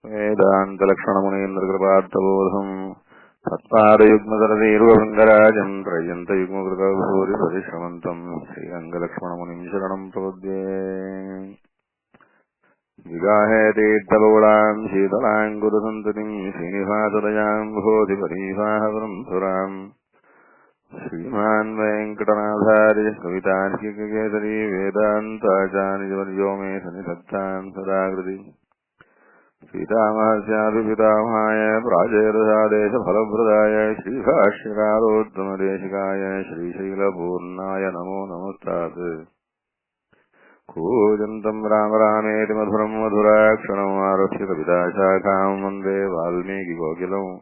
वेदान्तलक्ष्मणमुनीन्द्रकृपार्थबोधम् तत्पादयुग्मधरतीर्वभृङ्गराजम् त्रय्यन्तयुग्मकृतभूरिपरिश्रमन्तम् श्रीरङ्गलक्ष्मणमुनिम् शरणम् प्रपद्ये। विगाहे तीर्थबहुलाम् शीतलाम् गुरुसन्ततिम् श्रीनिवासदयाम् भोधिपरीवाहवरम् सुराम् श्रीमान् वेङ्कटनाथार्य कवितार्किककेसरी वेदान्ताचार्यवर्यो मे सन्निधत्ताम् सदाकृति। श्रीरामस्याभिपितामहाय प्राचेरसादेशफलप्रदाय श्रीभाष्यकारोत्तमदेशिकाय श्रीशैलपूर्णाय नमो नमस्तात्। कूजन्तम् राम रामेति मधुरम् मधुराक्षरम् आरुह्य कविताशाखाम् वन्दे वाल्मीकिकोकिलम्।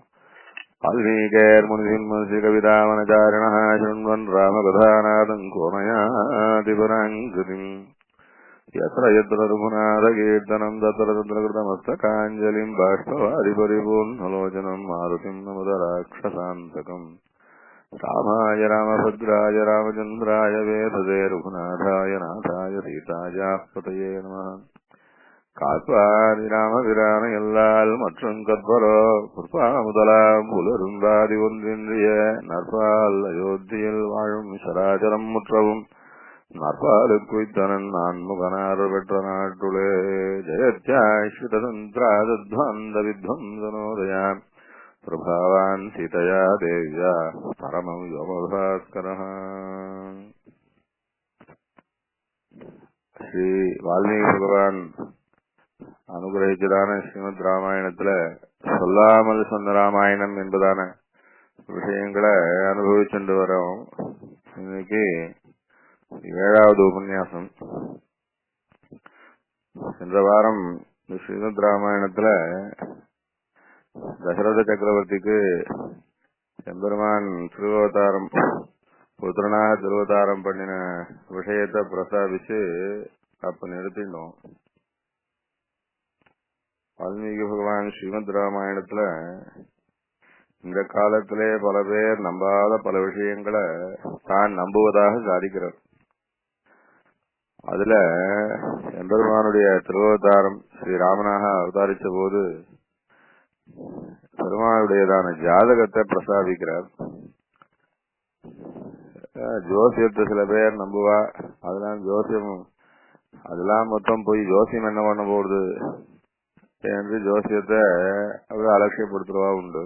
वाल्मीकेर्मुनिसिंहस्य कवितावनचारिणः शृण्वन् रामकथानादम् कोमयातिपराङ्कृतिम्। यत्र यत्र रघुनाथकीर्तनम् तत्र तत्र कृतमस्तकाञ्जलिम् बाष्पवादिपरिपूर्णलोचनम् मारुतिम् नमत राक्षसान्तकम्। रामाय रामभद्राय रामचन्द्राय वेधसे रघुनाथाय नाथाय सीतायापतये नमः। காப்பாதிராமபிரான எல்லால் மற்றும் கற்பரோ புற்பாமுதலாம் புலரும்பாதி ஒன்றின்றிய நற்பால் அயோத்தியில் வாழும் சராச்சரம் முற்றவும் நற்பாலுக்குய்த்தனன் நான்முகனார் பெற்ற நாட்டுளே ஜெயத்யாஸ்விதந்திராதத்வந்த வித்வம்சனோதயாம் பிரபாவான் சீதையா தேவ்யா பரமம் யோமபாஸ்கரः. ஸ்ரீ வால்மீகி பகவான் அனுகிரகிச்சதான ஸ்ரீமத் ராமாயணத்துல சொல்லாமல் சொன்ன ராமாயணம் என்பதான விஷயங்களை அனுபவிச்சுட்டு வரோம். இன்னைக்கு 7வது உபன்யாசம். சென்ற வாரம் ஸ்ரீமத் ராமாயணத்துல தசரத சக்கரவர்த்திக்கு எம்பெருமான் திருவதாரம் புத்திரனாக திருவதாரம் பண்ணின விஷயத்தை பிரஸ்தாபிச்சு அப்ப நிறுத்தினோம். வால்மீகி பகவான் ஸ்ரீமத் ராமாயணத்துல இந்த காலத்திலே பல பேர் நம்பாத பல விஷயங்களை தான் நம்புவதாக சாதிக்கிறார். அதுல எம்பெருமானுடைய திருவதாரம் ஸ்ரீராமனாக அவதாரிச்ச போது பெருமானுடையதான ஜாதகத்தை பிரஸ்தாபிக்கிறார். ஜோசியத்தை சில பேர் நம்புவா, அதெல்லாம் ஜோசியம், அதெல்லாம் மொத்தம் போய் ஜோசியம் என்ன பண்ண போகுது என்று ஜோசியத்தை அவர் அலட்சியப்படுத்துவா உண்டு.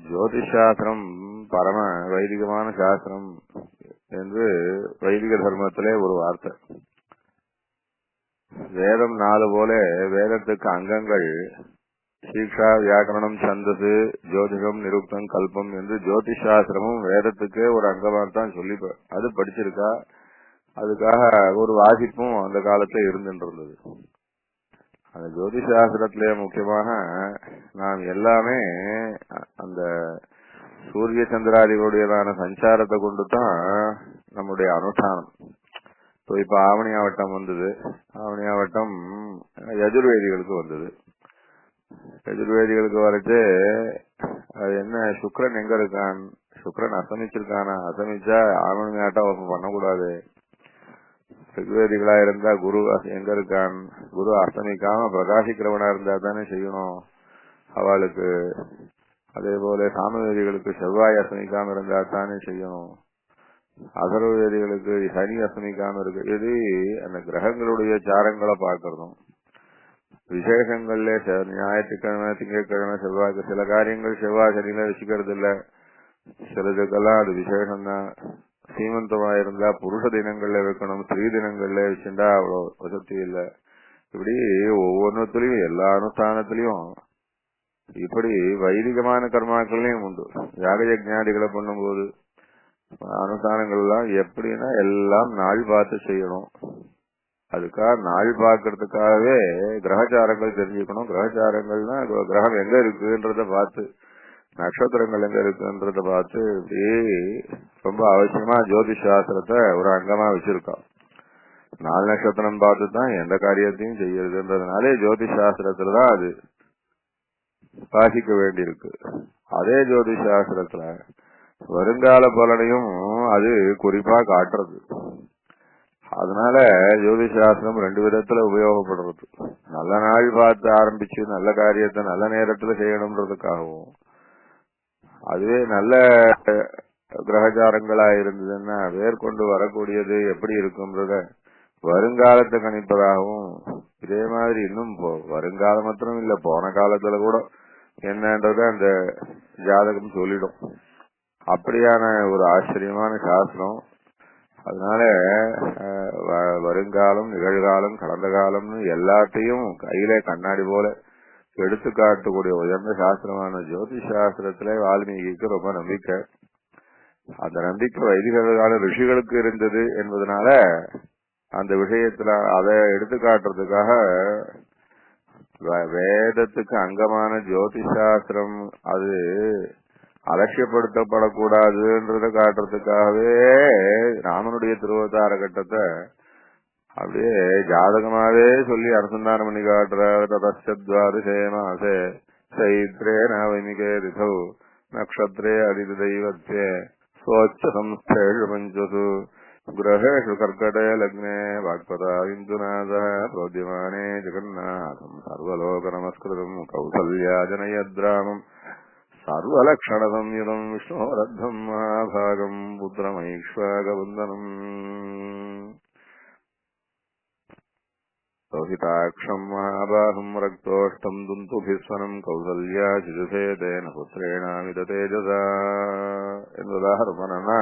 ஜோதிஷ் சாஸ்திரம் பரம வைதிகமான சாஸ்திரம் என்று வைதிக தர்மத்திலே ஒரு வார்த்தை. வேதம் 4 போல வேதத்துக்கு அங்கங்கள் சீக்ஷா, வியாக்கரணம், சந்தசு, ஜோதிடம், நிருக்தம், கல்பம் என்று ஜோதிஷ் சாஸ்திரமும் வேதத்துக்கு ஒரு அங்கமாகத்தான் சொல்லி அது படிச்சிருக்கா. அதுக்காக ஒரு வாசிப்பும் அந்த காலத்துல இருந்துட்டு. அந்த ஜோதிஷ் சாஸ்திரத்திலே முக்கியமாக நாம் எல்லாமே அந்த சூரிய சந்திராதிகளுடையதான சஞ்சாரத்தை கொண்டு தான் நம்முடைய அனுஷ்டானம். இப்ப ஆவணியாவட்டம் வந்தது, ஆவணியாவட்டம் யஜுர்வேதிகளுக்கு வந்தது. யஜுர்வேதிகளுக்கு வரைச்சு அது என்ன, சுக்ரன் எங்க இருக்கான், சுக்ரன் அசமிச்சிருக்கானா, அசமிச்சா ஆவணி ஆட்டம் பண்ணக்கூடாது. ரிக்வேதிகளா இருந்தா குரு எங்க இருக்கான், குரு அஸ்தமிக்காம பிரகாசிக்கிறவனா இருந்தா தானே செய்யணும் அவளுக்கு. அதே போல சாமவேதிகளுக்கு செவ்வாய் அஸ்தமிக்காம இருந்தா தானே செய்யணும். அகர்வேதிகளுக்கு சனி அஸ்தமிக்காம இருக்கு. இது அந்த கிரகங்களுடைய சாரங்களை பார்க்கறதும். விசேஷங்கள்ல ஞாயிற்றுக்கிழமை, திங்கட்கிழமை, செவ்வாய்க்கு சில காரியங்கள் செவ்வாய் சனியில வச்சுக்கிறது இல்ல. சிலதுக்கெல்லாம் அது விசேஷம்தான். சீமந்தமா இருந்தா புருஷ தினங்கள்ல வைக்கணும், ஸ்திரீ தினங்கள்ல வச்சுட்டா அவ்வளவு வசதி இல்லை. இப்படி ஒவ்வொன்றுலயும் எல்லா அனுஷ்டானத்திலையும் இப்படி வைதிகமான கர்மாக்கள்லயும் உண்டு. யாக யஜ்ஞாதிகளை பண்ணும்போது அனுஷ்டானங்கள் எல்லாம் எப்படின்னா எல்லாம் நாள் பார்த்து செய்யணும். அதுக்காக நாள் பார்க்கறதுக்காகவே கிரகச்சாரங்கள் தெரிஞ்சுக்கணும். கிரகச்சாரங்கள்னா கிரகம் எங்க இருக்குன்றத பார்த்து, நட்சத்திரங்கள் எங்க இருக்குன்றத பார்த்து இப்படி ரொம்ப அவசியமா ஜோதிஷ் சாஸ்திரத்தை ஒரு அங்கமா வச்சிருக்கான். 4 நட்சத்திரம் பார்த்துதான் எந்த காரியத்தையும் செய்யறதுன்றதுனாலே ஜோதிஷ் சாஸ்திரத்துலதான் அது வாசிக்க வேண்டியிருக்கு. அதே ஜோதிஷ் சாஸ்திரத்துல வருங்கால பலனையும் அது குறிப்பா காட்டுறது. அதனால ஜோதிஷாஸ்திரம் ரெண்டு விதத்துல உபயோகப்படுறது. நல்ல நாள் பார்த்து ஆரம்பிச்சு நல்ல காரியத்தை நல்ல நேரத்துல செய்யணும்ன்றதுக்காகவும், அதுவே நல்ல கிரகச்சாரங்களா இருந்ததுன்னா மேற்கொண்டு வரக்கூடியது எப்படி இருக்கும்ன்றத வருங்காலத்தை கணிப்பதாகவும், இதே மாதிரி இன்னும் வருங்காலம் மாத்திரம் இல்ல போன காலத்துல கூட என்னன்றத அந்த ஜாதகம் சொல்லிடும். அப்படியான ஒரு ஆச்சரியமான சாஸ்திரம். அதனால வருங்காலம் நிகழ்காலம் கடந்த காலம்னு எல்லாத்தையும் கையில கண்ணாடி போல எடுத்து காட்டக்கூடிய உயர்ந்த சாஸ்திரமான ஜோதிஷ் சாஸ்திரத்துல வால்மீகிக்கு ரொம்ப நம்பிக்கை. அந்த நம்பிக்கை வைதிகர்களான ரிஷிகளுக்கு இருந்தது என்பதனால அந்த விஷயத்துல அதை எடுத்து காட்டுறதுக்காக வேதத்துக்கு அங்கமான ஜோதிஷ் சாஸ்திரம் அது அலட்சியப்படுத்தப்படக்கூடாதுன்றத காட்டுறதுக்காகவே ராமனுடைய திருவதார கட்டத்தை அப்படியே ஜாதகமாவே சொல்லி அனுசந்தானம் பண்ணி காட்டுறாரு. ததஸ்துவாது சேமாசே சைத்ரே நவமிகே ரிதௌ நக்ஷத்ரே அதிதி தெய்வத்யே ஸ்வச்ச சம்ஸ்தேஷு பஞ்சசு கிரகேஷு கர்க்கடே லக்னே வாக்பதா இந்துநாதः ப்ரோத்யமானே ஜெகநாதம் சர்வலோக நமஸ்கிருதம் கௌசல்யா ஜனயத்ராமம் சர்வலக்ஷண சம்யுதம் விஷ்ணோரத்தம் மகாபாகம் புத்திரமைக்ஷ்வாகவந்தனம் ரோஹிதாட்சம் மகாபாகம் ரக்தோஷ்டம் துந்துபிஸ்வனம் கௌசல்யா சிதுசேதேன புத்திரேணாமித தேஜசா என்பதாக ரொம்ப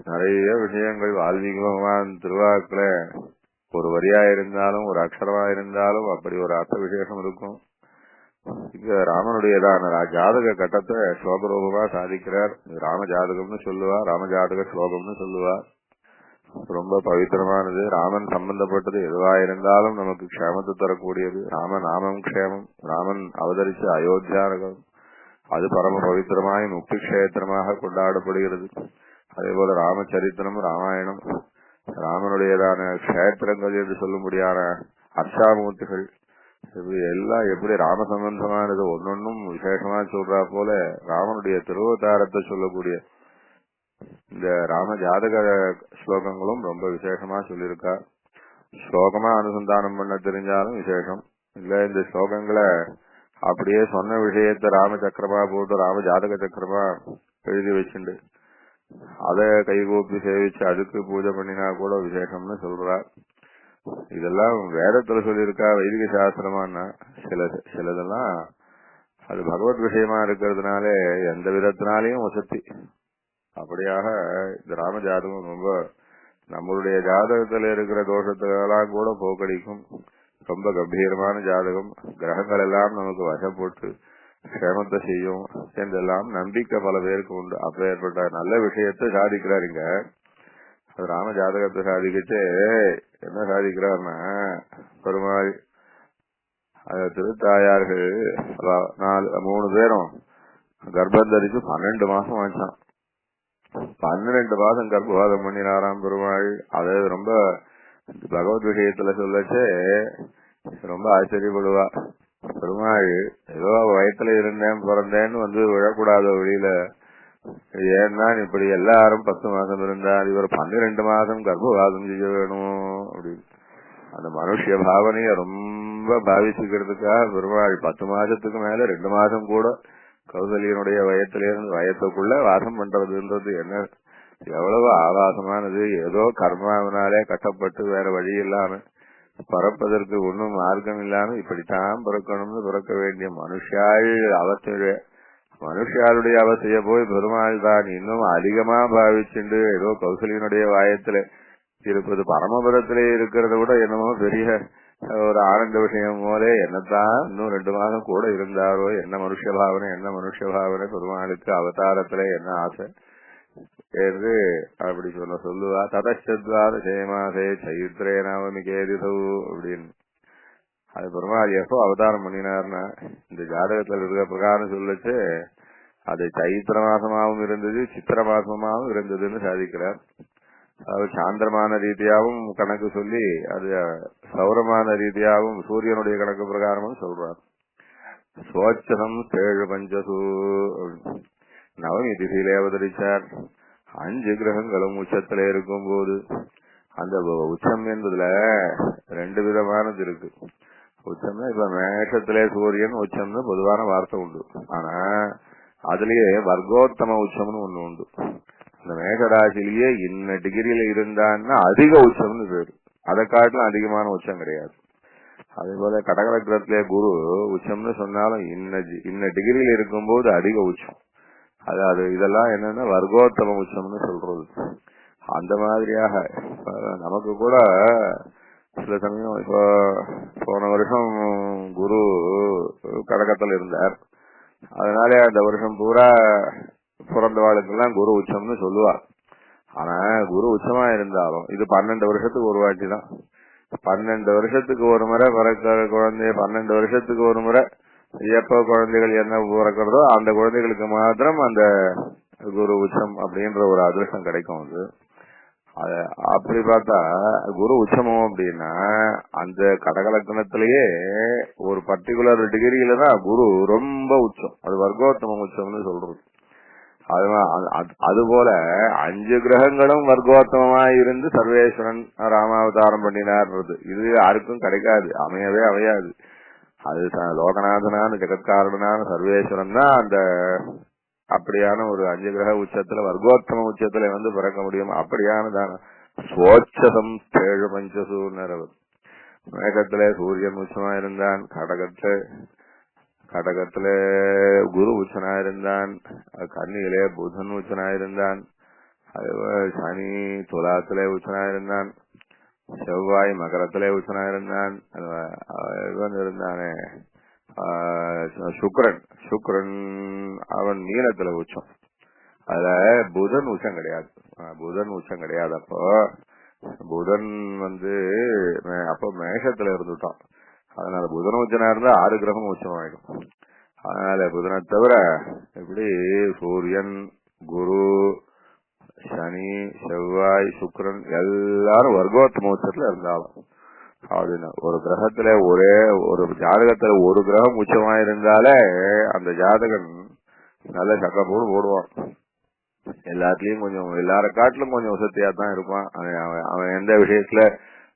நிறைய விஷயங்கள் வால்மீகி பகவான் திருவாக்குல ஒரு வரியா இருந்தாலும் ஒரு அக்ஷரமா இருந்தாலும் அப்படி ஒரு அர்த்த விசேஷம் இருக்கும். இங்க ராமனுடையதான ஜாதக கட்டத்தை ஸ்லோகரூபமா சாதிக்கிறார். ராம ஜாதகம்னு சொல்லுவா, ராமஜாதக ஸ்லோகம்னு சொல்லுவா. ரொம்ப பவித்திரமானது. ராமன் சம்பந்தப்பட்டது எதுவா இருந்தாலும் நமக்கு க்ஷேமத்தை தரக்கூடியது. ராம நாமம் க்ஷேமம். ராமன் அவதரிச்ச அயோத்தியானகம் அது பரம பவித்திரமாய் முக்தி கஷேத்திரமாக கொண்டாடப்படுகிறது. அதே போல ராமச்சரித்திரம் ராமாயணம் ராமனுடையதான கஷேத்திரங்கள் என்று சொல்லும்படியான அர்ச்சாமூர்த்திகள் எல்லாம் எப்படி ராம சம்பந்தமானது ஒன்னொன்னும் விசேஷமா சொல்றா போல ராமனுடைய திருவதாரத்தை சொல்லக்கூடிய இந்த ராம ஜாதக ஸ்லோகங்களும் ரொம்ப விசேஷமா சொல்லியிருக்கா. ஸ்லோகமா அனுசந்தானம் பண்ண தெரிஞ்சாலும் விசேஷம் இல்ல. இந்த ஸ்லோகங்களை அப்படியே சொன்ன விஷயத்த ராம சக்கரமா போட்டு ராம ஜாதக சக்கரமா எழுதி வச்சுண்டு அத கைகூப்பி சேவிச்சு அதுக்கு பூஜை பண்ணினா கூட விசேஷம்னு சொல்றா. இதெல்லாம் வேதத்துல சொல்லியிருக்கா. வைதிக சாஸ்திரமானா சிலதெல்லாம் அது பகவத் விஷயமா இருக்கிறதுனால எந்த விதத்தினாலையும் வசதி. அப்படியாக இந்த ராம ஜாதகம் ரொம்ப நம்மளுடைய ஜாதகத்துல இருக்கிற தோஷத்துக்கெல்லாம் கூட போக்கடிக்கும். ரொம்ப கம்பீரமான ஜாதகம். கிரகங்கள் எல்லாம் நமக்கு வசப்போட்டு க்ஷேமத்தை செய்யும் என்றெல்லாம் நம்பிக்கை பல பேருக்கு உண்டு. அப்ப ஏற்பட்ட நல்ல விஷயத்தை சாதிக்கிறாருங்க. அது ராம ஜாதகத்தை சாதிக்கிட்டு என்ன சாதிக்கிறாருன்னா, பெருமாள் திருத்தாயார்கள் 3 பேரும் கர்ப்பம் தரிச்சு 12 மாசம் ஆச்சான். 12 மாதம் கர்ப்பவாதம் பண்ணினாராம் பெருமாள். அது ரொம்ப பகவத் விஷயத்துல சொல்லச்சே ரொம்ப ஆச்சரியப்படுவா. பெருமாள் ஏதோ வயத்துல இருந்தேன் பிறந்தேன்னு வந்து விழக்கூடாத வழியில ஏன்னா இப்படி எல்லாரும் 10 மாசம் இருந்தார், இவர் 12 மாசம் கர்ப்பவாதம் செய்ய வேணும் அப்படின்னு அந்த மனுஷிய பாவனைய ரொம்ப பாவிச்சுக்கிறதுக்காக பெருமாள் 10 மாசத்துக்கு மேல 2 மாசம் கூட கௌசல்யனுடைய வயத்திலிருந்து வயத்துக்குள்ள வாசம் பண்றதுன்றது என்ன எவ்வளவு ஆபாசமானது. ஏதோ கர்மாவினாலே கட்டப்பட்டு வேற வழி இல்லாம பிறப்பதற்கு ஒன்னும் மார்க்கம் இல்லாம இப்படித்தான் பிறக்கணும்னு பிறக்க வேண்டிய மனுஷாளுடைய அவசிய போய் பெருமாள் தான் இன்னும் அதிகமா பாவிச்சுண்டு ஏதோ கௌசல்யனுடைய வாயத்துல இருப்பது பரமபதத்திலே இருக்கிறத விட என்னமோ பெரிய ஒரு ஆனந்த விஷயம் போலே என்னத்தான் இன்னும் 2 மாதம் கூட இருந்தாரோ என்ன மனுஷ பாவனை பெருமாளுக்கு அவதாரத்துல என்ன ஆசை என்று அப்படி சொல்லுவா. ததஸ்துவாத சேமாசே சைத்ரே நவமிகே ரிதௌ அப்படின்னு அது பெருமாள் எப்போ அவதாரம் பண்ணினார்னா இந்த ஜாதகத்துல இருக்கிற பிரகாரம் சொல்லச்சு அது சைத்திர மாசமாவும் இருந்தது சித்திர மாசமாவும் இருந்ததுன்னு சாதிக்கிறார். அதாவது சாந்திரமான ரீதியாவும் கணக்கு சொல்லி அது சௌரமான ரீதியாவும் சூரியனுடைய கணக்கு பிரகாரமும் சொல்றார். ஸ்வச்சதம் 7 பஞ்சசு நவமி திசையிலே அவதரிச்சார். 5 கிரகங்களும் உச்சத்திலே இருக்கும் போது அந்த உச்சம் என்பதுல ரெண்டு விதமானது இருக்கு. உச்சம்னா இப்ப மேஷத்திலே சூரியன் உச்சம்னு பொதுவான வார்த்தை உண்டு. ஆனா அதுலயே வர்க்கோத்தம உச்சம்னு ஒண்ணு உண்டு. இந்த மேகராசிலேயே இன்ன டிகிரியில இருந்தான்னா அதிக உச்சம்னு பேரு. அதை காட்டிலும் அதிகமான உச்சம் கிடையாது. அதே போல கடகலக்கிரத்திலே குரு உச்சம்னு சொன்னாலும் இன்ன டிகிரியில இருக்கும்போது அதிக உச்சம். அது இதெல்லாம் என்னன்னா வர்க்கோத்தம உச்சம்னு சொல்றது. அந்த மாதிரியாக நமக்கு கூட சில சமயம் இப்போ போன வருஷம் குரு கடகத்தில் இருந்தார். அதனால அந்த வருஷம் பூரா பிறந்தவாளுக்கெல்லாம் குரு உச்சம்னு சொல்லுவார். ஆனா குரு உச்சமா இருந்தாலும் இது 12 வருஷத்துக்கு ஒரு வாட்டி தான். 12 வருஷத்துக்கு ஒரு முறை பிறக்கிற குழந்தைய 12 வருஷத்துக்கு ஒரு முறை எப்ப குழந்தைகள் என்ன பிறக்கிறதோ அந்த குழந்தைகளுக்கு மாத்திரம் அந்த குரு உச்சம் அப்படின்ற ஒரு அதிர்ஷ்டம் கிடைக்கும். அது அப்படி பார்த்தா குரு உச்சமம் அப்படின்னா அந்த கடகலக்கணத்திலேயே ஒரு பர்டிகுலர் டிகிரியில தான் குரு ரொம்ப உச்சம். அது வர்க்கோத்தம உச்சம்னு சொல்றது. அதுபோல 5 கிரகங்களும் வர்க்கோத்தமமா இருந்து சர்வேஸ்வரன் ராமாவதாரம் பண்ணினார்ன்றது இது யாருக்கும் கிடைக்காது, அமையவே அமையாது. அது லோகநாதனான ஜெகத்காரணனான சர்வேஸ்வரன் தான் அந்த அப்படியான ஒரு 5 கிரக உச்சத்துல வர்க்கோத்தம உச்சத்துல வந்து பிறக்க முடியும். அப்படியானதான ஸ்வோச்சதம் 7 பஞ்சசூர்ணரவர். மேகத்துல சூரியன் உச்சமா இருந்தான், கடகத்துல குரு உச்சனா இருந்தான், கன்னியிலே புதன் உச்சனா இருந்தான், சனி துலாத்திலே உச்சனா இருந்தான், செவ்வாய் மகரத்திலே உச்சனா இருந்தான், இருந்தானே சுக்ரன் அவன் நீளத்துல உச்சம். அதுல புதன் உச்சம் கிடையாது. அப்போ புதன் வந்து அப்போ மேஷத்துல இருந்துட்டான். அதனால புதன் உச்சனா இருந்தா 6 கிரகம் உச்சமாயிடும். அதனால புதனை தவிர எப்படி சூரியன், குரு, சனி, செவ்வாய், சுக்கிரன் எல்லாரும் வர்க்கோத்தம உச்சத்துல இருந்தாலும் அப்படின்னா ஒரு கிரகத்துல ஒரு ஜாதகத்துல ஒரு கிரகம் உச்சமா இருந்தாலே அந்த ஜாதகன் நல்ல சக்கப்போடு போடுவான். எல்லாத்துலயும் கொஞ்சம் எல்லார காட்டிலும் கொஞ்சம் வசதியா தான் இருப்பான். அவன் எந்த விஷயத்துல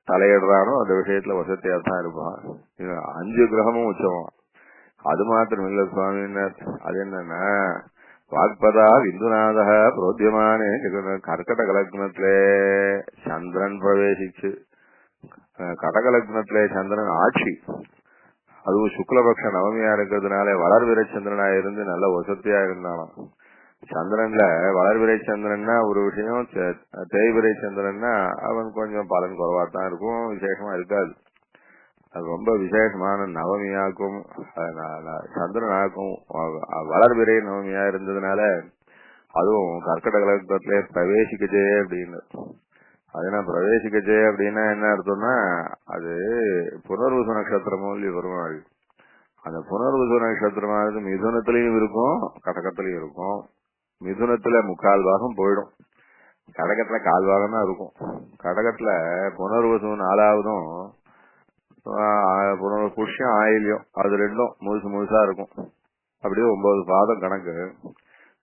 தலையிடுறானோ அந்த விஷயத்துல வசதியா தான் இருப்பான். 5 கிரகமும் உச்சமா. அது மாத்திரம் இல்ல சுவாமினர், அது என்னன்னா வாக்பதா விந்துநாதக புரோத்தியமான கர்க்கட கலக்னத்திலே சந்திரன் பிரவேசிச்சு, கடகலக்னத்திலே சந்திரன் ஆட்சி, அதுவும் சுக்லபக்ஷ நவமியா இருக்கிறதுனால வளர்விரை சந்திரனா இருந்து நல்ல வசதியா இருந்தாலும். சந்திரன்ல வளர்விரை சந்திரன்னா ஒரு விஷயம், தேய்விரை சந்திரன்னா அவன் கொஞ்சம் பலன் குறைவா தான் இருக்கும், விசேஷமா இருக்காது. அது ரொம்ப விசேஷமான நவமியாக்கும் சந்திரனாக்கும் வளர்விரை நவமியா இருந்ததுனால அதுவும் கர்க்கட கலக்கத்திலே பிரவேசிக்கச்சே அப்படின்னு. அதுனா பிரவேசிக்கச்சே அப்படின்னா என்ன அர்த்தம்னா அது புனர்வசு நட்சத்திரமும் வருவாள். அந்த புனர்வசு நட்சத்திரமானது மிதுனத்திலையும் இருக்கும் கடகத்திலையும் இருக்கும். மிதுனத்துல 3/4 பாகம் போயிடும், கடகத்துல 1/4 பாகம் தான் இருக்கும். கடகத்துல புனர்வசு 4ஆவதும் புஷ்யம் ஆயில்யம் அது ரெண்டும் முழுசா இருக்கும். அப்படியே 9 பாதம் கணக்கு.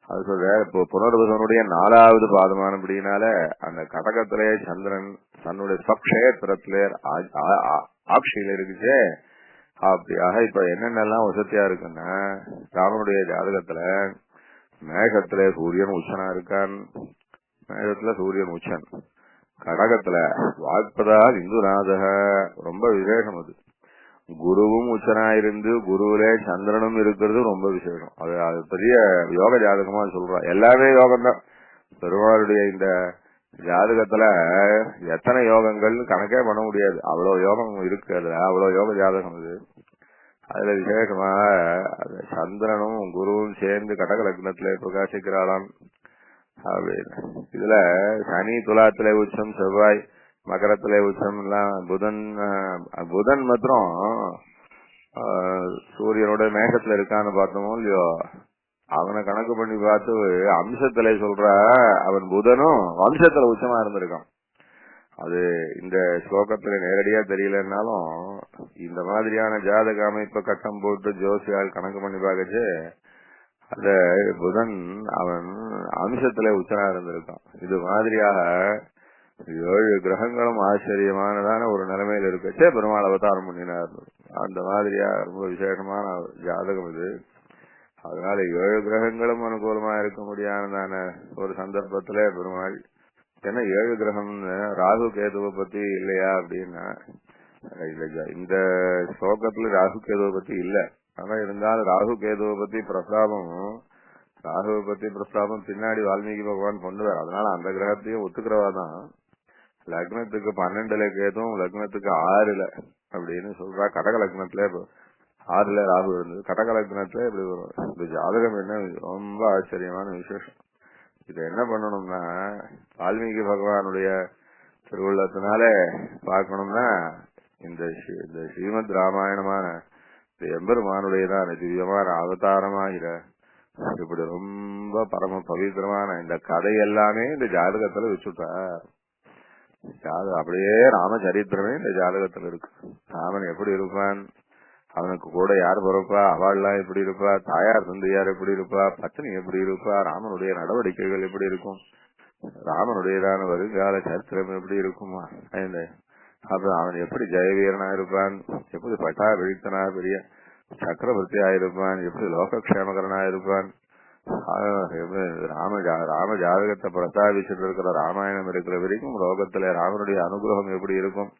அது சொல்ற இப்போ புனர்வசனுடைய 4ஆவது பாதமானபடினால அந்த கடகத்திலே சந்திரன் தன்னுடைய ஸ்வக்ஷேத்திரத்திலே ஆட்சியில இருக்குச்சே. அப்படியாக இப்ப என்னென்னலாம் வசதியா இருக்குன்னா ராமனுடைய ஜாதகத்துல மேகத்துல சூரியன் உச்சனா இருக்கான், மேகத்துல சூரியன் உச்சன், கடகத்துல வாக்பதா இந்துநாதக ரொம்ப விசேஷம். அது குருவும் உச்சனா இருந்து குருவிலே சந்திரனும் இருக்கிறது ரொம்ப விசேஷம். அது பெரிய யோக ஜாதகமா சொல்றான். எல்லாமே யோகம் தான். பெருமாளுடைய இந்த ஜாதகத்துல எத்தனை யோகங்கள்னு கணக்கே பண்ண முடியாது, அவ்வளவு யோகம் இருக்கு. அதுல அவ்வளவு யோக ஜாதகம் இது. அதுல விசேஷமா சந்திரனும் குருவும் சேர்ந்து கடக லக்னத்திலே பிரகாசிக்கிறாளாம் அப்படின்னு. இதுல சனி துலாத்திலே உச்சம், செவ்வாய் மகரத்திலே உச்சம் எல்லாம், புதன் மாத்திரம் சூரியனோட மேகத்துல இருக்கான்னு பார்த்தோமோ இல்லையோ, அவனை கணக்கு பண்ணி பார்த்து அம்சத்துல சொல்ற அவன் புதனும் வம்சத்துல உச்சமா இருந்திருக்கான். அது இந்த ஸ்லோகத்துல நேரடியா தெரியலன்னாலும் இந்த மாதிரியான ஜாதக அமைப்பை கட்டம் போட்டு ஜோசியால் கணக்கு பண்ணி பார்க்கச்சு அந்த புதன் அவன் அம்சத்துல உச்சனா இருந்திருக்கான். இது மாதிரியாக 7 கிரகங்களும் ஆச்சரியமானதான ஒரு நிலைமையில இருக்கச்சே பெருமாள் அவதாரம் பண்ணினார். அந்த மாதிரியா ரொம்ப விசேஷமான ஜாதகம் இது. அதனால 7 கிரகங்களும் அனுகூலமா இருக்க முடியாததான ஒரு சந்தர்ப்பத்துல பெருமாள், ஏன்னா 7 கிரகம் ராகு கேதுவை பத்தி இல்லையா அப்படின்னா, இந்த ஸ்லோகத்துல ராகு கேதுவை பத்தி இல்ல. ஆனா இருந்தாலும் ராகு கேதுவை பத்தி பிரஸ்தாபம் பின்னாடி வால்மீகி பகவான் கொண்டுவார். அதனால அந்த கிரகத்தையும் ஒத்துக்கிறவாதான். லக்னத்துக்கு 12ல கேதும் லக்னத்துக்கு 6ல அப்படின்னு சொல்றா. கடக லக்னத்துல 6ல ராகு இருந்தது. கடக லக்னத்துல இப்படி வரும். இந்த ஜாதகம் என்ன ரொம்ப ஆச்சரியமான விசேஷம். இதை என்ன பண்ணணும்னா, வால்மீகி பகவானுடைய திருவுள்ளத்தினால பார்க்கணும்னா, இந்த ஸ்ரீமத் ராமாயணமான எம்பெருமானுடையதான திவ்யமான அவதாரமாகிற இப்படி ரொம்ப பரம பவித்திரமான இந்த கதை எல்லாமே இந்த ஜாதகத்துல வச்சுட்டார். அப்படியே ராமச்சரித்திரமே இந்த ஜாதகத்துல இருக்கு. ராமன் எப்படி இருப்பான், அவனுக்கு கூட யார் பிறப்பா, அவள்லாம் எப்படி இருப்பா, தாயார் தந்தையார் எப்படி இருப்பா, பத்னி எப்படி இருப்பா, ராமனுடைய நடவடிக்கைகள் எப்படி இருக்கும், ராமனுடையதான வருங்கால சரித்திரம் எப்படி இருக்குமா, அப்புறம் அவன் எப்படி ஜெயவீரனா இருப்பான், எப்படி பட்டா விழித்தனா பெரிய சக்கரவர்த்தியா இருப்பான், எப்படி லோகக்ஷேமகரனா இருப்பான், ராம ஜாதகத்தை பிரஸ்தாபிச்சுட்டு இருக்கிற ராமாயணம் இருக்கிற வரைக்கும் லோகத்துல ராமனுடைய அனுகிரகம் எப்படி இருக்கும்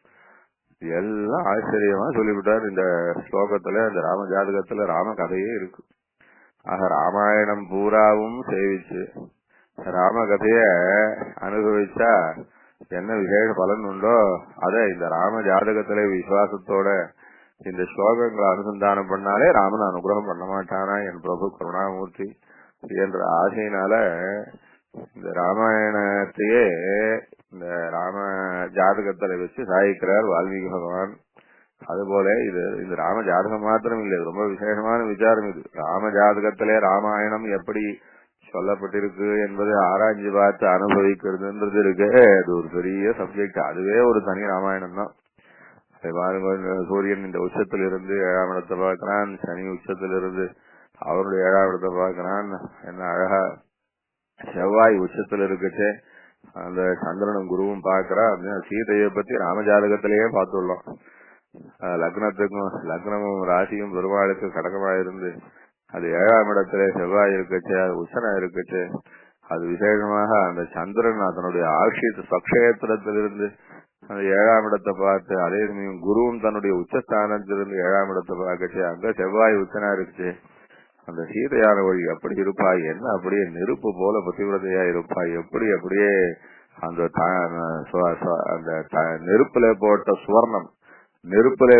எல்லாம் ஆச்சரியமா சொல்லிவிட்டார். இந்த ஸ்லோகத்துல இந்த ராம ஜாதகத்துல ராம கதையே இருக்கு. ஆக ராமாயணம் பூராவும் சேவிச்சு ராம கதைய அனுபவிச்சா என்ன விசேஷ பலன் உண்டோ அதை இந்த ராம ஜாதகத்திலே விசுவாசத்தோட இந்த ஸ்லோகங்களை அனுசந்தானம் பண்ணாலே ராமன் அனுகிரகம் பண்ண மாட்டானா என் பிரபு கருணாமூர்த்தி என்ற ஆசையினால இந்த ராமாயணத்தையே இந்த ராம ஜாதகத்துல வச்சு சாய்க்கிறார் வால்மீகி பகவான். அதுபோல இந்த ராம ஜாதகம் மாத்திரம் இல்லை, ரொம்ப விசேஷமான விசாரம் இது. ராம ஜாதகத்திலே ராமாயணம் எப்படி சொல்லப்பட்டிருக்கு என்பதை ஆராய்ச்சி பார்த்து அனுபவிக்கிறதுன்றது இருக்கு. அது ஒரு பெரிய சப்ஜெக்ட். அதுவே ஒரு தனி ராமாயணம் தான். சூரியன் இந்த உச்சத்திலிருந்து 7ஆம் இடத்தை பார்க்கிறான், சனி உச்சத்திலிருந்து அவருடைய 7ஆம் இடத்தை பார்க்கிறான். என்ன அழகா செவ்வாய் உச்சத்துல இருக்குச்சே அந்த சந்திரனும் குருவும் பார்க்கிறா. சீதையை பத்தி ராமஜாதகத்திலேயே பார்த்துள்ளோம். லக்னமும் ராசியும் பெருமாளுக்கு கடகமா இருந்து அது 7ஆம் இடத்துல செவ்வாய் இருக்குச்சு, அது உச்சனா இருக்குச்சு. அது விசேஷமாக அந்த சந்திரன் அதனுடைய ஆட்சியத்து சக்ஷேத்திரத்திலிருந்து அந்த 7ஆம் இடத்தை பார்த்து, அதே சமயம் குருவும் தன்னுடைய உச்சஸ்தானத்திலிருந்து 7ஆம் இடத்தை பார்க்கச்சு, அங்க செவ்வாய் உச்சனா இருக்குச்சு. அந்த சீதையான வழி அப்படி இருப்பா, என்ன அப்படியே நெருப்பு போல பதிவிரதையா இருப்பா, எப்படி அப்படியே அந்த நெருப்பிலே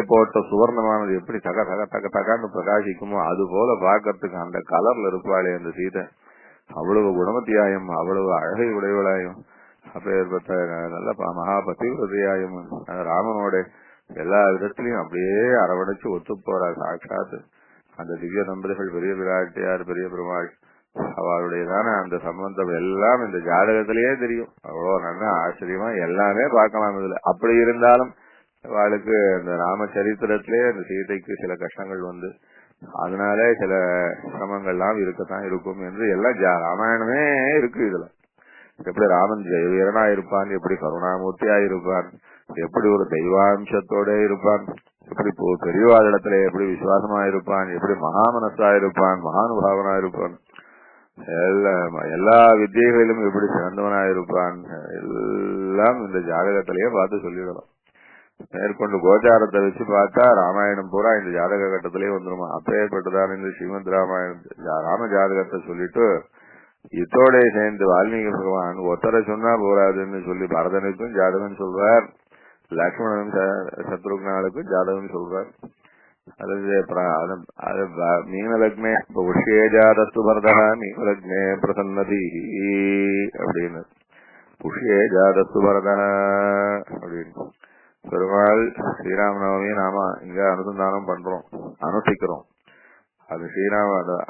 போட்ட சுவர்ணமானது எப்படி தக தக தக தகான்னு பிரகாசிக்குமோ அது போல பாக்கிறதுக்கு அந்த கலர்ல இருப்பாளே அந்த சீதை. அவ்வளவு குணமத்தியாயம், அவ்வளவு அழகை உடையவளாயும், அப்பேற்பட்ட நல்ல மகா பதிவிரதையாயும் ராமனோட எல்லா விதத்திலையும் அப்படியே அரவணைச்சு ஒத்து போறார். சாட்சாத்து அந்த திவ்ய தம்பதிகள் பெரிய பிராட்டியார் பெரிய பெருமாள் அவளுடையதான அந்த சம்பந்தம் எல்லாம் இந்த ஜாதகத்திலேயே தெரியும். அவ்வளவு நல்ல ஆச்சரியமா எல்லாமே பார்க்கலாம் இதுல. அப்படி இருந்தாலும் அவளுக்கு அந்த ராமச்சரித்திரத்திலே அந்த சீதைக்கு சில கஷ்டங்கள் வந்து அதனாலே சில சிரமங்கள்லாம் இருக்கத்தான் இருக்கும் என்று எல்லாம் ராமாயணமே இருக்கு. இதுல எப்படி ராமன் ஜெயவீரனா இருப்பான், எப்படி கருணாமூர்த்தியா இருப்பான், எப்படி ஒரு தெய்வாம்சத்தோட இருப்பான், எப்படி பெரியவாளிடத்துல எப்படி விசுவாசமா இருப்பான், எப்படி மகாமனசா இருப்பான், மகானுபாவனா இருப்பான், எல்லா வித்தியைகளிலும் எப்படி சிறந்தவனா இருப்பான் எல்லாம் இந்த ஜாதகத்திலேயே பார்த்து சொல்லிடலாம். மேற்கொண்டு கோச்சாரத்தை வச்சு பார்த்தா ராமாயணம் பூரா இந்த ஜாதக கட்டத்திலேயே வந்துருமா. அப்பேற்பட்டதான் இந்த ஸ்ரீமத் ராமாயணம் ராம ஜாதகத்தை சொல்லிட்டு இதோட சேர்ந்து வால்மீகி பகவான் ஒத்தரை சொன்னா போராதுன்னு சொல்லி பரதனுக்கும் ஜாதகம் சொல்றார், லக்ஷ்மணன் சத்ருக்னாளுக்கும் ஜாதகம் சொல்றார். அது மீனலக்னே புஷ்யே ஜாதஸ்து பரதா மீனலக்னே பிரசன்னதி அப்படின்னு புஷ்யே ஜாதஸ்து பரதா அப்படின்னு பெருமாள் ஸ்ரீராமநவமி நாம இங்க அனுசந்தானம் பண்றோம், அனுஷ்டிக்கிறோம். அது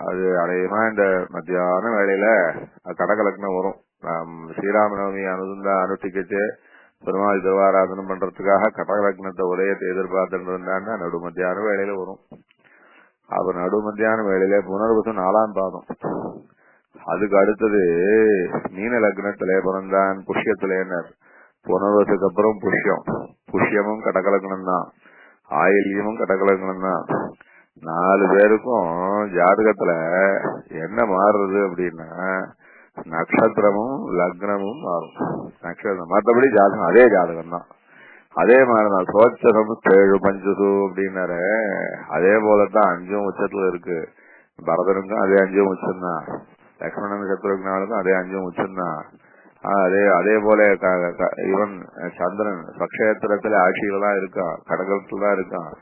அது அடையமா இந்த மத்தியான வேளையில கடகலக்னம் வரும். ஸ்ரீராமநவமி அனுஷ்டிக்கச்சு பெருமாள் திருவாராதனம் பண்றதுக்காக கடகலக்னத்தை உதயத்தை எதிர்பார்த்துட்டு இருந்தாங்கன்னா நடு மத்தியான வேளையில வரும். அப்ப நடு மத்தியான வேளையில புனர்வசம் 4ஆம் பாதம். அதுக்கு அடுத்தது மீன லக்னத்திலே பிறந்தான் புஷ்யத்திலேனர் புனர்வசுக்கு அப்புறம் புஷ்யம். புஷ்யமும் கடகலக்கணம் தான், ஆயில்யமும் கடகலக்கணம் தான். 4 பேருக்கும் ஜாதகத்துல என்ன மாறுறது அப்படின்னா நட்சத்திரமும் லக்னமும் மாறும். நட்சத்திரம் மற்றபடி ஜாதகம் அதே ஜாதகம் தான். அதே மாதிரிதான் சோச்சரம் 7 பஞ்சசு அப்படின்னாரு. அதே போலதான் 5 உச்சத்துல இருக்கு. பரதனுக்கும் அதே 5 உச்சம் தான், லக்ஷ்மணன் சத்ருக்னாலுக்கும் அதே 5 உச்சம் தான். அதே போல இவன் சந்திரன் ஸ்வக்ஷேத்திரத்துல ஆட்சியில தான் இருக்கான், கடகத்துல தான் இருக்கான்.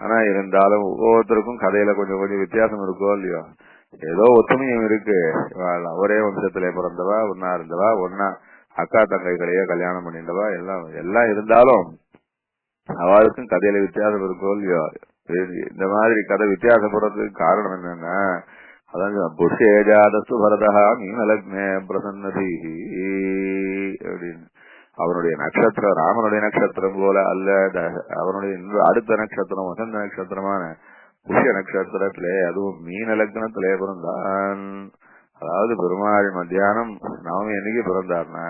ஆனா இருந்தாலும் ஒவ்வொருத்தருக்கும் கதையில கொஞ்சம் கொஞ்சம் வித்தியாசம் இருக்கோ இல்லையோ, ஏதோ ஒத்துமையும் இருக்கு. ஒரே வம்சத்திலே பிறந்தவா, ஒன்னா இருந்தவா, ஒன்னா அக்கா தங்கைகளையே கல்யாணம் பண்ணிட்டவா, எல்லாம் இருந்தாலும் அவளுக்கும் கதையில வித்தியாசம் இருக்கோ இல்லையோ. இந்த மாதிரி கதை வித்தியாசப்படுறதுக்கு காரணம் என்னன்னா, அதான் புஷேஜாதசு பரதா மீனலக்னே பிரசன்னதி அப்படின்னு. அவனுடைய நட்சத்திரம் ராமனுடைய நட்சத்திரம் போல அல்ல, அவனுடைய அடுத்த நட்சத்திரம் வசந்த நட்சத்திரமான புஷ்ய நட்சத்திரத்திலே, அதுவும் மீன லக்னத்திலே பிறந்தான். அதாவது பெருமாள் மத்தியானம் நவமி என்னைக்கு பிறந்தார்னா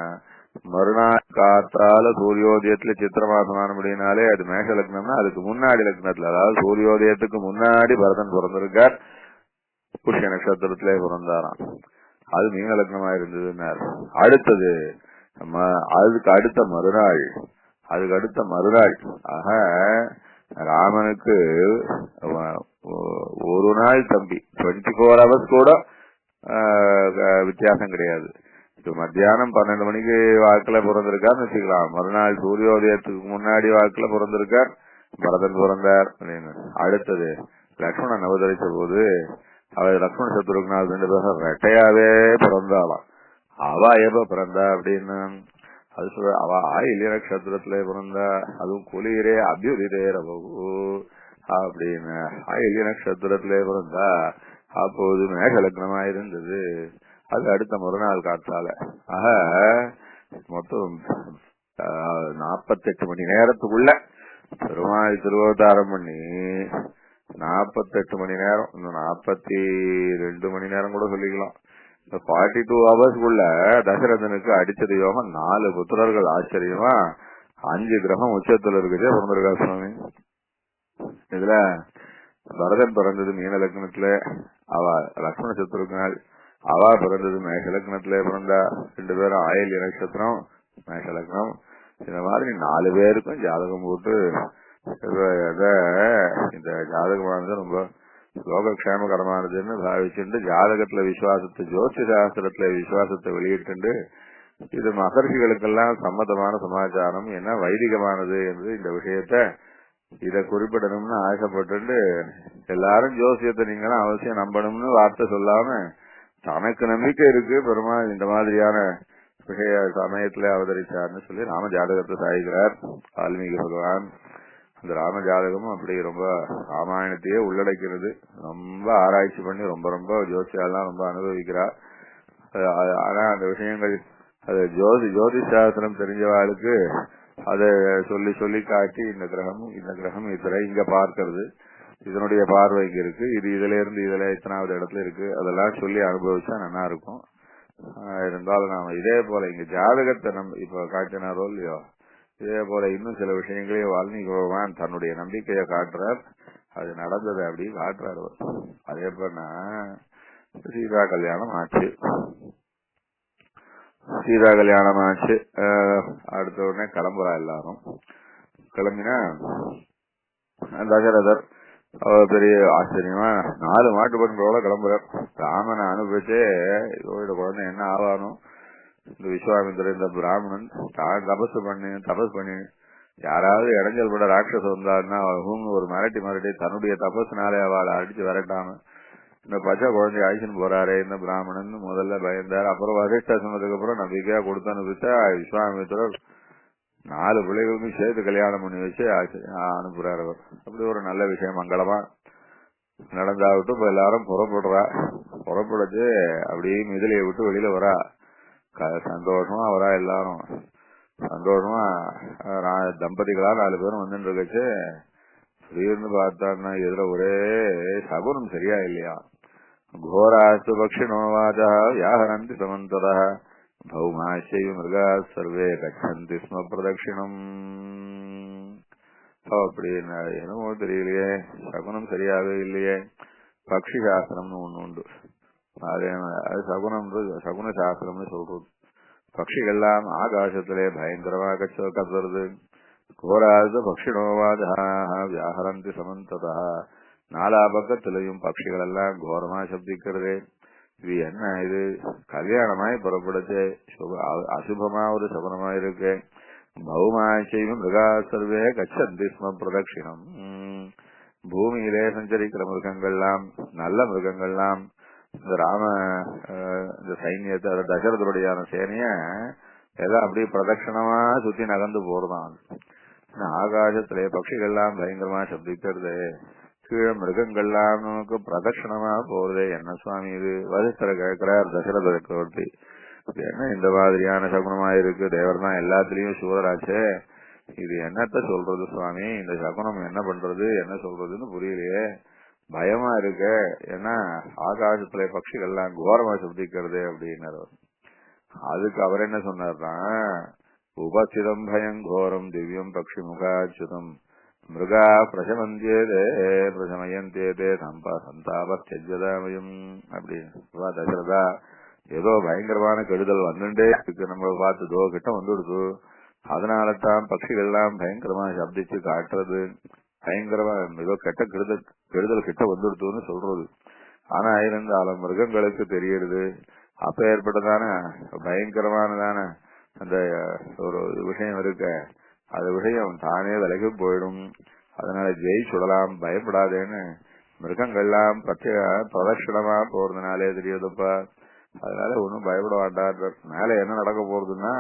மறுநாள் காத்தால சூரியோதயத்துல சித்திர மாசமான முடியினாலே அது மேஷ லக்னம்னா அதுக்கு முன்னாடி லக்னத்துல, அதாவது சூரியோதயத்துக்கு முன்னாடி பரதன் பிறந்திருக்கார், புஷ்ய நட்சத்திரத்திலே பிறந்தாராம். அது மீன லக்னமா இருந்ததுன்னார். அடுத்தது அதுக்கு அடுத்த மறுநாள் ஆக ராமனுக்கு ஒரு நாள் தம்பி, 24 hours கூட வித்தியாசம் கிடையாது. இப்ப மத்தியானம் 12 மணிக்கு வாக்குல பிறந்திருக்காருன்னு வச்சுக்கலாம், மறுநாள் சூரியோதயத்துக்கு முன்னாடி வாக்குல பிறந்திருக்கார், பரதன் பிறந்தார் அப்படின்னு. அடுத்தது லக்ஷ்மணன் அவதரிச்ச போது அவர் லக்ஷ்மண சத்ருக்னால் 2 பேரும் ரெட்டையாவே பிறந்தாலாம். அவ எப்ப பிறந்தா அப்படின்னு அது சொல்ற, அவ ஆயில்ய நட்சத்திரத்துல பிறந்தா, அதுவும் குளிரே அபியுதிரே ரகு அப்படின்னு ஆயில்ய நட்சத்திரத்திலே பிறந்தா. அப்போது மேக லக்னமா இருந்தது. அது அடுத்த மறுநாள் காத்தால. ஆக மொத்தம் 48 மணி நேரத்துக்குள்ள பெருமாள் திருவதாரம் பண்ணி 48 மணி நேரம், இன்னும் 42 மணி நேரம் கூட சொல்லிக்கலாம். 42 hours தசரதனுக்கு அடிச்சது யோகம் 4 புத்திரர்கள். ஆச்சரியமா 5 கிரகம் உச்சத்துல இருக்குதே பிறந்திருக்கா சுவாமி. இதுல பரதன் பிறந்தது மீன லக்னத்துல, அவ லக்ஷ்மண சத்ருக்னால், அவ பிறந்தது மேஷ லக்னத்துல பிறந்தா. 2 பேரும் ஆயில்ய நட்சத்திரம், மேஷ லக்னம். இந்த மாதிரி 4 பேருக்கும் ஜாதகம் போட்டு இந்த ஜாதகமானது ரொம்ப லோகக்ஷேமகரமானதுன்னு பாவிச்சுட்டு ஜாதகத்துல விசுவாசத்தை, ஜோதிஷ சாஸ்திரத்துல விசுவாசத்தை வெளியிட்டு, இது மகர்ஷிகளுக்கெல்லாம் சம்மதமான சமாச்சாரம், என்ன வைதிகமானது என்று இந்த விஷயத்த இத குறிப்பிடணும்னு ஆசைப்பட்டு எல்லாரும் ஜோசியத்தை நீங்களும் அவசியம் நம்பணும்னு வார்த்தை சொல்லாம தனக்கு நம்பிக்கை இருக்கு பெருமாள் இந்த மாதிரியான விஷய சமயத்துல அவதரிச்சார்னு சொல்லி ராம ஜாதகத்தை சாய்கிறார் வால்மீகி பகவான். அந்த ராம ஜாதகமும் அப்படி ரொம்ப ராமாயணத்தையே உள்ளடக்கிறது. ரொம்ப ஆராய்ச்சி பண்ணி ரொம்ப ரொம்ப ஜோசியாலாம் ரொம்ப அனுபவிக்கிறார். ஆனா அந்த விஷயங்கள் அது ஜோதிஷ் சாஸ்திரம் தெரிஞ்சவாளுக்கு அதை சொல்லி சொல்லி காட்டி, இந்த கிரகம் இத்தனை இங்க பார்க்கறது, இதனுடைய பார்வை இங்க இருக்கு, இது இதுல இருந்து இதுல இத்தனாவது இடத்துல இருக்கு, அதெல்லாம் சொல்லி அனுபவிச்சா நல்லா இருக்கும். இருந்தாலும் நாம இதே போல இங்க ஜாதகத்தை நம்ம இப்ப காட்டினாரோ இல்லையோ, இதே போல இன்னும் சில விஷயங்களையும் வால்மீகி பகவான் தன்னுடைய நம்பிக்கையை காட்டுறார். அது நடந்தது அப்படி காட்டுறார் அவர். அதே போல சீதா கல்யாணம் ஆச்சு. அடுத்த உடனே கிளம்புறா எல்லாரும். கிளம்பினா தசரதர் பெரிய ஆச்சரியமா 4 மாட்டு பெண்களோட கிளம்புறார். ராமனை அனுபவிச்சே இதோட குழந்தை என்ன ஆவானோ, இந்த விஸ்வாமித்திரர் இந்த பிராமணன் தான் தபஸ் பண்ணி யாராவது இடைஞ்சல் பட ராட்சசம் வந்தாருன்னா ஒரு மிரட்டி தன்னுடைய தபஸ்னாலே அவளை அடிச்சு விரட்டாம இந்த பச்சை குழந்தைய அழிச்சுன்னு போறாரு இந்த பிராமணன் முதல்ல பயந்தாரு. அப்புறம் வசிஷ்டா சொன்னதுக்கு அப்புறம் நம்பிக்கையா கொடுத்து அனுப்பிச்சா விஸ்வாமித்திரர் 4 பிள்ளைகளுக்கும் சேர்த்து கல்யாணம் பண்ணி வச்சு அனுப்புறாரு அவர். அப்படி ஒரு நல்ல விஷயம் மங்களமா நடந்தாவிட்டு இப்ப எல்லாரும் புறப்படுச்சு. அப்படியே மிதிலையை விட்டு வெளியில வரா. சந்தோஷமா வரா, எல்லாரும் சந்தோஷமா தம்பதிகளா 4 பேரும் வந்துட்டு இருக்கச்சு. திடீர்னு பார்த்தாருன்னா எதிர ஒரே சகுனம் சரியா இல்லையா. கோராஸ்து பக்ஷினோ வாச்சா வியாஹரந்தி சமந்ததா பௌமாச்சைவ மிருகா சர்வே கச்சந்தி ஸ்ம பிரதட்சிணம். அப்படி என்னமோ தெரியலையே, சகுனம் சரியாகவே இல்லையே. பக்ஷி சாஸ்திரம்னு ஒண்ணு உண்டு. அது சகுன சாஸ்திரம்னு சொல்றது. பட்சிகள்லாம் ஆகாசத்திலே பயங்கரமாக கத்துறது. கோராத பக்ஷினோவாதாக வியாகரந்தி சமந்ததா. நாலா பக்கத்திலையும் பட்சிகள் எல்லாம் கோரமா சப்திக்கிறது. இது என்ன, இது கல்யாணமாய் புறப்படுச்சு, அசுபமா ஒரு சகுனமா இருக்கு. பௌமாச்சைவ மிருகா சர்வே கச்சந்தி ஸ்ம பிரதட்சிணம். பூமியிலே சஞ்சரிக்கிற மிருகங்கள்லாம், நல்ல மிருகங்கள்லாம் இந்த இந்த சைன்யத்தை, தசரதனுடையான சேனைய எல்லாம் அப்படியே பிரதட்சணமா சுத்தி நகர்ந்து போறதான். ஆகாசத்திலே பட்சிகள்லாம் பயங்கரமா சப்திக்கிறது, கீழே மிருகங்கள்லாம் நமக்கு பிரதட்சணமா போறது. என்ன சுவாமி இது? வசிஷ்டரை கேட்கிறார் தசரத சக்கரவர்த்தி, என்ன இந்த மாதிரியான சகுனமா இருக்கு? தேவர் தான் எல்லாத்திலயும் சூரராச்சே, இது என்னத்த சொல்றது சுவாமி? இந்த சகுனம் என்ன பண்றது, என்ன சொல்றதுன்னு புரியலையே, பயமா இருக்கு. ஏன்னா ஆகாசத்துல பட்சிகள்லாம் கோரமா சப்திக்கிறது அப்படின்னாரு. அதுக்கு அவர் என்ன சொன்னார்னா, உபஸ்திதம் பயங்கோரம் திவ்யம் பக்ஷி முகாச்சுதம் மிருகா பிரசமந்தியதே பிரசமயந்தேதே சந்தாபத்யஜதாமயம். அப்படி தசரதா, ஏதோ பயங்கரமான கெடுதல் வந்துட்டே இருக்கு, நம்மளை பார்த்துதோ கிட்ட வந்துடுது, அதனாலதான் பட்சிகள் எல்லாம் பயங்கரமா சப்திச்சு காட்டுறது, பயங்கரமா ஏதோ கெட்ட கெடுதல் கிட்ட வந்துடுதுன்னு சொல்றது. ஆனா இருந்தாலும் மிருகங்களுக்கு தெரியறது அப்ப ஏற்பட்டதான பயங்கரமானதான அந்த ஒரு விஷயம் இருக்க, அது விஷயம் தானே விலகி போயிடும். அதனால ஜெய் சுடலாம், பயப்படாதேன்னு மிருகங்கள்லாம் பிரதட்சணமா போறதுனாலே தெரியுதுப்பா. அதனால ஒன்னும் பயப்பட மாட்டார். மேல என்ன நடக்க போறதுன்னா,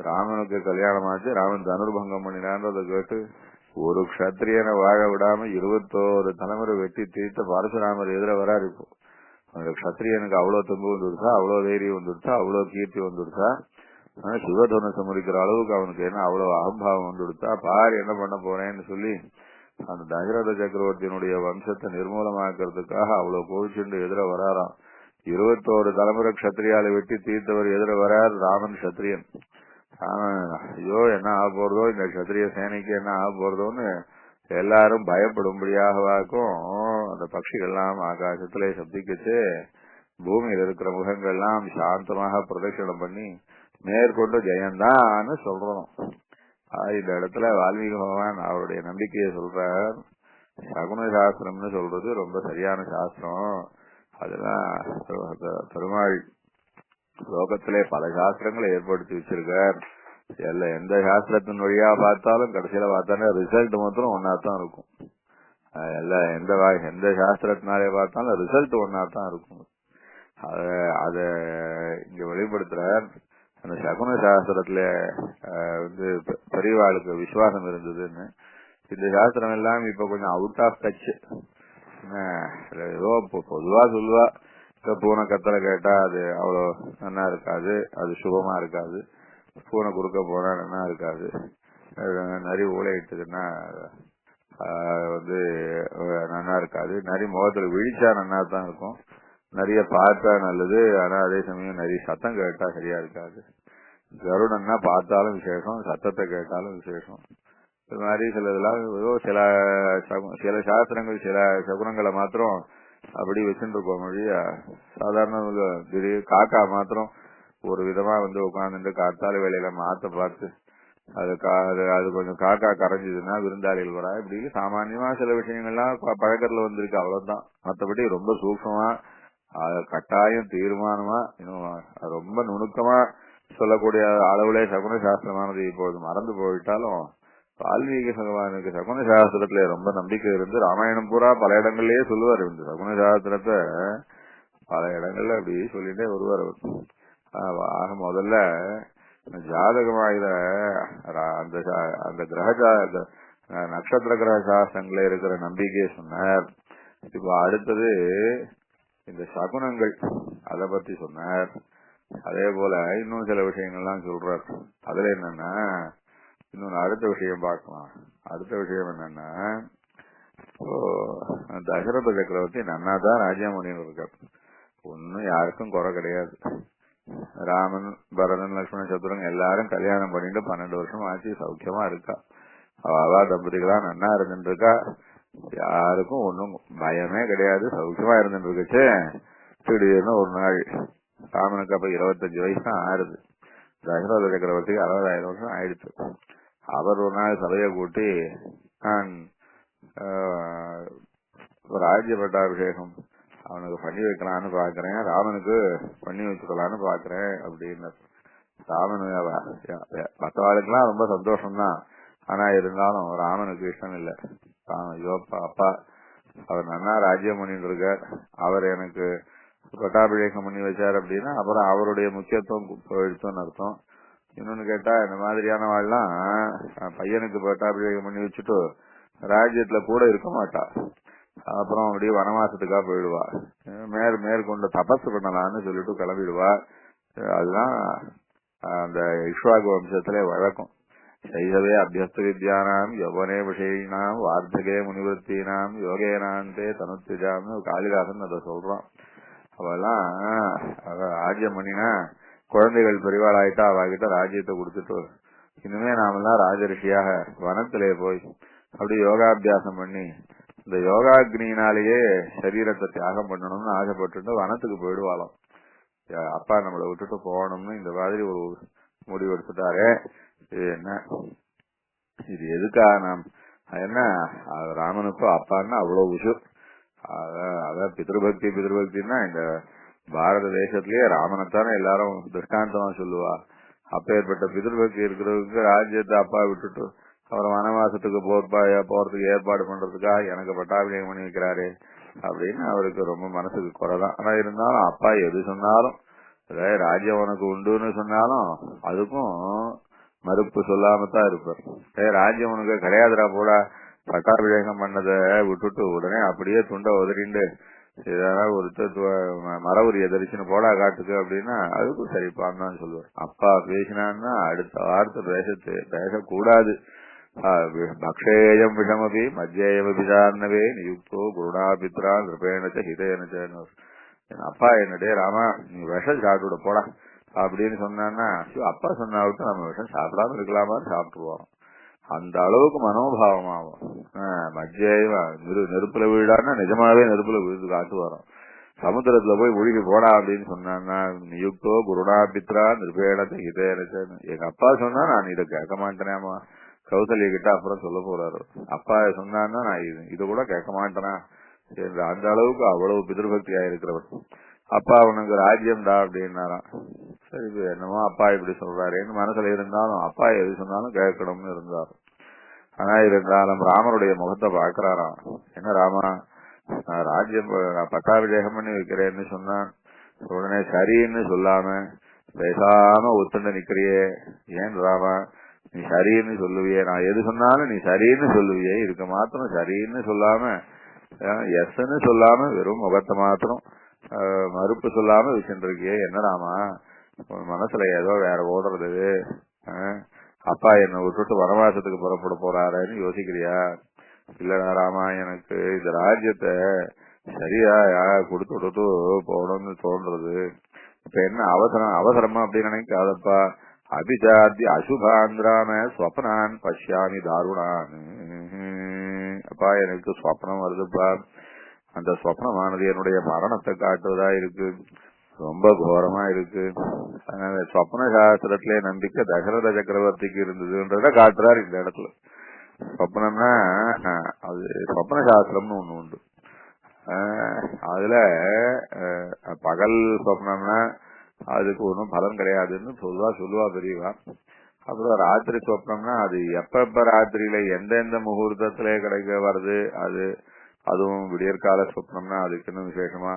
ராமனுக்கு கல்யாணம் ஆச்சு, ராமன் தனுர்பங்கம் பண்ணினான்றதை கேட்டு ஒரு க்ஷத்திரியனை வாழ விடாம 21 தலைமுறை வெட்டி தீர்த்த பரசுராமர் எதிர வராரு. இப்போ அந்த க்ஷத்திரியனுக்கு அவ்வளவு தெம்பு வந்துடுச்சா, அவ்வளவு தைரியம் வந்துடுச்சா, அவ்வளவு கீர்த்தி வந்துடுச்சா, சிவதனுசை முடிக்கிற அளவுக்கு அவனுக்கு என்ன அவ்வளவு அகம்பாவம் வந்துடுச்சா, பாரு என்ன பண்ண போறேன்னு சொல்லி அந்த தசரத சக்கரவர்த்தியினுடைய வம்சத்தை நிர்மூலமாக்குறதுக்காக அவ்வளவு கோவிச்சுண்டு எதிர வராராம். 21 தலைமுறை க்ஷத்திரியால வெட்டி தீர்த்தவர் எதிர வரார் ராமன் க்ஷத்திரியன். ஐயோ என்ன ஆக போறதோ, இந்த க்ஷத்திரிய சேனைக்கு என்ன ஆக போறதோன்னு எல்லாரும் பயப்படும்படியாகவாக்கும் அந்த பட்சிகள்லாம் ஆகாசத்திலே சப்திக்கிச்சு. பூமியில் இருக்கிற முகங்கள்லாம் சாந்தமாக பிரதட்சணம் பண்ணி மேற்கொண்டு ஜெயந்தான்னு சொல்றோம். இந்த இடத்துல வால்மீகி பகவான் அவருடைய நம்பிக்கையை சொல்றார். சகுன சாஸ்திரம்னு சொல்றது ரொம்ப சரியான சாஸ்திரம். அதெல்லாம் பெருமாள் லோகத்திலே பல சாஸ்திரங்களை ஏற்படுத்தி வச்சிருக்கார். எந்த சாஸ்திரத்தின் வழியா பார்த்தாலும் கடைசியில பார்த்தாலே ரிசல்ட் மாத்திரம் ஒன்னாத்தான் இருக்கும். எந்த சாஸ்திரத்தினாலே பார்த்தாலும் ரிசல்ட் ஒன்னாத்தான் இருக்கும். அத இங்க வெளிப்படுத்துறார். அந்த சகுன சாஸ்திரத்துல பெரியவாளுக்கு விசுவாசம் இருந்ததுன்னு. இந்த சாஸ்திரம் எல்லாம் இப்ப கொஞ்சம் அவுட் ஆஃப் டச். ஏதோ பொதுவா சொல்லுவா, பூனை கத்தலை கேட்டா அது அவ்வளவு நல்லா இருக்காது, அது சுபமா இருக்காது. பூனை குறுக்க போனா நல்லா இருக்காது. நிறைய ஊழையிட்டதுன்னா நல்லா இருக்காது. நிறைய முகத்துல விழிச்சா நல்லா தான் இருக்கும். நிறைய பார்த்தா நல்லது, ஆனா அதே சமயம் நிறைய சத்தம் கேட்டா சரியா இருக்காது. கருடன்னா பார்த்தாலும் விசேஷம், சத்தத்தை கேட்டாலும் விசேஷம். இது மாதிரி சிலதெல்லாம் ஏதோ சில சாஸ்திரங்கள் சில சகுனங்களை மாத்திரம் அப்படி வச்சுட்டு இருக்கோம். மொழியா சாதாரண திடீர் காக்கா மாத்திரம் ஒரு விதமா உட்கார்ந்துட்டு காத்தால வேலையில மாத்த பார்த்து அது கொஞ்சம் காக்கா கரைஞ்சதுன்னா விருந்தாளிகள் வரா. இப்படி சாமான்யமா சில விஷயங்கள்லாம் பழக்கத்துல வந்திருக்கு, அவ்வளவுதான். மற்றபடி ரொம்ப சூக்ஷமா கட்டாயம் தீர்மானமா இன்னும் ரொம்ப நுணுக்கமா சொல்லக்கூடிய அளவுலே சகுன சாஸ்திரமானது இப்போது மறந்து போயிட்டாலும், வால்மீகி பகவானுக்கு சகுன சாஸ்திரத்துல ரொம்ப நம்பிக்கை இருந்து ராமாயணம் பூரா பல இடங்கள்லயே சொல்லுவார். இந்த சகுன சாஸ்திரத்தை பல இடங்கள்ல அப்படி சொல்லிட்டே வருவார் அவர். ஆக முதல்ல ஜாதகமாகிற அந்த கிரக நட்சத்திர கிரக சாஸ்திரங்கள இருக்கிற நம்பிக்கையை சொன்னார். இப்ப அடுத்தது இந்த சகுனங்கள் அத பத்தி சொன்னார். அதே போல இன்னும் சில விஷயங்கள்லாம் சொல்றார். அதுல என்னன்னா இன்னொன்னு அடுத்த விஷயம் பார்க்கலாம். அடுத்த விஷயம் என்னன்னா, தசரத சக்கரவர்த்தி நன்னாதான் ராஜ்யம் பண்ணிட்டு இருக்கார். ஒன்னும் யாருக்கும் குறை கிடையாது. ராமன், பரதன், லட்சுமணன், சத்ருகன் எல்லாரும் கல்யாணம் பண்ணிட்டு 12 வருஷம் ஆச்சு, சௌக்கியமா இருக்கா. அவா தம்பதிகளா நன்னா இருந்துட்டு இருக்கா. யாருக்கும் ஒன்னும் பயமே கிடையாது, சௌக்கியமா இருந்துட்டு இருக்குச்சு. திடீர்னு ஒரு நாள் ராமனுக்கு அப்ப 25 வயசு தான் ஆறுது. தசரத சக்கரவர்த்திக்கு 60,000 வருஷம் ஆயிடுச்சு. அவர் ஒரு நாள் சபையை கூட்டி, நான் ராஜ்ய பட்டாபிஷேகம் அவனுக்கு பண்ணி வைக்கலான்னு பாக்குறேன், ராமனுக்கு பண்ணி வச்சுக்கலான்னு பாக்குறேன் அப்படின்னு. ராமனு மற்றவாளுக்கெல்லாம் ரொம்ப சந்தோஷம்தான், ஆனா இருந்தாலும் ராமனுக்கு இஷ்டம் இல்லை. ஐயோப்பா அப்பா அவர் நன்னா ராஜ்யம் பண்ணிட்டு இருக்கார், அவர் எனக்கு பட்டாபிஷேகம் பண்ணி வச்சார் அப்படின்னா அப்புறம் அவருடைய முக்கியத்துவம் போயிடுச்சுன்னு அர்த்தம். இன்னொன்னு கேட்டா, இந்த மாதிரியான வாழ்லாம் பையனுக்கு பட்டாபிஷேகம் பண்ணி வச்சுட்டு ராஜ்யத்துல கூட இருக்க மாட்டா, அப்புறம் அப்படியே வனவாசத்துக்கா போயிடுவா, மேற்கொண்டு தபஸ் பண்ணலான்னு சொல்லிட்டு கிளம்பிடுவா. அதுதான் அந்த இக்ஷ்வாகு வம்சத்திலே வழக்கம். சைதவே அபியஸ்த வித்யானாம் யௌவனே விஷயினாம் வார்த்தகே முனிவர்த்தீனாம் யோகேனாந்தே தனுத்திஜாம் காளிதாசன் அதை சொல்றான். அவெல்லாம் ராஜ்யம் பண்ணினா குழந்தைகள் பெரிவாளாயிட்டா அவகிட்ட ராஜ்யத்தை கொடுத்துட்டு இனிமே நாமெல்லாம் ராஜரிஷியாக வனத்திலே போய் அப்படி யோகாபியாசம் பண்ணி இந்த யோகாக்னியினாலேயே சரீரத்தை தியாகம் பண்ணணும்னு ஆசைப்பட்டு வனத்துக்கு போயிடுவாளாம். அப்பா நம்மளை விட்டுட்டு போகணும்னு இந்த மாதிரி ஒரு முடிவு எடுத்துட்டாரே, இது என்ன, இது எதுக்கா? நாம் என்ன ராமனுக்கும் அப்பான்னா அவ்வளவு விஷயம். அதான் பித்ருபக்தின்னா இந்த பாரத தேசத்திலேயே ராமனைத்தானே எல்லாரும் திருஷ்டாந்தமா சொல்லுவா. அப்பேற்பட்ட பித்ருபக்தி இருக்கிறவருக்கு ராஜ்யத்தை அப்பா விட்டுட்டு அவர் வனவாசத்துக்கு போறதுக்கு ஏற்பாடு பண்றதுக்கா எனக்கு பட்டாபிஷேகம் பண்ணி வைக்கிறாரு அப்படின்னு அவருக்கு ரொம்ப மனசுக்கு குறைதான். ஆனா இருந்தாலும் அப்பா எது சொன்னாலும், அதாவது ராஜ்யம் உனக்கு உண்டுன்னு சொன்னாலும் அதுக்கும் மறுப்பு சொல்லாமத்தான் இருப்பார். ராஜ்யம் உனக்கு கிடையாதுடா போட, பட்டாபிஷேகம் பண்ணதை விட்டுட்டு உடனே அப்படியே துண்டை உதறிண்டு ஏதாவது ஒரு மர உரிய தரிசனம் போடா காட்டுக்கு அப்படின்னா அதுக்கும் சரிப்பான்னு தான் சொல்லுவார். அப்பா பேசினான்னா அடுத்த வார்த்தை பேசக்கூடாது. பக்ஷேயம் விஷமபி மத்தியேயமபிதார்ணவே நியுக்தோ குருடா பித்ரா கிருபேணச்ச ஹிதேனச்சன்னு. என் அப்பா என்னடே ராமா நீ விஷம் சாப்பிட்டு போடா அப்படின்னு சொன்னான்னா, அப்பா சொன்னாவிட்டு நம்ம விஷம் சாப்பிடாம இருக்கலாமான்னு சாப்பிட்டுருவோம். அந்த அளவுக்கு மனோபாவமாகும். மத்திய நெருப்புல வீடான்னா நிஜமாவே நெருப்புல விழுந்து காட்டு வரும். சமுத்திரத்துல போய் ஒழுகி போடா அப்படின்னு சொன்னான்னா நியுக்தோ குருடா பித்ரா நிருபேணத்தை ஹிதேனச்சன்னு. எங்க அப்பா சொன்னா நான் இதை கேட்க மாட்டேனேமா, கௌசல்ய கிட்ட அப்புறம் சொல்ல போறாரு. அப்பா சொன்னான்னா நான் இது கூட கேட்க மாட்டேனா, அந்த அளவுக்கு அவ்வளவு பிதிருபக்தியா இருக்கிறவர். அப்பா அவனுக்கு ராஜ்யம்டா அப்படின்னாராம். சரி என்னமோ அப்பா இப்படி சொல்றாருன்னு மனசுல இருந்தாலும் அப்பா எது சொன்னாலும் கேட்கணும்னு இருந்தாரு. ஆனா இருந்தாலும் ராமருடைய முகத்தை பாக்குறாராம். என்ன ராமா, நான் ராஜ்யம் பட்டாபிஷேகம் பண்ணி வைக்கிறேன்னு சொன்னா உடனே சரின்னு சொல்லாம பேசாம ஒத்துண்டு நிக்கிறியே, ஏன் ராமா நீ சரின்னு சொல்லுவியே, நான் எது சொன்னாலும் நீ சரின்னு சொல்லுவியே, இதுக்கு மாத்திரம் சரின்னு சொல்லாம எஸ்ன்னு சொல்லாம வெறும் முகத்தை மாத்திரம் மறுப்பு சொல்லாம வச்சுருக்கியே, என்னடாமா மனசுல ஏதோ வேற ஓடுறது, அப்பா என்னை விட்டுட்டு வனவாசத்துக்கு புறப்பட போறாருன்னு யோசிக்கிறியா? இல்லடா ராமா, எனக்கு இந்த ராஜ்யத்தை சரியா கொடுத்து விட்டுட்டு போகணும்னு தோன்றது. இப்ப என்ன அவசரமா அப்படின்னு நினைக்காதப்பா. அபிஜாதி அசுபாந்திராம ஸ்வப்னான் பஷ்யாமி தாருணான். அப்பா எனக்கு ஸ்வப்னம் வருதுப்பா, அந்த ஸ்வப்னமானது என்னுடைய மரணத்தை காட்டுவதா இருக்கு, ரொம்ப கோரமா இருக்கு. அதனால ஸ்வப்ன சாஸ்திரத்திலே நம்பிக்கை தசரத சக்கரவர்த்திக்கு இருந்ததுன்றத காட்டுறாரு இந்த இடத்துல. ஸ்வப்னம்னா அது ஸ்வப்ன சாஸ்திரம்னு ஒண்ணு உண்டு. அதுல பகல் ஸ்வப்னம்னா அதுக்கு ஒன்றும் பலன் கிடையாதுன்னு சொல்லுவா பெரியவா. அப்புறம் ராத்திரி ஸ்வப்னம்னா அது எப்ப ராத்திரியில எந்தெந்த முகூர்த்தத்திலே கிடைக்க வருது, அதுவும் விடியற்கால ஸ்வப்னம்னா அதுக்கு இன்னும் விசேஷமா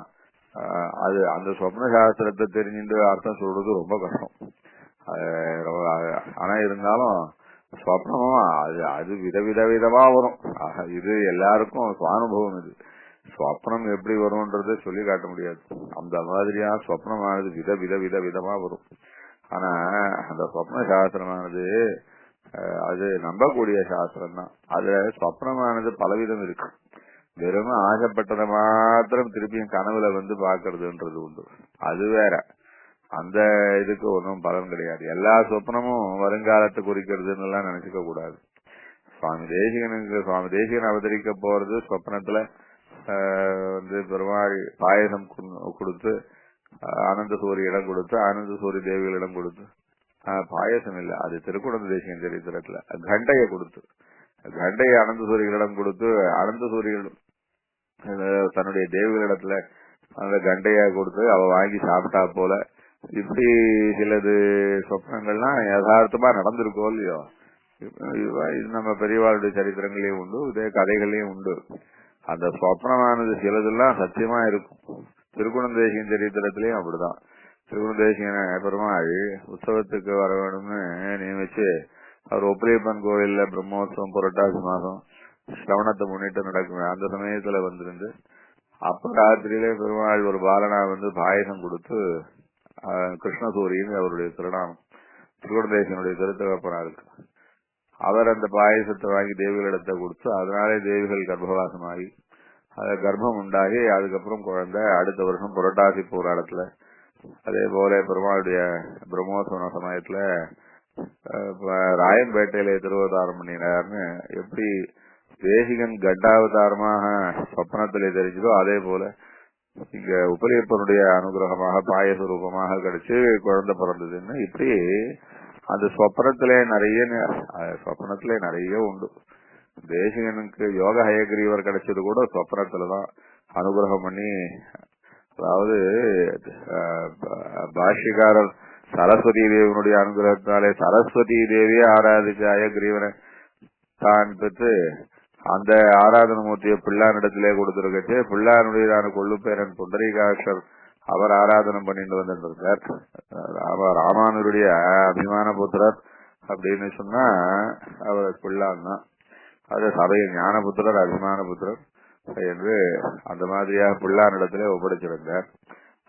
அது அந்த சொப்ன சாஸ்திரத்தை தெரிஞ்சுட்டு அர்த்தம் சொல்றது ரொம்ப கஷ்டம். ஆனா இருந்தாலும் ஸ்வப்னமும் அது விதவிதமா வரும். இது எல்லாருக்கும் சுவானுபவம். இது ஸ்வப்னம் எப்படி வரும்ன்றத சொல்லி காட்ட முடியாது. அந்த மாதிரியா ஸ்வப்னமானது விதமா வரும். ஆனா அந்த சொப்ன சாஸ்திரமானது அது நம்பக்கூடிய சாஸ்திரம் தான். அதுல ஸ்வப்னமானது பலவிதம் இருக்கு. வெறும் ஆசைப்பட்டதை மாத்திரம் திருப்பியும் கனவுல வந்து பாக்குறதுன்றது உண்டு, அது வேற. அந்த இதுக்கு ஒன்றும் பலன் கிடையாது. எல்லா சொப்னமும் வருங்காலத்தை குறிக்கிறதுன்னு எல்லாம் நினைச்சுக்க கூடாது. சுவாமி தேசிகன் அவதரிக்க போறது சொப்னத்துல பெருமாள் பாயசம் கொடுத்து ஆனந்த சூரிய இடம் கொடுத்து ஆனந்த சூரிய தேவிகளிடம் கொடுத்து பாயசம் இல்ல, அது திருக்குடந்த தேசிகன் சரித்திரத்துல கண்டையை கொடுத்து கண்டையை ஆனந்த சூரியகளிடம் கொடுத்து ஆனந்த சூரியன் தன்னுடைய தேவிகளிடத்துல அந்த கண்டைய கொடுத்து அவ வாங்கி சாப்பிட்டா போல இப்படி சிலது சொப்னங்கள்லாம் யதார்த்தமா நடந்திருக்கோ இல்லையோ. இது நம்ம பெரியவாளுடைய சரித்திரங்களையும் உண்டு, இதே கதைகளையும் உண்டு. அந்த சொப்னமானது சிலதெல்லாம் சத்தியமா இருக்கும். திருக்குணந்தேசியன் சரித்திரத்திலயும் அப்படிதான். திருக்குணந்தேசியனை பெருமாள் உற்சவத்துக்கு வர வேணும்னு நியமிச்சு அவர் ஒப்பரியப்பன் கோவில்ல பிரம்மோத்சவம் புரட்டாசி மாசம் சிரவணத்தை முன்னிட்டு நடக்குமே அந்த சமயத்துல வந்திருந்து அப்ப ராத்திரியிலே பெருமாள் ஒரு பாலனா பாயசம் கொடுத்து கிருஷ்ணசூரின்னு அவருடைய திருநாமம் திருக்குணந்தேசியனுடைய திருத்தகப்பனா இருக்கு. அவர் அந்த பாயசத்தை வாங்கி தேவிகளிடத்தை கொடுத்து அதனாலே தேவிகள் கர்ப்பவாசமாகி கர்ப்பம் உண்டாகி அதுக்கப்புறம் குழந்தை அடுத்த வருஷம் புரட்டாசி போராட்டத்துல அதே போல பெருமாளுடைய பிரம்மோத்சவ சமயத்துல ராயம்பேட்டையில திருவதாரம் பண்ணினார்னு எப்படி தேசிகன் கட்டாவதாரமாக சொப்பனத்திலே தெரிஞ்சதோ அதே போல இங்க உபரியப்பனுடைய அனுகிரகமாக பாயச ரூபமாக கிடைச்சு குழந்தை பிறந்ததுன்னு இப்படி அந்த சொப்பனத்திலே நிறைய உண்டு. தேசிகனுக்கு யோக ஹயகிரீவர் கிடைச்சது கூட சொப்பனத்துலதான் அனுகிரகம் பண்ணி, அதாவது பாஷ்யக்காரர் சரஸ்வதி தேவியினுடைய அனுகிரகத்தாலே சரஸ்வதி தேவியை ஆராதிச்ச ஹயகிரீவனை தான் பெற்று அந்த ஆராதன மூர்த்தியை பிள்ளானிடத்திலே கொடுத்திருக்கச்சு பிள்ளானுடையதான கொள்ளு பேரன் புண்டரீகாட்சர் அவர் ஆராதனம் பண்ணிட்டு வந்துருக்கார். ராமானுடைய அபிமான புத்திரர் அப்படின்னு சொன்னா அவர் பிள்ளான் தான். அது சபையின் ஞான புத்திரர் அபிமான புத்திரர் என்று அந்த மாதிரியாக பிள்ளானிடத்திலே ஒப்படைச்சிருந்தார்.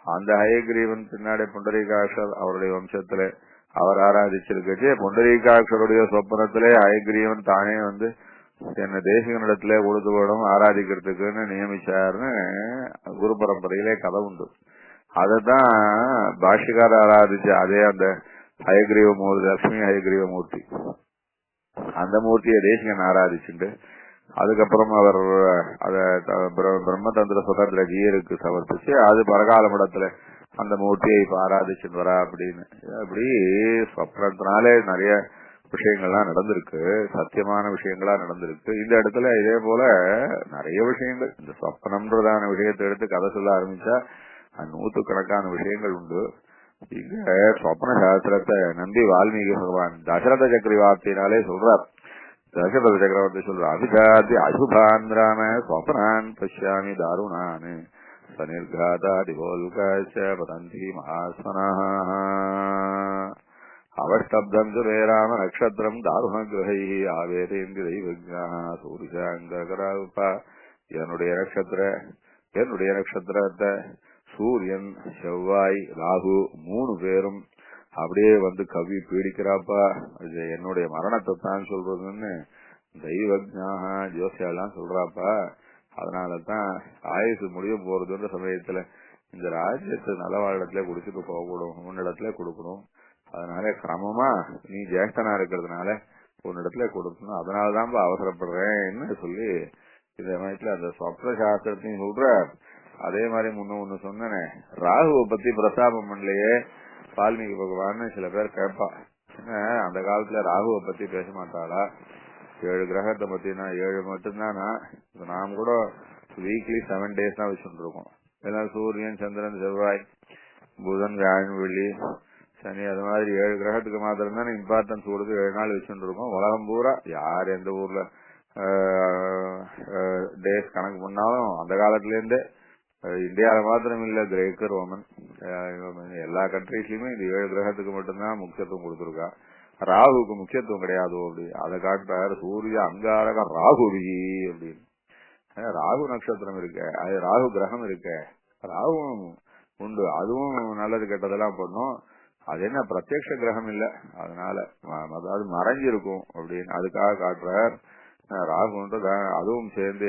அந்த ஹயகிரீவன் பின்னாடி புண்டரீகாட்சர் அவருடைய வம்சத்திலே அவர் ஆராதிச்சிருக்கச்சு புண்டரீகாட்சருடைய சொப்பனத்திலே ஹயகிரீவன் தானே என்ன தேசிகனிடத்திலே கொடுத்து வேணும் ஆராதிக்கிறதுக்குன்னு நியமிச்சாருன்னு குரு பரம்பரையிலே கதை உண்டு. அததான் பாஷ்யக்கார ஆராதிச்ச அதே அந்த ஹயகிரீவ மூர்த்தி லட்சுமி ஹயகிரீவ மூர்த்தி அந்த மூர்த்தியை தேசிகன் ஆராதிச்சுட்டு அதுக்கப்புறம் அவர் அத பிரம்மதந்திர சுதந்திர ஜீயருக்கு சமர்ப்பிச்சு அது பரகால மடத்துல அந்த மூர்த்தியை இப்ப ஆராதிச்சுட்டு வரா அப்படின்னு. அப்படி சொப்னத்தினாலே நிறைய விஷயங்கள்லாம் நடந்திருக்கு, சத்தியமான விஷயங்களா நடந்திருக்கு. இந்த இடத்துல இதே போல நிறைய விஷயங்கள் இந்த சொப்பனம்ன்றதான விஷயத்தை எடுத்து கதை சொல்ல ஆரம்பிச்சா நூற்றுக்கணக்கான விஷயங்கள் உண்டு. இங்க சொப்ன சாஸ்திரத்தை நம்பி வால்மீகி பகவான் தசரத சக்கரவர்த்தினாலே சொல்றார். தசரத சக்கரவர்த்தி சொல்றார், அபிதாதி அசுபான் ராம சொப்னான் பஷ்யாமி தாருணான் சனிர்காதாதிபோல்காச்ச பதந்தி மகாஸ்மனா அவஷ்டப்தம் சுரே ராம நக்ஷத்திரம் தாருண கிரகை ஆவேதேந்தி தெய்வஜா சூரிசாங்கரா. என்னுடைய நட்சத்திரத்தை சூரியன் செவ்வாய் ராகு 3 பேரும் அப்படியே கவி பீடிக்கிறாப்பா, என்னுடைய மரணத்தை தான் சொல்றதுன்னு தெய்வஜாக ஜோசியெல்லாம் சொல்றாப்பா. அதனாலதான் ஆயுசு முடிய போறதுன்ற சமயத்துல இந்த ராஜ்யத்தை நல்லவாழத்துல குடிச்சுட்டு போகக்கூடும், உன்னிடத்துல கொடுக்கணும். அதனால கிரமமா நீ ஜேஷ்டனா இருக்கிறதுனால உன்னிடத்துல கொடுக்கணும், அதனாலதான் அவசரப்படுறேன்னு சொல்லி இந்த சமயத்துல அந்த சொப்ன சாஸ்திரத்தையும் சொல்ற. அதே மாதிரி ஒண்ணு சொன்னேனே, ராகுவை பத்தி பிரஸ்தாபம் பண்ணலையே வால்மீகி பகவான் சில பேர் கேட்பா. அந்த காலத்துல ராகுவை பத்தி பேச மாட்டாளா? 7 கிரகத்தை பத்தினா 7 மட்டும்தானா? நாம் கூட வீக்லி 7 days தான் வச்சுட்டு இருக்கோம். ஏன்னா சூரியன் சந்திரன் செவ்வாய் புதன் வியாழன் வெள்ளி சனி அது மாதிரி 7 கிரகத்துக்கு மாத்திரம் தான் இம்பார்ட்டன்ஸ் கொடுத்து 7 நாள் வச்சுட்டு இருக்கோம். உலகம் பூரா யார் எந்த ஊர்ல டேஸ் கணக்கு பண்ணாலும் அந்த காலத்துல இருந்தே இந்தியாவில மாத்திரம் இல்ல, கிரேக்க ரோமன் எல்லா கண்ட்ரீஸ்லயுமே இந்த 7 கிரகத்துக்கு மட்டும்தான் முக்கியத்துவம் கொடுத்துருக்கா. ராகுக்கு முக்கியத்துவம் கிடையாது. அப்படி அதை காட்டுறாரு, சூரிய அங்காரக ராகுவி அப்படின்னு. ராகு நட்சத்திரம் இருக்க, அது ராகு கிரகம் இருக்க, ராகுவும் உண்டு, அதுவும் நல்லது கெட்டதெல்லாம் பண்ணும். அது என்ன பிரத்யக்ஷ கிரகம் இல்ல, அதனால அதாவது மறைஞ்சிருக்கும் அப்படின்னு அதுக்காக காட்டுறார். ராகுன்றது அதுவும் சேர்ந்து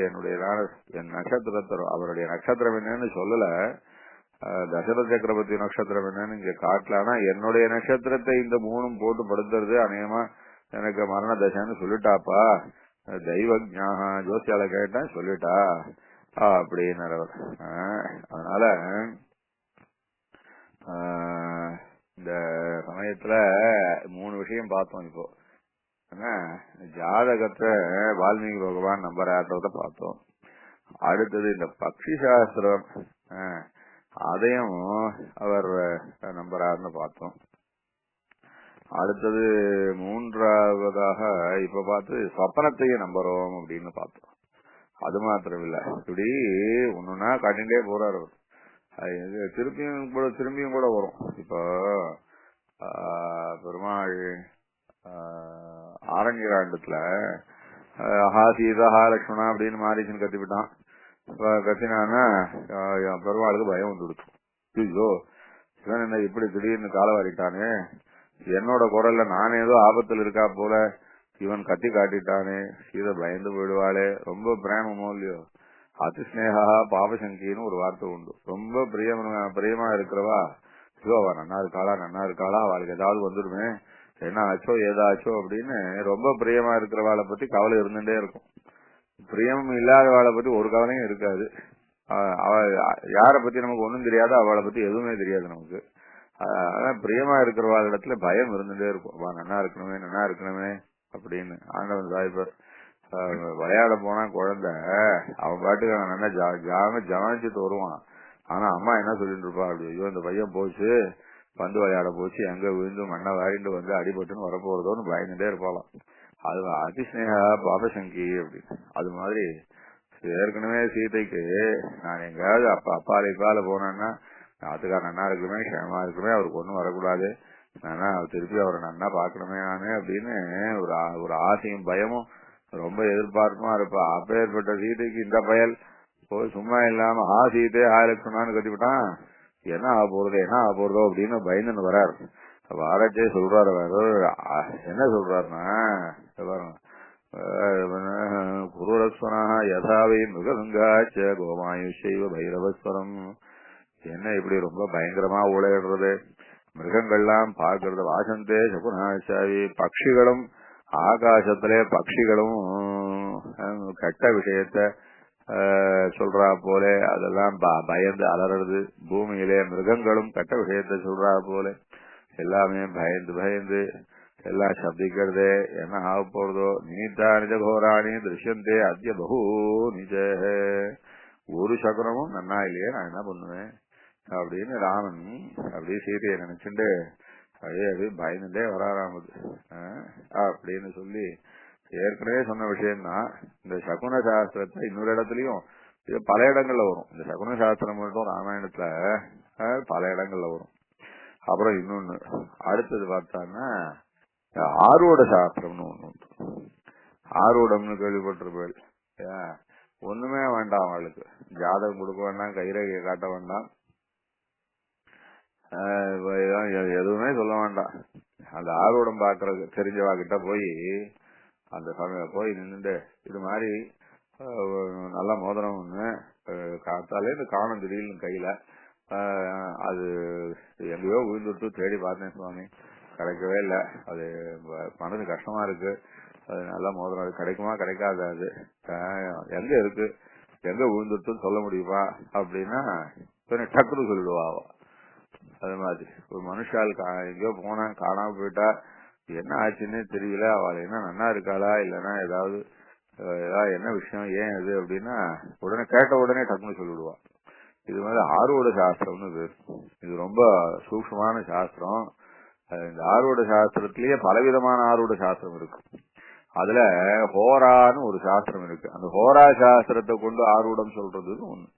என் நட்சத்திரத்தை அவருடைய நட்சத்திரம் என்னன்னு சொல்லல, தசரத சக்கரவர்த்தி நட்சத்திரம் என்னன்னு இங்க காட்டல. ஆனா என்னுடைய நட்சத்திரத்தை இந்த 3 போட்டு படுத்துறது அநேகமா எனக்கு மரண தசைன்னு சொல்லிட்டாப்பா, தெய்வஜ்ஞாக ஜோசியால கேட்டேன் சொல்லிட்டா அப்படின்னு. அதனால இந்த சமயத்துல 3 விஷயம் பார்த்தோம். இப்போ ஜாதகத்தை வால்மீகி பகவான் நம்பராட்டத்தை பார்த்தோம். அடுத்தது இந்த பக்ஷி சாஸ்திரம் அதையும் அவர் நம்பரார்னு பார்த்தோம். அடுத்தது 3வதாக இப்ப பார்த்து சொப்பனத்தையும் நம்புறோம் அப்படின்னு பார்த்தோம். அது மாத்திரம் இல்ல, இப்படி ஒண்ணுன்னா காட்டிகிட்டே போறாரு. திரும்பியும் கூட வரும். இப்போ பெருமாள் ஆரண்யகாண்டத்துல ஹா சீதா ஹா லட்சுமணா அப்படின்னு மாறிச்சுன்னு கத்திவிட்டான். கத்தினான்னா பெருமாளுக்கு பயம் வந்து கொடுத்து, ஐயோ இவன் என்ன இப்படி திடீர்னு காலவாரிட்டானே, என்னோட குரல்ல நானே ஏதோ ஆபத்தில் இருக்கா போல இவன் கத்தி காட்டிட்டானே, சீதை பயந்து போயிடுவாளே. ரொம்ப பிரேமமோ இல்லையோ, அதிஸ்னேகா பாபசங்கின்னு ஒரு வார்த்தை உண்டு. ரொம்ப பிரியமா இருக்கிறவா, ஐயோ அவ நன்னா இருக்காளா அவளுக்கு ஏதாவது வந்துடுமே, என்ன ஆச்சோ ஏதாச்சோ அப்படின்னு ரொம்ப பிரியமா இருக்கிறவாளை பத்தி கவலை இருந்துட்டே இருக்கும். பிரியமும் இல்லாதவாளை பத்தி ஒரு கவலையும் இருக்காது. அவ யார பத்தி நமக்கு ஒண்ணும் தெரியாது, அவளை பத்தி எதுவுமே தெரியாது நமக்கு. அதான் பிரியமா இருக்கிறவாள் இடத்துல பயம் இருந்துட்டே இருக்கும். நன்னா இருக்கணுமே அப்படின்னு. ஆண்டவன் சாய்பர் விளையாட போனா குழந்தை அவன் பாட்டுக்கு நல்லா ஜமானிச்சுட்டு வருவான். ஆனா அம்மா என்ன சொல்லிட்டு இருப்பா, அப்படி ஐயோ இந்த பையன் போச்சு, பந்து விளையாட போச்சு, எங்க விழுந்து மண்ணை வாரிட்டு வந்து அடிபட்டுன்னு வரப்போறதோன்னு பயந்துட்டே இருப்பாளாம். அது அதிஸ்னேகா பாபசங்கி அப்படின்னு. அது மாதிரி ஏற்கனவே சீதைக்கு நான் எங்காவது அப்பால போனேன்னா அதுக்காக நன்னா இருக்குமே, க்ஷேமமா இருக்குமே, அவருக்கு ஒண்ணும் வரக்கூடாது, நானா திருப்பி அவரை நன்னா பாக்கணுமே நானு அப்படின்னு ஒரு ஆசையும் பயமும் ரொம்ப எதிர்பார்ப்புமா இருப்பா. அப்பேற்பட்ட சீதைக்கு இந்த பயல் போய் சும்மா இல்லாம சீதை லட்சுமணான்னு கட்டிவிட்டான், என்ன ஆக போறதோ அப்படின்னு பயந்துன்னு வர்றாரு. வாரச்சே சொல்றாரு. என்ன சொல்றாருன்னா, குருரஸ்வனாக யதாவை மிருகங்காச்ச கோமாயுஷைவ பைரவஸ்வரம். என்ன இப்படி ரொம்ப பயங்கரமா ஊழையிடுறது, மிருகங்கள்லாம் பார்க்கறது, வாசந்தே சகுனாச்சாவி, பட்சிகளும் ஆகாசத்திலே பட்சிகளும் கெட்ட விஷயத்த சொல்றா போல அதெல்லாம் பயந்து அலறது, பூமியிலே மிருகங்களும் கெட்ட விஷயத்த சொல்றா போல எல்லாமே பயந்து எல்லாம் சப்திக்கிறது. என்ன ஆக போறதோ, நீதா நிஜ கோராணி திருஷ்யந்தே அத்திய பகூ நிஜ, ஒரு சகுனமும் நன்னா இல்லையே, நான் என்ன பண்ணுவேன் அப்படின்னு ராமன் அப்படியே சீதையை நினைச்சுட்டு அப்படியே பயந்துட்டே வராராமது அப்படின்னு சொல்லி ஏற்கனவே சொன்ன விஷயம்தான். இந்த சகுன சாஸ்திரத்தை இன்னொரு இடத்துலயும் இது பல இடங்கள்ல வரும். இந்த சகுன சாஸ்திரம் மட்டும் ராமாயணத்துல பல இடங்கள்ல வரும். அப்புறம் இன்னொன்னு அடுத்தது பார்த்தான்னா ஆரூட சாஸ்திரம்னு ஒண்ணு உண்டு. ஆரூடம்னு கேள்விப்பட்டிருப்பேன். ஒண்ணுமே வேண்டாம், அவளுக்கு ஜாதகம் கொடுக்க வேண்டாம், கைரேகையை காட்ட வேண்டாம், எதுவுமே சொல்ல வேண்டாம். அந்த ஆர்வடம் பாக்குறது தெரிஞ்சவா கிட்ட போய் அந்த சமயம் போய் நின்றுட்டு இது மாதிரி நல்ல மோதிரம் ஒண்ணு காத்தாலே இந்த காணும் திடீர்னு கையில, அது எங்கேயோ விழுந்துட்டு தேடி பார்த்தேன் சுவாமி, கிடைக்கவே இல்லை, அது மனது கஷ்டமா இருக்கு, அது நல்ல மோதிரம், அது கிடைக்குமா கிடைக்காது, அது எங்க இருக்கு எங்க விழுந்துட்டுன்னு சொல்ல முடியுமா அப்படின்னா டக்குனு சொல்லிடுவா. அது மாதிரி ஒரு மனுஷால் எங்கேயோ போனா காணாம போயிட்டா என்ன ஆச்சுன்னே தெரியல, அவள் என்ன நன்னா இருக்காளா இல்லைன்னா ஏதாவது என்ன விஷயம் ஏன் இது அப்படின்னா உடனே கேட்ட உடனே டக்குனு சொல்லிவிடுவா. இது மாதிரி ஆர்வட சாஸ்திரம்னு பேர். இது ரொம்ப சூக்ஷ்மமான சாஸ்திரம். இந்த ஆர்வட சாஸ்திரத்திலேயே பலவிதமான ஆர்வட சாஸ்திரம் இருக்கு. அதுல ஹோரான்னு ஒரு சாஸ்திரம் இருக்கு. அந்த ஹோரா சாஸ்திரத்தை கொண்டு ஆர்வடம் சொல்றதுன்னு ஒண்ணு.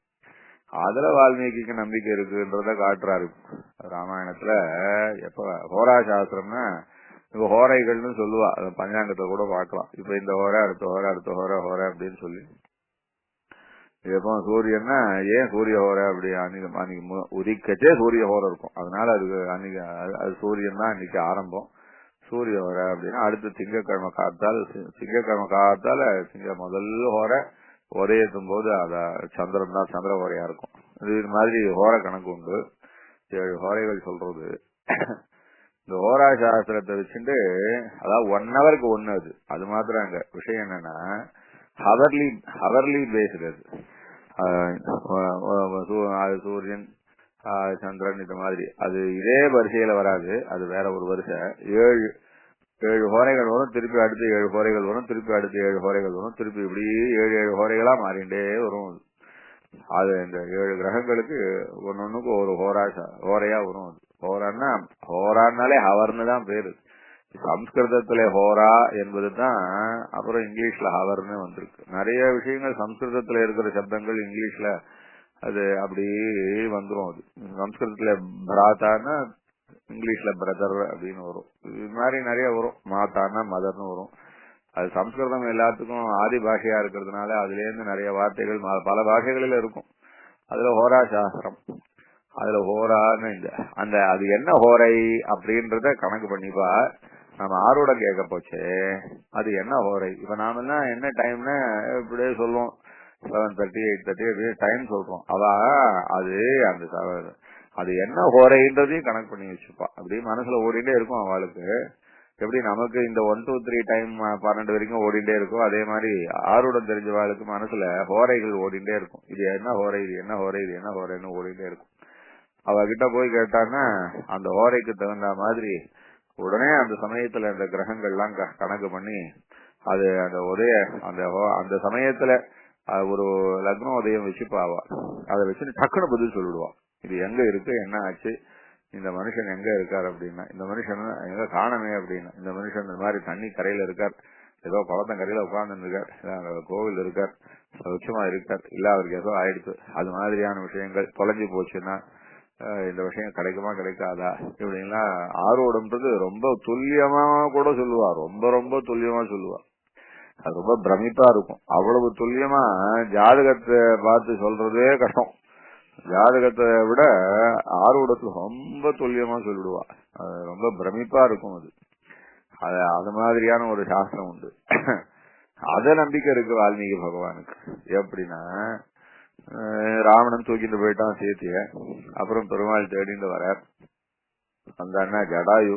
அதுல வால்மீகிக்கு நம்பிக்கை இருக்குன்றத காட்டுறாரு ராமாயணத்துல. எப்ப ஹோரா சாஸ்திரம்னா இப்ப ஹோரைகள்னு சொல்லுவா, பஞ்சாங்கத்தை கூட பார்க்கலாம். இப்ப இந்த ஹோரை அடுத்த ஹோரை அப்படின்னு சொல்லி எப்போ சூரியன்னா ஏன் சூரிய ஹோரை அப்படி அன்னைக்கு உதிக்கச்சே சூரிய ஹோரை இருக்கும், அதனால அதுக்கு அன்னைக்கு அது சூரியன் தான் அன்னைக்கு ஆரம்பம். சூரிய ஹோரை அப்படின்னா அடுத்து திங்கக்கிழமை காத்தால முதல் ஹோரை உரையேற்றும் போது அத சந்திரன் தான் சந்திர ஹோரையா இருக்கும். இது மாதிரி ஹோர கணக்கு உண்டு. 7 ஹோரைகள் சொல்றது. இந்த ஹோரா சாஸ்திரத்தை வச்சுட்டு அதாவது 1 ஹவருக்கு 1 அது மாத்திரம் அங்க விஷயம் என்னன்னா ஹவர்லி பேஸ்டு. அது சூரியன் சந்திரன் இந்த மாதிரி அது இதே வரிசையில வராது, அது வேற ஒரு வரிசை. 7 ஹோரைகள் வரும், திருப்பி அடுத்து 7 ஹோரைகள் வரும், திருப்பி அடுத்து 7 ஹோரைகள் வரும், திருப்பி இப்படி 7 ஹோரைகளா மாறிண்டே வரும். அது இந்த 7 கிரகங்களுக்கு ஒன்னொன்னுக்கு ஒரு ஹோரையா வரும். ஹோரான்னாலே ஹவர்னு தான் பேரு. சம்ஸ்கிருதத்துல ஹோரா என்பதுதான், அப்புறம் இங்கிலீஷ்ல ஹவர்னு வந்திருக்கு. நிறைய விஷயங்கள் சம்ஸ்கிருதத்துல இருக்கிற சப்தங்கள் இங்கிலீஷ்ல அது அப்படி வந்துரும். அது சம்ஸ்கிருதத்துல பிராத்தான்னா இங்கிலீஷ்ல பிரதர் அப்படின்னு வரும். இது மாதிரி நிறைய வரும். மாதான்னா மதர்னு வரும். அது சம்ஸ்கிருதம் எல்லாத்துக்கும் ஆதி பாஷையா இருக்கிறதுனால அதுல இருந்து நிறைய வார்த்தைகள் பல பாஷைகளில இருக்கும். அதுல ஹோரா சாஸ்திரம், அதுல ஹோரான்னு அந்த அது என்ன ஹோரை அப்படின்றத கணக்கு பண்ணிப்பா. நம்ம ஆரோட கேட்க போச்சு அது என்ன ஹோரை. இப்ப நாம என்ன டைம்னா இப்படியே சொல்லுவோம் 7:30 8:30 டைம் சொல்றோம். அது அந்த அது என்ன ஹோரைன்றதையும் கணக்கு பண்ணி வச்சுப்பா. அப்படி மனசுல ஓடிட்டே இருக்கும் அவளுக்கு. எப்படி நமக்கு இந்த 1 2 3 டைம் 12 வரைக்கும் ஓடிட்டே இருக்கும், அதே மாதிரி ஆர்வம் தெரிஞ்சவாளுக்கு மனசுல ஹோரைகள் ஓடிட்டே இருக்கும். இது என்ன ஹோரை, இது என்ன ஹோரை, இது என்ன ஹோரைன்னு ஓடிட்டே இருக்கும். அவகிட்ட போய் கேட்டான்னா அந்த ஹோரைக்கு தகுந்த மாதிரி உடனே அந்த சமயத்துல அந்த கிரகங்கள்லாம் கணக்கு பண்ணி அது அந்த அந்த சமயத்துல ஒரு லக்ன உதயம் வச்சுப்பாவா. அதை வச்சு டக்குனு பதில் சொல்லிடுவா. இது எங்க இருக்கு, என்ன ஆச்சு, இந்த மனுஷன் எங்க இருக்கார் அப்படின்னா, இந்த மனுஷன் எங்க காணமே அப்படின்னா, இந்த மனுஷன் இந்த மாதிரி தண்ணி கரையில இருக்கார், ஏதோ குளத்தம் கரையில உட்கார்ந்து இருக்கார், கோவில் இருக்கார், உச்சமா இருக்கார், இல்ல அவருக்கு ஏதோ ஆயிடுச்சு, அது மாதிரியான விஷயங்கள் தொலைஞ்சு போச்சுன்னா இந்த விஷயம் கிடைக்குமா கிடைக்காதா இப்படின்னா ஆர்வம்ன்றது ரொம்ப துல்லியமா கூட சொல்லுவா. ரொம்ப ரொம்ப துல்லியமா சொல்லுவா. அது ரொம்ப பிரமிப்பா இருக்கும். அவ்வளவு துல்லியமா ஜாதகத்தை பார்த்து சொல்றதே கஷ்டம். ஜாதகத்தை விட ஆர்வத்துக்கு ரொம்ப துல்லியமா சொல்லிடுவா. அது ரொம்ப பிரமிப்பா இருக்கும். அது மாதிரியான ஒரு சாஸ்திரம் உண்டு. அத நம்பிக்கை இருக்கு வால்மீகி பகவானுக்கு. எப்படின்னா ராவணன் தூக்கிட்டு போயிட்டான் சீதைய. அப்புறம் பெருமாள் தேடிட்டு வர அந்த அண்ணா ஜடாயு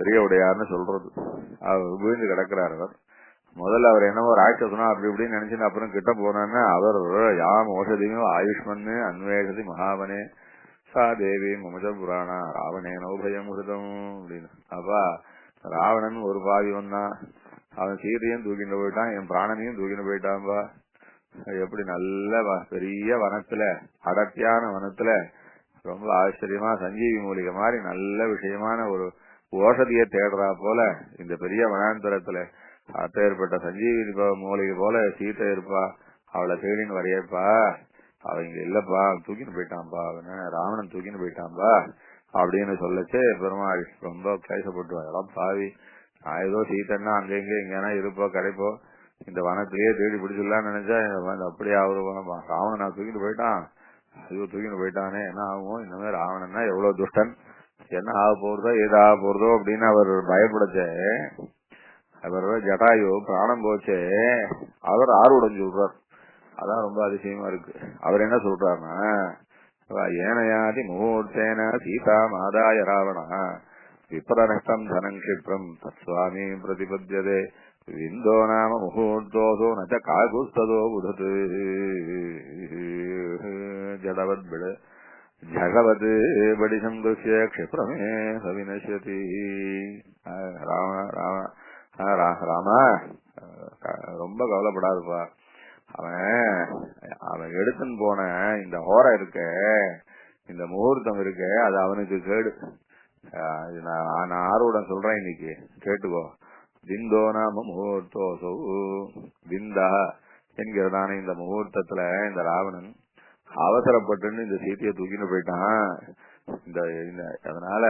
பெரிய உடையார்னு சொல்றது அவர் வீழ்ந்து கிடக்கிறார். அவர் முதல்ல அவர் என்னவோ ராட்சசனா அப்படி இப்படின்னு நினைச்சுன்னு அப்புறம் கிட்ட போனான்னா அவர் யாம் ஓஷதியும் ஆயுஷ்மன்னு அன்வேஷதி மகாவனே சா தேவி மமஜ புராணா ராவணேனோ பயமுதம் அப்படின்னு. அப்பா ராவணன் ஒரு பாவி வந்தான், அவன் சீதையும் தூக்கிட்டு போயிட்டான், என் பிராணனையும் தூக்கிட்டு போயிட்டான்பா. எப்படி நல்ல பெரிய வனத்துல அடர்த்தியான வனத்துல ரொம்ப ஆச்சரியமா சஞ்சீவி மூலிகை மாதிரி நல்ல விஷயமான ஒரு ஓஷதியை தேடுறா போல இந்த பெரிய வனாந்தரத்துல அப்பேற்பட்ட சஞ்சீவி மூலிகை போல சீத்தை இருப்பா. அவளை தேடின்னு வரையப்பா. அவ இங்க இல்லப்பா, தூக்கின்னு போயிட்டான்பா, அவன ராவணன் தூக்கின்னு போயிட்டான்பா அப்படின்னு சொல்லச்சு பெருமாள் ரொம்ப கிளேசப்பட்டு அதெல்லாம் பாவி, நான் ஏதோ சீத்தன்னா அங்க இங்க எங்கன்னா இருப்போ கிடைப்போ, இந்த வனத்திலேயே தேடி பிடிச்சிடலாம்னு நினைச்சா அப்படியே அவரு ராவணனா தூக்கிட்டு போயிட்டான். ஐயோ தூக்கிட்டு போயிட்டானே என்ன ஆகும், இந்த மாதிரி ராவணன்னா எவ்வளவு துஷ்டன், என்ன ஆக போறதோ ஏது ஆக போறதோ அப்படின்னு அவர் பயப்படச்சே. அவர் ஜடாயு பிராணம் போச்சே அவர் ஆர்வம் சொல்றார். அதான் ரொம்ப அதிசயமா இருக்கு. அவர் என்ன சொல்றாருன்னா ஏனையாதி முகூர்த்தேன சீதா மாதாய ராவணா விப்ரநஷ்டம் தனம் க்ஷிப்ரம் தத்சுவாமி பிரதிபத்யதே விந்தோ நாம முகூர்த்தோசோ நச்ச காகுஸ்ததோ புதத்து ஜகவத் படி சங்குஷ்ய க்ஷிப்ரமே சவினஷ்யதி. ராமா ரொம்ப கவலைப்படாதுப்பா. அவன் எடுத்துன்னு போன இந்த ஹோரை இருக்க, இந்த முகூர்த்தம் இருக்க, அது அவனுக்கு கேடு. நான் ஆர்வம் சொல்றேன் இன்னைக்கு கேட்டுக்கோ. விந்தோ நாம முகூர்த்தோசோ, விந்தா என்கிறதான இந்த முகூர்த்தத்துல இந்த ராவணன் அவசரப்பட்டு இந்த சீத்தையை தூக்கிட்டு போயிட்டான். அதனால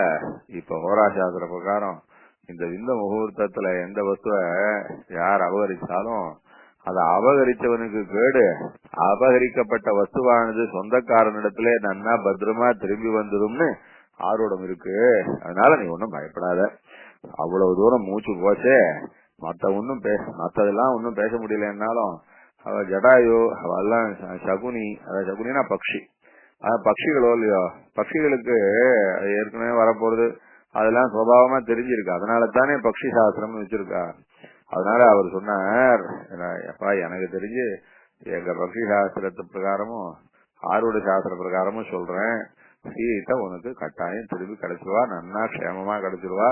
இப்ப ஹோராசாஸ்திர பிரகாரம் இந்த விந்த முகூர்த்தத்துல எந்த வஸ்துவ யார் அபகரிச்சாலும் அதை அபகரிச்சவனுக்கு கேடு. அபகரிக்கப்பட்ட வஸ்துவானது சொந்தக்காரனிடத்துல நன்னா பத்திரமா திரும்பி வந்துரும்னு ஆர்வம் இருக்கு. அதனால நீ ஒன்னும் பயப்படாத. அவ்வளவு தூரம் மூச்சு போச்சே, மத்ததெல்லாம் ஒன்னும் பேச முடியலன்னாலும் அவ ஜடாயு அவெல்லாம் சகுனி, அதாவது சகுனினா பக்ஷி, பட்சிகளோ இல்லையோ, பட்சிகளுக்கு ஏற்கனவே வரப்போறது அதெல்லாம் சுபாவமா தெரிஞ்சிருக்கு. அதனால தானே பக்ஷி சாஸ்திரம் வச்சிருக்கா. அதனால அவர் சொன்னார், எப்பா எனக்கு தெரிஞ்சு எங்க பக்ஷி சாஸ்திரத்து பிரகாரமும் ஆரோட சாஸ்திர பிரகாரமும் சொல்றேன், சீதை உனக்கு கட்டாயம் திரும்பி கிடைச்சிருவா, நன்னா க்ஷேமமா கிடைச்சிருவா.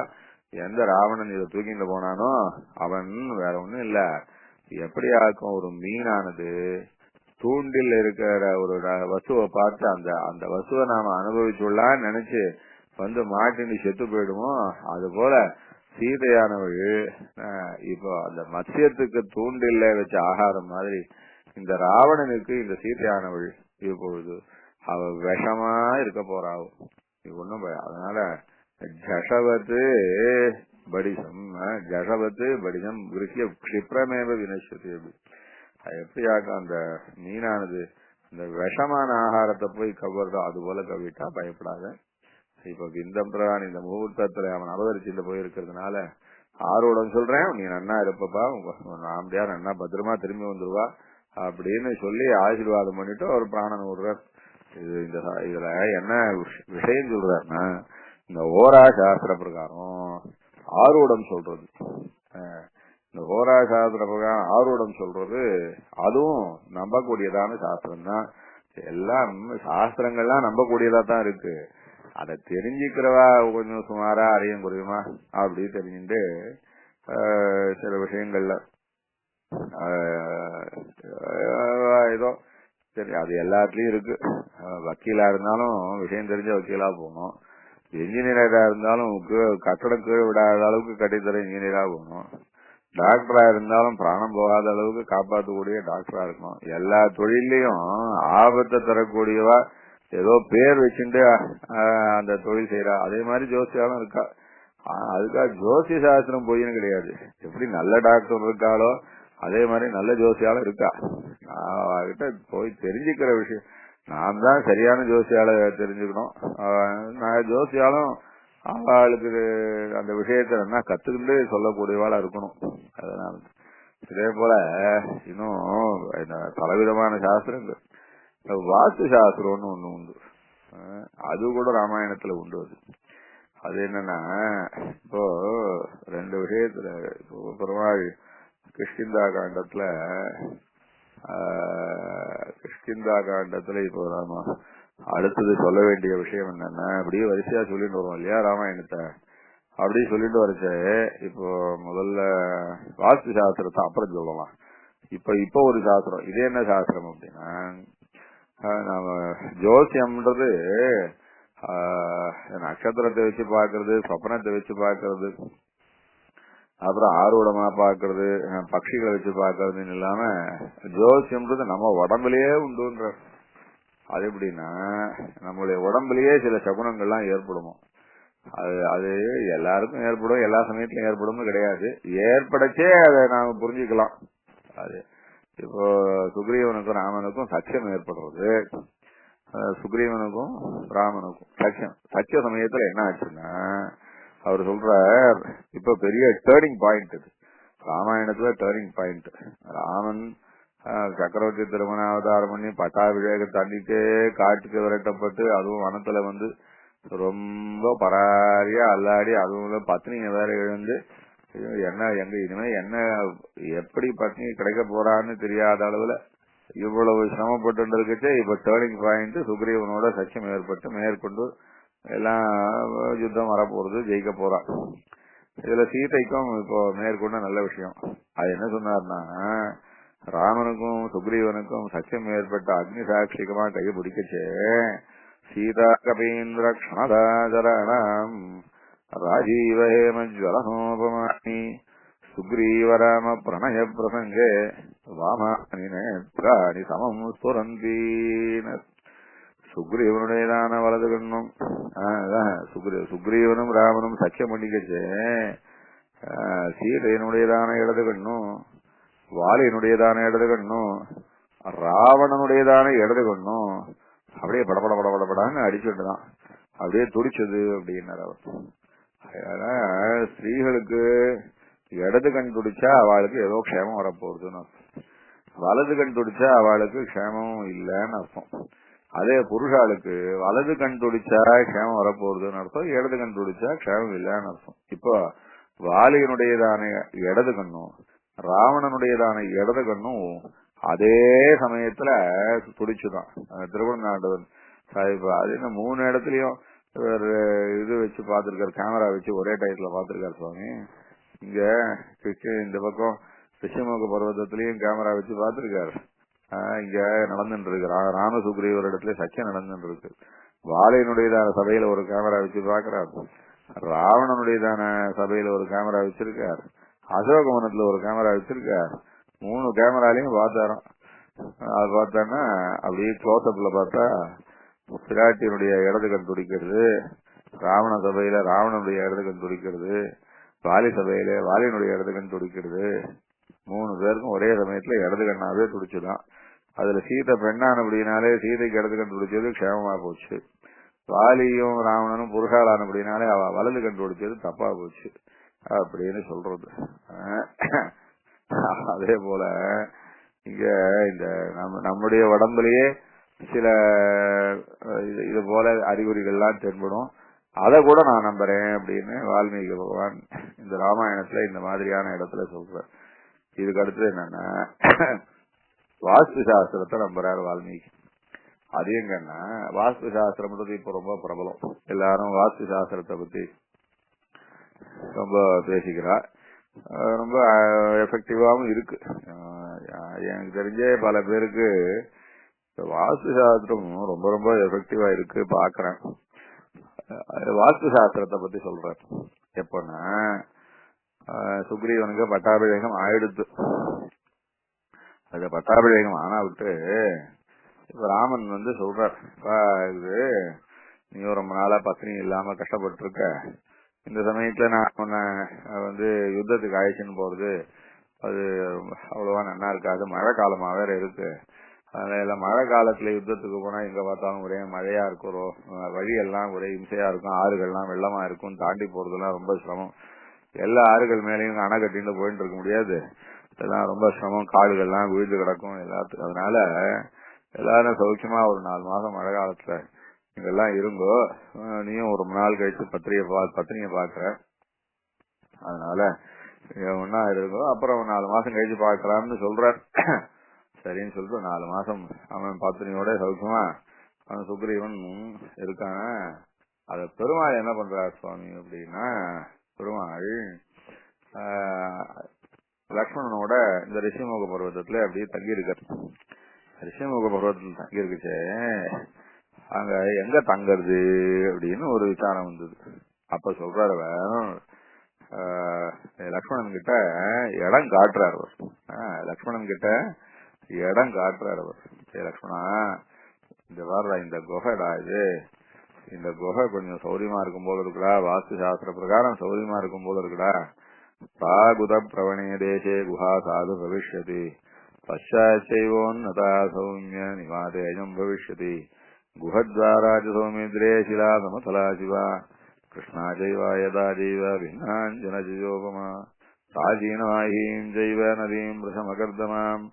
எந்த ராவணன் இதை தூக்கிட்டு போனானோ அவன் வேற ஒண்ணும் இல்ல, எப்படி ஆக்கும் ஒரு மீனானது தூண்டில் இருக்கிற ஒரு வசுவை பார்த்து அந்த வசுவை நாம அனுபவிச்சுள்ளான்னு நினைச்சு வந்து மாட்டின்னு செத்து போயிடுமோ, அது போல சீதையானவள் இப்போ அந்த மத்ஸ்யத்துக்கு தூண்டில்ல வச்ச ஆகாரம் மாதிரி இந்த ராவணனுக்கு இந்த சீதையானவள் இப்பொழுது அவ விஷமா இருக்க போறாள். ஒண்ணும் அதனால ஜஷவத்து படிசம் ஜஷவத்து படிசம் கிருஷ்ய க்ஷிப்ரமேவ வினஷ்யத்தை. எப்படியாக்க அந்த மீனானது இந்த விஷமான ஆகாரத்தை போய் கவர்றதோ அது போல கவிட்டா பயப்படாத. இப்ப விந்தம் பிரதான் இந்த முகூர்த்தத்துல அவன் அவதரிச்சுட்டு போயிருக்கிறதுனால ஆரோடம் சொல்றேன், நீ நன்னா இருப்பப்பா, நாமடியா நன்னா பத்திரமா திரும்பி வந்துருவா அப்படின்னு சொல்லி ஆசீர்வாதம் பண்ணிட்டு ஒரு பிராணன் விடுறார். இதுல என்ன விஷயம் சொல்றாருன்னா, இந்த ஓரா சாஸ்திர பிரகாரம் ஆரூடம் சொல்றது, இந்த ஓரா சாஸ்திர பிரகாரம் ஆரூடம் சொல்றது அதுவும் நம்பக்கூடியதான சாஸ்திரம் தான். எல்லாம் சாஸ்திரங்கள்லாம் நம்பக்கூடியதா தான் இருக்கு. அதை தெரிஞ்சுக்கிறவா கொஞ்சம் சுமாரா அறியும் குறையுமா அப்படி தெரிஞ்சுட்டு சில விஷயங்கள்ல ஏதோ சரி அது எல்லாத்துலயும் இருக்கு. வக்கீலா இருந்தாலும் விஷயம் தெரிஞ்ச வக்கீலா போகணும், என்ஜினியரா இருந்தாலும் கட்டடம் கீழே விடாத அளவுக்கு கட்டித்தர இன்ஜினியரா போகணும், டாக்டரா இருந்தாலும் பிராணம் போகாத அளவுக்கு காப்பாற்றக்கூடிய டாக்டரா இருக்கணும். எல்லா தொழிலையும் ஆபத்தை தரக்கூடியவா ஏதோ பேர் வச்சுட்டு அந்த தொழில் செய்யறா. அதே மாதிரி ஜோசியாலும் இருக்கா. அதுக்காக ஜோசிய சாஸ்திரம் பொய்ன்னு கிடையாது. எப்படி நல்ல டாக்டர் இருக்காளோ அதே மாதிரி நல்ல ஜோசியாலும் இருக்கா. அவகிட்ட போய் தெரிஞ்சுக்கிற விஷயம் நாம் தான் சரியான ஜோசியால தெரிஞ்சுக்கணும். ஜோசியாலும் அவளுக்கு அந்த விஷயத்த என்ன கத்துக்கிட்டு சொல்லக்கூடியவாளா இருக்கணும். அதனால இதே போல இன்னும் பலவிதமான சாஸ்திரங்கள், வாஸ்து சாஸ்திரம்னு ஒண்ணு உண்டு, அது கூட ராமாயணத்துல உண்டு. அது என்னன்னா, இப்போ ரெண்டு விஷயத்துல இப்போ பெருமாள் கிஷ்கிந்தா காண்டத்துல இப்போ நாம அடுத்தது சொல்ல வேண்டிய விஷயம் என்னன்னா, அப்படியே வரிசையா சொல்லிட்டு வருவோம் இல்லையா ராமாயணத்தை. அப்படி சொல்லிட்டு வரைச்சு இப்போ முதல்ல வாஸ்து சாஸ்திரத்தை அப்புறம் சொல்லலாம். இப்ப ஒரு சாஸ்திரம், இது என்ன சாஸ்திரம் அப்படின்னா, நாம ஜோசியம்ன்றது நட்சத்திரத்தை வச்சு பாக்குறது, சொப்பனத்தை வச்சு பாக்குறது, அப்புறம் ஆர்வடமா பாக்குறது, பட்சிகளை வச்சு பாக்குறதுன்னு இல்லாம ஜோசியம்ன்றது நம்ம உடம்புலயே உண்டுன்ற. அது எப்படின்னா, நம்மளுடைய உடம்புலயே சில சகுனங்கள்லாம் ஏற்படுமோ, அது எல்லாருக்கும் ஏற்படும், எல்லா சமயத்திலும் ஏற்படும் கிடையாது. ஏற்படச்சே அதை நாம புரிஞ்சுக்கலாம். அது இப்போ சுக்ரீவனுக்கும் ராமனுக்கும் சக்கியம் ஏற்படுறது, சுக்ரீவனுக்கும் ராமனுக்கும் சக்கிய சமயத்துல என்ன ஆச்சுன்னா, அவர் சொல்ற இப்ப பெரிய டேர்னிங் பாயிண்ட், இது ராமாயணத்துல டேர்னிங் பாயிண்ட். ராமன் சக்கரவர்த்தி திருமண அவதாரம் பண்ணி பட்டாபிஷேகம் தண்ணிட்டே காட்டுக்கு விரட்டப்பட்டு, அதுவும் வனத்துல வந்து ரொம்ப பராரியா அல்லாடி, அதுவும் பத்னியை வேற எழுந்து என்ன எங்க இனிமே என்ன எப்படி பத்னி கிடைக்க போறான்னு தெரியாத அளவுல இவ்வளவு சிரமப்பட்டு இருக்குச்சு. இப்ப டேர்னிங் பாயிண்ட் சுக்ரீவனோட சக்கியம் ஏற்பட்டு மேற்கொண்டு எல்லாம் யுத்தம் வரப்போறது, ஜெயிக்க போறா. இதுல சீதைக்கும் இப்போ மேற்கொண்ட நல்ல விஷயம். அது என்ன சொன்னார்னா, ராமனுக்கும் சுக்ரீவனுக்கும் சக்கியம் ஏற்பட்ட அக்னி சாட்சிகமா கை பிடிக்கச்சே, சீதா கபீந்திர க்ஷணதாஜரணம் ராஜீவஹேமஜ்வலனோபமானி சுக்ரீவராம பிரணய பிரசங்கே வாமானி நேத்ராணி சமம் ஸ்புரந்தீன. சுக்ரீவனுடையதான வலது கண்ணும் சுக்ரீவனும் ராமனும் சக்கியம் பண்ணிக்கச்சே, சீதையனுடையதான இடது கண்ணும் வாலியனுடையதான இடது கண்ணும் ராவணனுடையதான இடது கண்ணும் அப்படியே படபட படபடப்படான்னு அடிச்சுட்டுதான் அப்படியே துடிச்சது அப்படின்னாரு அவர். ஸ்திரீகளுக்கு இடது கண் துடிச்சா அவளுக்கு ஏதோ க்ஷேமம் வரப்போகுதுன்னு அர்த்தம், வலது கண் துடிச்சா அவளுக்கு க்ஷேமம் இல்லைன்னு அர்த்தம். அதே புருஷாளுக்கு வலது கண் துடிச்சா க்ஷேமம் வரப்போறதுன்னு அர்த்தம், இடது கண் துடிச்சா க்ஷேமம் இல்லைன்னு அர்த்தம். இப்போ வாலியனுடையதான இடது கண்ணும் ராவணனுடையதான இடது கண்ணும் அதே சமயத்துல துடிச்சுதான். திருவண்ணாண்டவன் சாஹிப் அது என்ன 3 இடத்துலயும் இது வச்சு பாத்துருக்காரு, கேமரா வச்சு ஒரே டயத்துல பாத்துருக்காரு சுவாமி. இங்க இந்த பக்கம் ரிஷிமுக பர்வதத்திலயும் கேமரா வச்சு பாத்துருக்காரு. இங்க நடந்துட்டு இருக்கு ராமசுக்ரீவர் இடத்துல சக்கியம் நடந்துட்டு இருக்கு. வாலியனுடையதான சபையில ஒரு கேமரா வச்சு பாக்குறாரு, ராவணனுடையதான சபையில ஒரு கேமரா வச்சிருக்காரு, அசோகவனத்துல ஒரு கேமரா வச்சிருக்காரு. 3 கேமராலையும் பார்த்தாராம். அது பார்த்தான்னா அப்படியே க்ளோஸ்அப்ல பார்த்தா பிராட்டியினுடைய இடது கண் துடிக்கிறது, ராவண சபையில ராவணனுடைய இடது கண் துடிக்கிறது, வாலி சபையில வாலியனுடைய இடது கண் துடிக்கிறது. 3 பேருக்கும் ஒரே சமயத்துல இடது கண்ணாவே துடிச்சுதான். அதுல சீதை பெண்ணானபடினாலே சீதைக்கு இடது கண் துடிச்சது க்ஷேமமா போச்சு. வாலியும் ராவணனும் புருஷாலானபடினாலே அவ வலது கண் துடிச்சது தப்பா போச்சு அப்படின்னு சொல்றது. அதே போல இங்க இந்த நம்முடைய உடம்புலயே சில இது போல அறிகுறிகள்லாம் தென்படும். அதை கூட நான் நம்புறேன் அப்படின்னு வால்மீகி பகவான் இந்த ராமாயணத்துல இந்த மாதிரியான இடத்துல சொல்ற. இதுக்கு அடுத்தது என்னன்னா வாஸ்து சாஸ்திரத்தை நம்புறாரு வால்மீகி. அது எங்கன்னா வாஸ்து சாஸ்திரம்ன்றது இப்ப ரொம்ப பிரபலம், எல்லாரும் வாஸ்து சாஸ்திரத்தை பத்தி ரொம்ப பேசிக்கிறா, ரொம்ப எஃபெக்டிவாவும் இருக்கு. எனக்கு தெரிஞ்ச பல பேருக்கு வாஸ்து சாஸ்திரம் ரொம்ப ரொம்ப எஃபெக்டிவா இருக்கு பாக்குறேன். வாஸ்து சாஸ்திரத்தை பத்தி சொல்றேன். எப்பன்னா சுக்ரீவனுக்கு பட்டாபிஷேகம் ஆயிடுத்து. அது பட்டாபிஷேகம் ஆனா விட்டு இப்ப ராமன் சொல்றார், இது நீ ரொம்ப நாளா பத்னி இல்லாம கஷ்டப்பட்டு இருக்க, இந்த சமயத்துல நான் உன்னை யுத்தத்துக்கு அழைச்சின்னு போறது அது அவ்வளவா நல்லா இருக்காது, மழை காலமா வேற இருக்கு. அதனால மழை காலத்துல யுத்தத்துக்கு போனா எங்க பார்த்தாலும் ஒரே மழையா இருக்கும், வழியெல்லாம் ஒரே இம்சையா இருக்கும், ஆறுகள்லாம் வெள்ளமா இருக்கும், தாண்டி போறதுலாம் ரொம்ப சிரமம். எல்லா ஆறுகள் மேலேயும் அணை கட்டிட்டு போயிட்டு இருக்க முடியாது, இதெல்லாம் ரொம்ப சிரமம், காடுகள்லாம் விழுந்து கிடக்கும் எல்லாத்துக்கும். அதனால எல்லாரும் சௌக்கியமா ஒரு 4 மாசம் மழை காலத்துல இங்கெல்லாம் இருங்கோ, நீயும் ஒரு நாள் கழிச்சு பத்தினிய பாக்குற, அதனால ஒன்னா இருங்கோ, அப்புறம் 4 மாசம் கழிச்சு பாக்கலாம்னு சொல்றார். சரின்னு சொல்லிட்டு 4 மாசம் அவன் பத்தினியோட சௌக்கியமா அவன் சுக்ரீவன் இருக்கான. அத பெருமாள் என்ன பண்றார் சுவாமி அப்படின்னா, பெருமாள் லக்ஷ்மணனோட இந்த ரிஷிமுக பர்வதத்துல அப்படியே தங்கி இருக்காரு. ரிஷிமுக பர்வதத்துல தங்கி இருக்குச்சே, அங்க எங்க தங்கறது அப்படின்னு ஒரு விசாரம் வந்தது. அப்ப சொல்றாரு லக்ஷ்மணன் கிட்ட இடம் காட்டுறாரு அவர். லக்ஷ்மணன் கிட்ட இடம் காட்டுறாரு அவர். லக்ஷ்மணா இந்த வார இந்த குகைடா, இது இந்த குகை கொஞ்சம் சௌரியமா இருக்கும் போல இருக்குடா, வாஸ்து சாஸ்திர பிரகாரம் சௌரியமா இருக்கும் போல இருக்குடா. பிராகுத பிரவணே தேசே குஹா சாது பவிஷ்யதி பஷாச்சைவோன்னதா சௌமிய நிவாதேஜம் பவிஷ்யதி குஹத்வாராஜ சௌமித்ரே சிலா சமதலா சிவா கிருஷ்ணா ஜைவா யதா ஜைவ பின்னாஞ்சனஜயோபமா பிராச்சீனமாஹீம் ஜைவ நதீம் பிரசமகர்தமாம்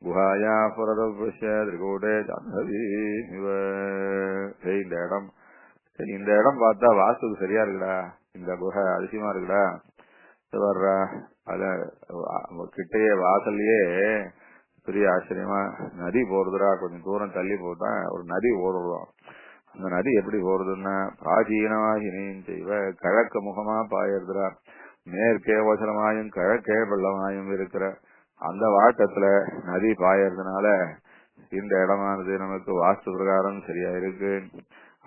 குஹாயா புரதபுஷ்ய திரிகூடே ஜாஹ்னவி இவ. இந்த இடம் பார்த்தா வாஸ்துக்கு சரியா இருக்குடா, இந்த குகை அதிசயமா இருக்குடா. வர்றா அத கிட்டையே வாசல்லையே பெரிய ஆச்சரியமா நதி போறதுடா, கொஞ்சம் தூரம் தள்ளி போட்டா ஒரு நதி ஓடுறோம். அந்த நதி எப்படி போறதுன்னா பிராச்சீனமாகினேன் செய்வ கிழக்கு முகமா பாயறதுடா, மேற்கே வசனமாயும் கிழக்கே வெள்ளமாயும் இருக்கிற அந்த வாட்டத்துல நதி பாயறதுனால இந்த இடமானது நமக்கு வாஸ்து பிரகாரம் சரியா இருக்கு.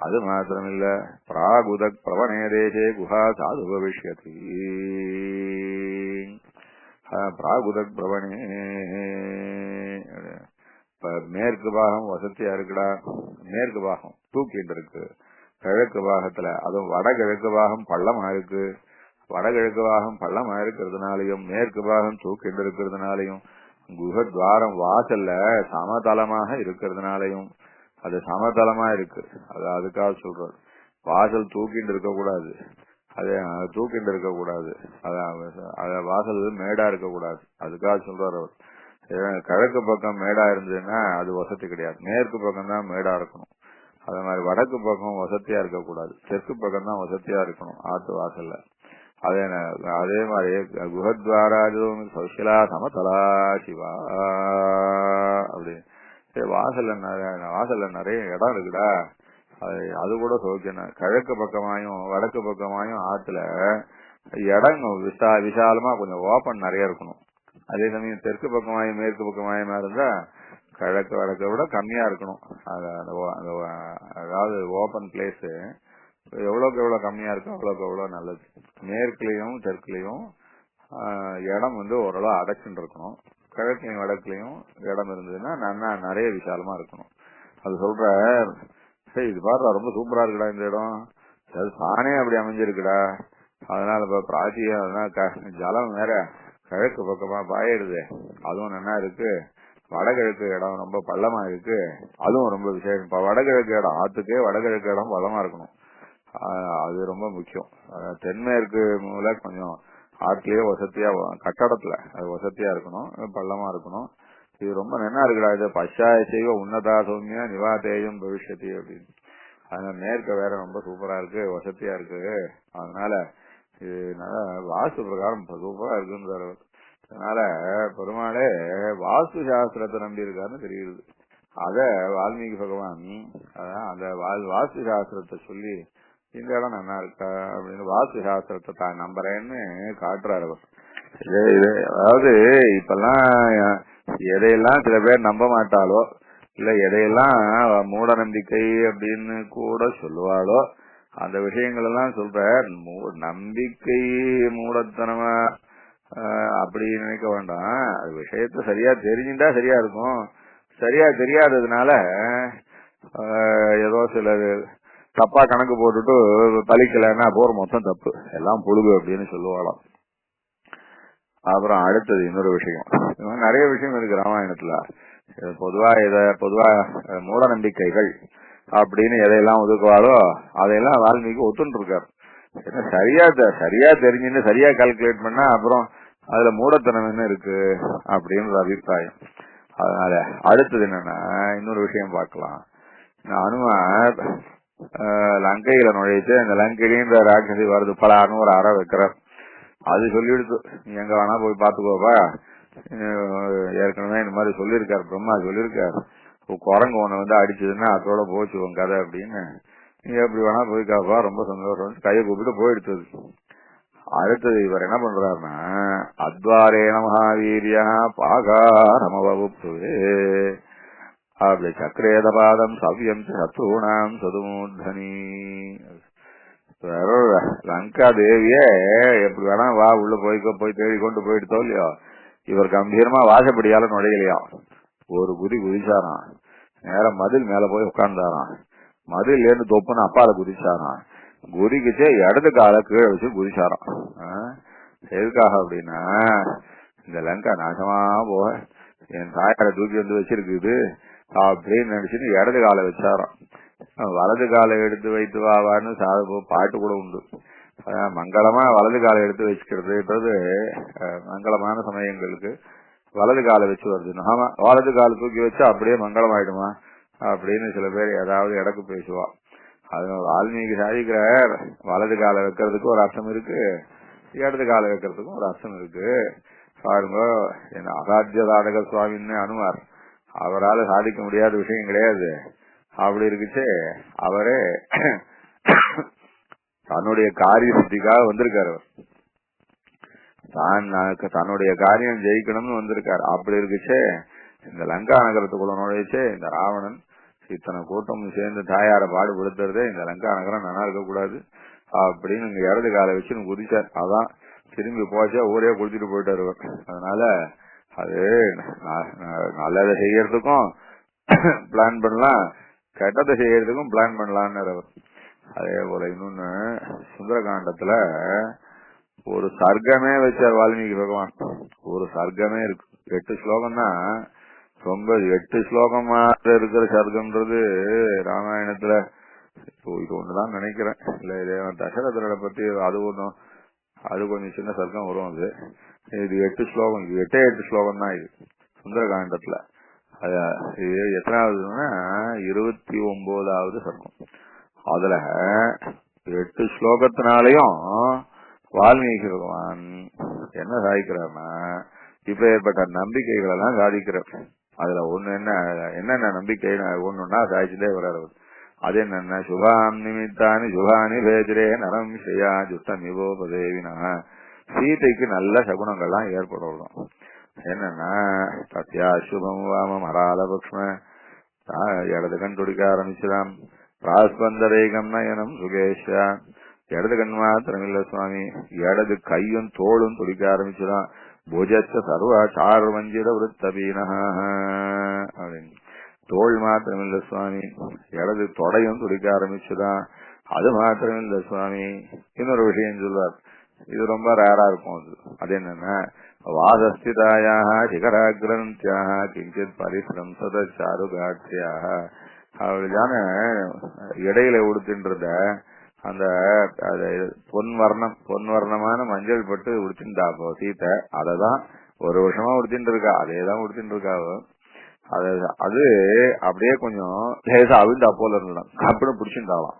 அது மாத்திரம் இல்ல, பிராகுத பிரவணே தேசே குஹா சாது பவிஷ்யதி. பிராகுத பிரவணே மேற்கு பாகம் வசதியா இருக்குடா, மேற்கு பாகம் தூக்கிட்டு இருக்கு. கிழக்கு பாகத்துல அதுவும் வடகிழக்கு பாகம் பள்ளமா இருக்கு. வடகிழக்கு பாகம் பள்ளமா இருக்கிறதுனாலையும் மேற்கு பாகம் தூக்கிட்டு இருக்கிறதுனாலையும் குஹத்வாரம் வாசல்ல சமதளமாக இருக்கிறதுனாலையும் அது சமதளமா இருக்கு. அது அதுக்காக சொல்றது, வாசல் தூக்கிட்டு இருக்க கூடாது, அது தூக்கிட்டு இருக்க கூடாது, அத வாசல் மேடா இருக்க கூடாது. அதுக்காக சொல்றாரு அவர். கிழக்கு பக்கம் மேடா இருந்ததுன்னா அது வசதி கிடையாது, மேற்கு பக்கம் தான் மேடா இருக்கணும். அது மாதிரி வடக்கு பக்கம் வசதியா இருக்கக்கூடாது, தெற்கு பக்கம் தான் வசதியா இருக்கணும் ஆத்து வாசல்ல. அதே மாதிரி குஹத்வாராஜோ சௌஷலா சமதலா சிவா அப்படி வாசல்ல நிறைய இடம் இருக்குடா, அது கூட சௌக்கியம். கிழக்கு பக்கமாயும் வடக்கு பக்கமாயும் ஆத்துல இடம் விசாலமா கொஞ்சம் ஓப்பன் நிறைய இருக்கணும். அதே சமயம் தெற்கு பக்கமாயும் மேற்கு பக்கமாயுமா இருந்தா கிழக்கு வடக்கை விட கம்மியா இருக்கணும். அதாவது ஓப்பன் பிளேஸ் எவ்வளவுக்கு எவ்வளவு கம்மியா இருக்கோ அவ்வளவுக்கு எவ்வளவு நல்லது. மேற்குலயும் தெற்குலயும் இடம் ஓரளவு அடைச்சுட்டு இருக்கணும். கிழக்குலயும் வடக்குலயும் இடம் இருந்ததுன்னா நல்லா நிறைய விசாலமா இருக்கணும். அது சொல்ற இது பாரு ரொம்ப சூப்பரா இருக்குடா இந்த இடம், அது தானே அப்படி அமைஞ்சிருக்குடா. அதனால இப்ப பிராச்சியம் ஜலம் வேற கிழக்கு பக்கமா பாயிடுது, அதுவும் நல்லா இருக்கு. வடகிழக்கு இடம் ரொம்ப பள்ளமா இருக்கு, அதுவும் ரொம்ப விசேஷம். இப்ப வடகிழக்கு இடம் ஆத்துக்கே வடகிழக்கு இடம் பள்ளமா இருக்கணும், அது ரொம்ப முக்கியம். தென்மேற்கு மூல கொஞ்சம் ஆட்லயே வசதியா கட்டடத்துல அது வசதியா இருக்கணும், பள்ளமா இருக்கணும். இது ரொம்ப நல்லா இருக்குடா. இது பஷாய செய்வ உன்னதா சௌமியா நிவாதேயம் பவிஷ்யத்தி அப்படின்னு. அதனால மேற்க வேற ரொம்ப சூப்பரா இருக்கு, வசதியா இருக்கு. அதனால இது வாஸ்து பிரகாரம் சூப்பரா இருக்குன்னு. அதனால பெருமாளே வாஸ்து சாஸ்திரத்தை நம்பி இருக்காருன்னு தெரியுது. அத வால்மீகி பகவான் அந்த வாஸ்து சாஸ்திரத்தை சொல்லி இந்த இடம் நல்லா இருக்கா அப்படின்னு வாஸ்து சாஸ்திரத்தை தான் நம்புறேன்னு காட்டுறாரு அவர். அதாவது இப்பெல்லாம் எதையெல்லாம் சில பேர் நம்ப மாட்டாலோ இல்ல எதையெல்லாம் மூட நம்பிக்கை அப்படின்னு கூட சொல்லுவாளோ அந்த விஷயங்கள் எல்லாம் சொல்ற. நம்பிக்கை மூடத்தனமா அப்படி நினைக்க வேண்டாம். அது விஷயத்த சரியா தெரிஞ்சுட்டா சரியா இருக்கும். சரியா தெரியாததுனால ஏதோ சில தப்பா கணக்கு போட்டுட்டு பலிக்கலைன்னா போற மொத்தம் தப்பு எல்லாம் புழுகு அப்படின்னு சொல்லுவாளாம். அப்புறம் அடுத்தது இன்னொரு விஷயம், நிறைய விஷயம் இருக்கு ராமாயணத்துல. பொதுவா மூட நம்பிக்கைகள் அப்படின்னு எதையெல்லாம் ஒதுக்குவாரோ அதையெல்லாம் வால்மீகி ஒத்துன்னு இருக்காரு. சரியா தெரிஞ்சுன்னு சரியா கால்குலேட் பண்ணா அப்புறம் அதுல மூடத்தனம் என்ன இருக்கு அப்படின்ற அபிப்பிராயம். அதனால அடுத்தது என்னன்னா இன்னொரு விஷயம் பார்க்கலாம். அனுமார் லங்கையில நுழைச்சு அந்த லங்கையில ராட்சசி வருது பலான்னு ஒரு அறை வைக்கிறார். அது சொல்லிடுச்சு, நீ எங்க வேணா போய் பாத்துக்கோப்பா. ஏற்கனவே இந்த மாதிரி சொல்லியிருக்காரு, பிரம்மா சொல்லியிருக்காரு, குரங்கு உன்னை அடிச்சதுன்னா அதோட போச்சு உன் கதை அப்படின்னு. நீ எப்படி வேணா போய்க்காப்பா, ரொம்ப சந்தோஷம், கையை கூப்பிட்டு போயிடுத்தது. அடுத்தது இவர் என்ன பண்றாருன்னா அத்வாரேன மகாவீரியா பாகாரமவபுப்துவே அப்படி சக்கரேத பாதம் சவ்யம் சத்ருணாம் சதுமூர்தனி. லங்கா தேவிய எப்படி வேணா வா உள்ள போய் தேடி கொண்டு போயிட்டு இல்லையோ, இவர் கம்பீரமா வாசப்படியால நுழையலையா, ஒரு குதிச்சாராம், நேரம் மதில் மேல போய் உட்கார்ந்தாராம். மதில் இருந்து தொப்புன்னு அப்பால குதிச்சாராம். குதிக்கிச்சே இடது கால கீழே வச்சு குதிச்சாராம். எதுக்காக அப்படின்னா இந்த லங்கா நாசமா போக என் தாயாரை தூக்கி வச்சிருக்குது அப்படின்னு நினைச்சுன்னு இடது காலை வச்சாராம். வலது காலை எடுத்து வைத்து வாவான்னு பாட்டு கூட உண்டு. மங்களமா வலது காலை எடுத்து வச்சுக்கிறதுன்றது மங்களமான சமயங்களுக்கு வலது காலை வச்சு வருது. ஆமா, வலது காலை தூக்கி வச்சா அப்படியே மங்களம் ஆயிடுமா அப்படின்னு சில பேர் ஏதாவது இடக்கு பேசுவா. அது வால்மீகி சாதிக்கிறார், வலது காலை வைக்கிறதுக்கு ஒரு அர்த்தம் இருக்கு, இடது காலை வைக்கிறதுக்கும் ஒரு அர்த்தம் இருக்கு. பாருங்க, என்ன அசாத்திய சாதக சுவாமின்னு அனுமார், அவரால் சாதிக்க முடியாத விஷயம் கிடையாது. அப்படி இருக்குச்சு, அவரே தன்னுடைய காரிய சித்திக்காக வந்திருக்காரு. தன்னுடைய காரியம் ஜெயிக்கணும்னு வந்திருக்காரு. அப்படி இருக்குச்சு, இந்த லங்கா நகரத்துக்குள்ள நுழைச்சு இந்த ராவணன் இத்தனை கூட்டம் சேர்ந்து தாயார பாடுபடுத்துறதே இந்த லங்கா நகரம் நல்லா இருக்கக்கூடாது அப்படின்னு இங்க இடது காலை வச்சு குதிச்சார். அதான் திரும்பி போச்சா ஊரே குளிச்சுட்டு போயிட்டாரு. அதனால அது நல்லதை செய்யறதுக்கும் பிளான் பண்ணலாம், கெட்டதை செய்யறதுக்கும் பிளான் பண்ணலான்னு அவர். அதே போல இன்னொன்னு சுந்தரகாண்டத்துல ஒரு சர்க்கமே வச்சார் வால்மீகி பகவான். ஒரு சர்க்கமே இருக்கு, 8 ஸ்லோகம் தான். ரொம்ப 8 ஸ்லோகமா இருக்கிற சர்க்கம்ன்றது ராமாயணத்துல இது ஒண்ணுதான் நினைக்கிறேன். இல்ல இதே தசரதனை பத்தி அது கொஞ்சம் சின்ன சர்க்கம் வரும். இது 8 ஸ்லோகம், இது 8 ஸ்லோகம் தான் இது சுந்தரகாண்டத்துல. இது எத்தனாவதுன்னா 29வது சர்க்கம். அதுல 8 ஸ்லோகத்தினாலையும் வால்மீகி பகவான் என்ன சாதிக்கிறார்னா இப்ப ஏற்பட்ட நம்பிக்கைகள் எல்லாம் சாதிக்கிறார். அதுல ஒண்ணு என்னென்ன நம்பிக்கை ஒண்ணுன்னா சாதிச்சுட்டே வர்றாரு. அது என்னன்னா சுபாம் நிமித்தானி சுபானி பேஜரே நரம் செய்யா ஜுட்டம் இவோபதேவினா சீதைக்கு நல்ல சகுனங்கள்லாம் ஏற்படும். என்னன்னா சத்யா சுபம் வாமம் அராலபக்ஷ்ம இடது கண் துடிக்க ஆரம்பிச்சுதான் பிராஸ்பந்தரேகம் நயனம் சுகேஷா இடது கண் மாத்திரம் இல்ல சுவாமி இடது கையும் தோளும் துடிக்க ஆரம்பிச்சுதான் புஜச்ச சர்வ சார் வஞ்சித விருத்தபீனா அப்படின்னு தோல் மாத்திரம் இல்ல சுவாமி இடது தொடையும் துடிக்க ஆரம்பிச்சுதான் அது மாத்திரம் இல்ல சுவாமி. இன்னொரு விஷயம் சொல்வார், இது ரொம்ப ரேரா இருக்கும். அது என்னன்னா வாசஸ்திதாயாக சிகராகிரந்தியாக கிஞ்சித் பரிசிரம் சத சாருகாட்சியாக அப்படிதான இடையில உடுத்தின்றத அந்த பொன்வர்ணமான மஞ்சள் பட்டு உடுத்தின்றாப்போ சீத்தை அததான் ஒரு வருஷமா உடுத்திட்டு இருக்கா. அதேதான் உடுத்திட்டு இருக்காவோ. அது அப்படியே கொஞ்சம் லேசா அவிழ்ந்தா போல இருந்தான் அப்படின்னு பிடிச்சிருந்தாலாம்.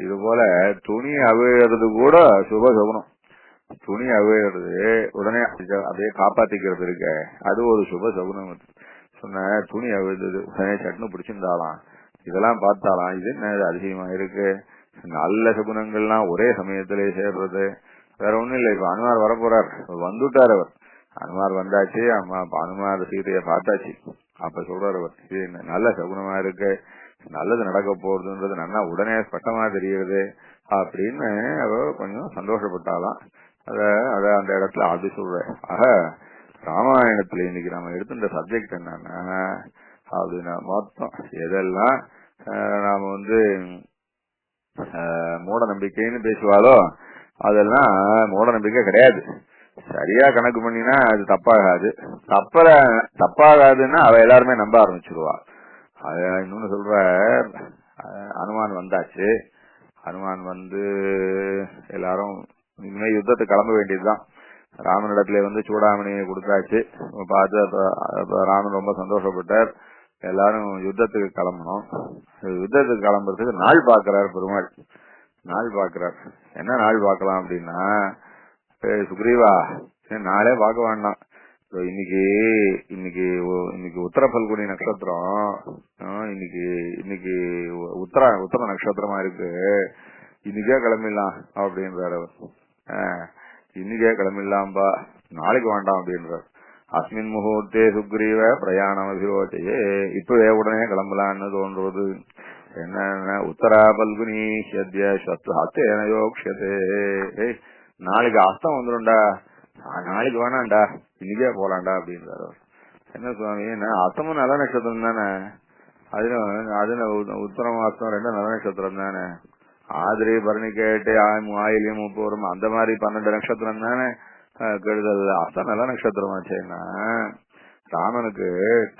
இது போல துணி அவிழறது கூட சுபசகுனம். துணி அவிழறது உடனே அப்படியே காப்பாத்திக்கிறது இருக்க, அது ஒரு சுபசகுனம். சொன்ன துணி அவிழ்ந்தது உடனே சட்னு பிடிச்சிருந்தாலாம். இதெல்லாம் பார்த்தாலாம் இது என்ன அதிசயமா இருக்கு. நல்ல சகுனங்கள்லாம் ஒரே சமயத்திலே சேர்றது வேற ஒண்ணும் இல்லை. இப்ப அனுமார் வரப்போறார், வந்துட்டார். அவர் அனுமார் வந்தாச்சு, அம்மா அனுமார் சீதைய பார்த்தாச்சு. அப்ப சொல்றாரு அவர், இது நல்ல சகுனமா இருக்கு, நல்லது நடக்க போறதுன்றது நல்லா உடனே ஸ்பஷ்டமா தெரியுது அப்படின்னு அவ கொஞ்சம் சந்தோஷப்பட்டாலாம். அத அந்த இடத்துல அப்படி சொல்றேன். ஆக ராமாயணத்துல இன்னைக்கு நம்ம எடுத்துட்ட சப்ஜெக்ட் என்னன்னா அப்படின்னா மொத்தம் எதெல்லாம் நாம மூட நம்பிக்கைன்னு பேசுவாளோ அதெல்லாம் மூட நம்பிக்கை கிடையாது. சரியா கணக்கு பண்ணினா அது தப்பாகாது. தப்பாகாதுன்னா அவ எல்லாருமே நம்ப ஆரம்பிச்சிருவா. அத இன்னொன்னு சொல்ற, அனுமான் வந்தாச்சு. அனுமான் எல்லாரும் இனிமே யுத்தத்துக்கு கிளம்ப வேண்டியதுதான். ராமனிடத்துல சூடாமணியை கொடுத்தாச்சு. பார்த்து ராமன் ரொம்ப சந்தோஷப்பட்டார். எல்லாரும் யுத்தத்துக்கு கிளம்பணும். யுத்தத்துக்கு கிளம்புறதுக்கு நாள் பாக்குறாரு பெருமாள். நாள் பாக்குறார். என்ன நாள் பாக்கலாம் அப்படின்னா, சுக்ரீவா நாளே பார்க்க வேண்டாம், இன்னைக்கு உத்தர பல்குனி நட்சத்திரம், இன்னைக்கு உத்தர நட்சத்திரமா இருக்கு, இன்னைக்கே கிளம்பிடலாம் அப்படின்றாரு. இன்னைக்கே கிளம்பிடலாம்பா, நாளைக்கு வேண்டாம் அப்படின்றார். அஸ்மின் முகூர்த்தே சுக்ரீவ பிரயாணம் அபிரோச்சையே, இப்பவே உடனே கிளம்பலான்னு தோன்றது. என்ன உத்தரா பல்குனி யோக்ஷதே, நாளைக்கு அஸ்தம் வந்துடும்டா, நாளைக்கு வேணாண்டா, இன்னைக்கே போலாண்டா அப்படின்றாரு. என்ன சுவாமி, அஸ்தமும் நல்ல நட்சத்திரம் தானே, அதுல உத்தரம் அஸ்தம் ரெண்டும் நல்ல நட்சத்திரம் தானே, ஆதிரி பரணி கேட்டு ஆயிலியம் முப்பூரம் அந்த மாதிரி 12 நட்சத்திரம் தானே கெடுதல். அஸ்தம் நல்ல நட்சத்திரமாச்சேன்னா ராமனுக்கு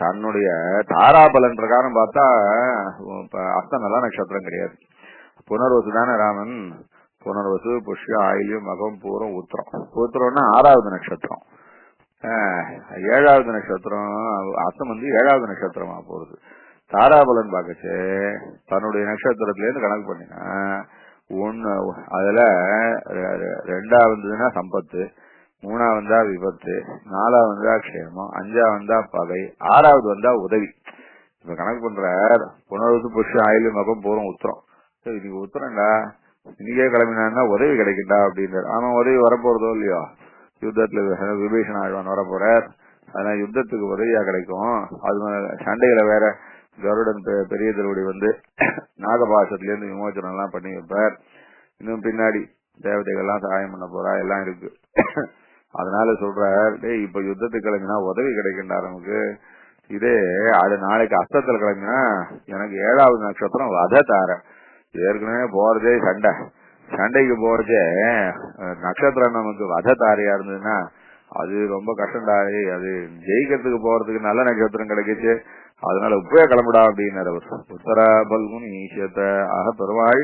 தன்னுடைய தாராபலன் பிரகாரம் பார்த்தா அஸ்தம் நல்ல நட்சத்திரம் கிடையாது. புனர்வசு தானே ராமன். புனர்வசு, புஷ்யம், ஆயிலியம், மகம், பூரம், உத்திரம். உத்திரம்னா 6வது நட்சத்திரம். 7வது நட்சத்திரம் அஸ்தம் 7வது நட்சத்திரமா போறது. தாராபலன் பார்க்கச்சு தன்னுடைய நட்சத்திரத்துல இருந்து கணக்கு பண்ணினா அதுல 2வது சம்பத்து, 3வது விபத்து, 4வது க்ஷேமம், 5வது பகை, 6வது உதவி. இப்ப கணக்கு பண்ற புனர்வசு, புஷ்யம், ஆயிலியம், மகம், பூரம், உத்திரம். இன்னைக்கு உத்திரம்டா, இன்னைக்கே கிளம்பினா உதவி கிடைக்கட்டா அப்படின்றார். ஆமா, உதவி வரப்போறதோ இல்லையோ, யுத்தத்துல விபீஷண ஆழ்வான் வரப்போறார். அதனால யுத்தத்துக்கு உதவியா கிடைக்கும். அது சண்டைகளை வேற கருடன் பெரிய திருவடி நாகபாசத்துல இருந்து விமோச்சனம் எல்லாம் பண்ணி வைப்பார். இன்னும் பின்னாடி தேவதைகள் எல்லாம் சகாயம் பண்ண போறா, எல்லாம் இருக்கு. அதனால சொல்றார், இப்ப யுத்தத்துக்கு கிளம்பினா உதவி கிடைக்கின்றா நமக்கு. இதே அது நாளைக்கு அஸ்தத்துல கிளம்பினா எனக்கு 7வது நட்சத்திரம் வத தார. ஏற்கனவே போறதே சண்டைக்கு போறதே நட்சத்திரம் நமக்கு வத தாரையா இருந்ததுன்னா அது ரொம்ப கஷ்டம்டாரு. அது ஜெயிக்கிறதுக்கு போறதுக்கு நல்ல நட்சத்திரம் கிடைக்கிச்சு, அதனால இப்பவே கிளம்புடா அப்படின்னாரு அவர். உத்தர பல்குனி ஈஷத்த ஆக பெருமாள்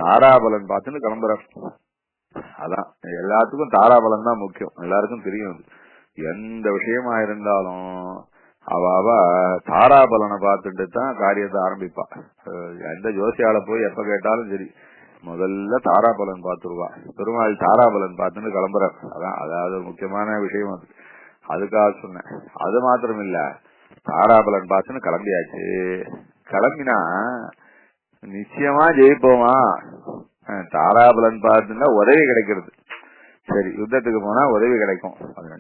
தாராபலன் பார்த்துன்னு கிளம்புறார். அதான் எல்லாத்துக்கும் தாராபலன் தான் முக்கியம். எல்லாருக்கும் தெரியும், எந்த விஷயமா இருந்தாலும் அவ தாராபலனை பார்த்துட்டு தான் காரியத்தை ஆரம்பிப்பா. எந்த ஜோசியால போய் எப்ப கேட்டாலும் சரி முதல்ல தாராபலன் பார்த்துருவா. பெருமாள் தாராபலன் பார்த்துன்னு கிளம்புறார். அதான் அதாவது முக்கியமான விஷயம் அது. அதுக்காக சொன்னேன். அது மாத்திரம் இல்ல, தாராபலன் பார்த்துன்னு கிளம்பியாச்சு. கிளம்பினா நிச்சயமா ஜெயிப்போமா? தாராபலன் பார்த்துன்னா உதவி கிடைக்கிறது. சரி, யுத்தத்துக்கு போனா உதவி கிடைக்கும்.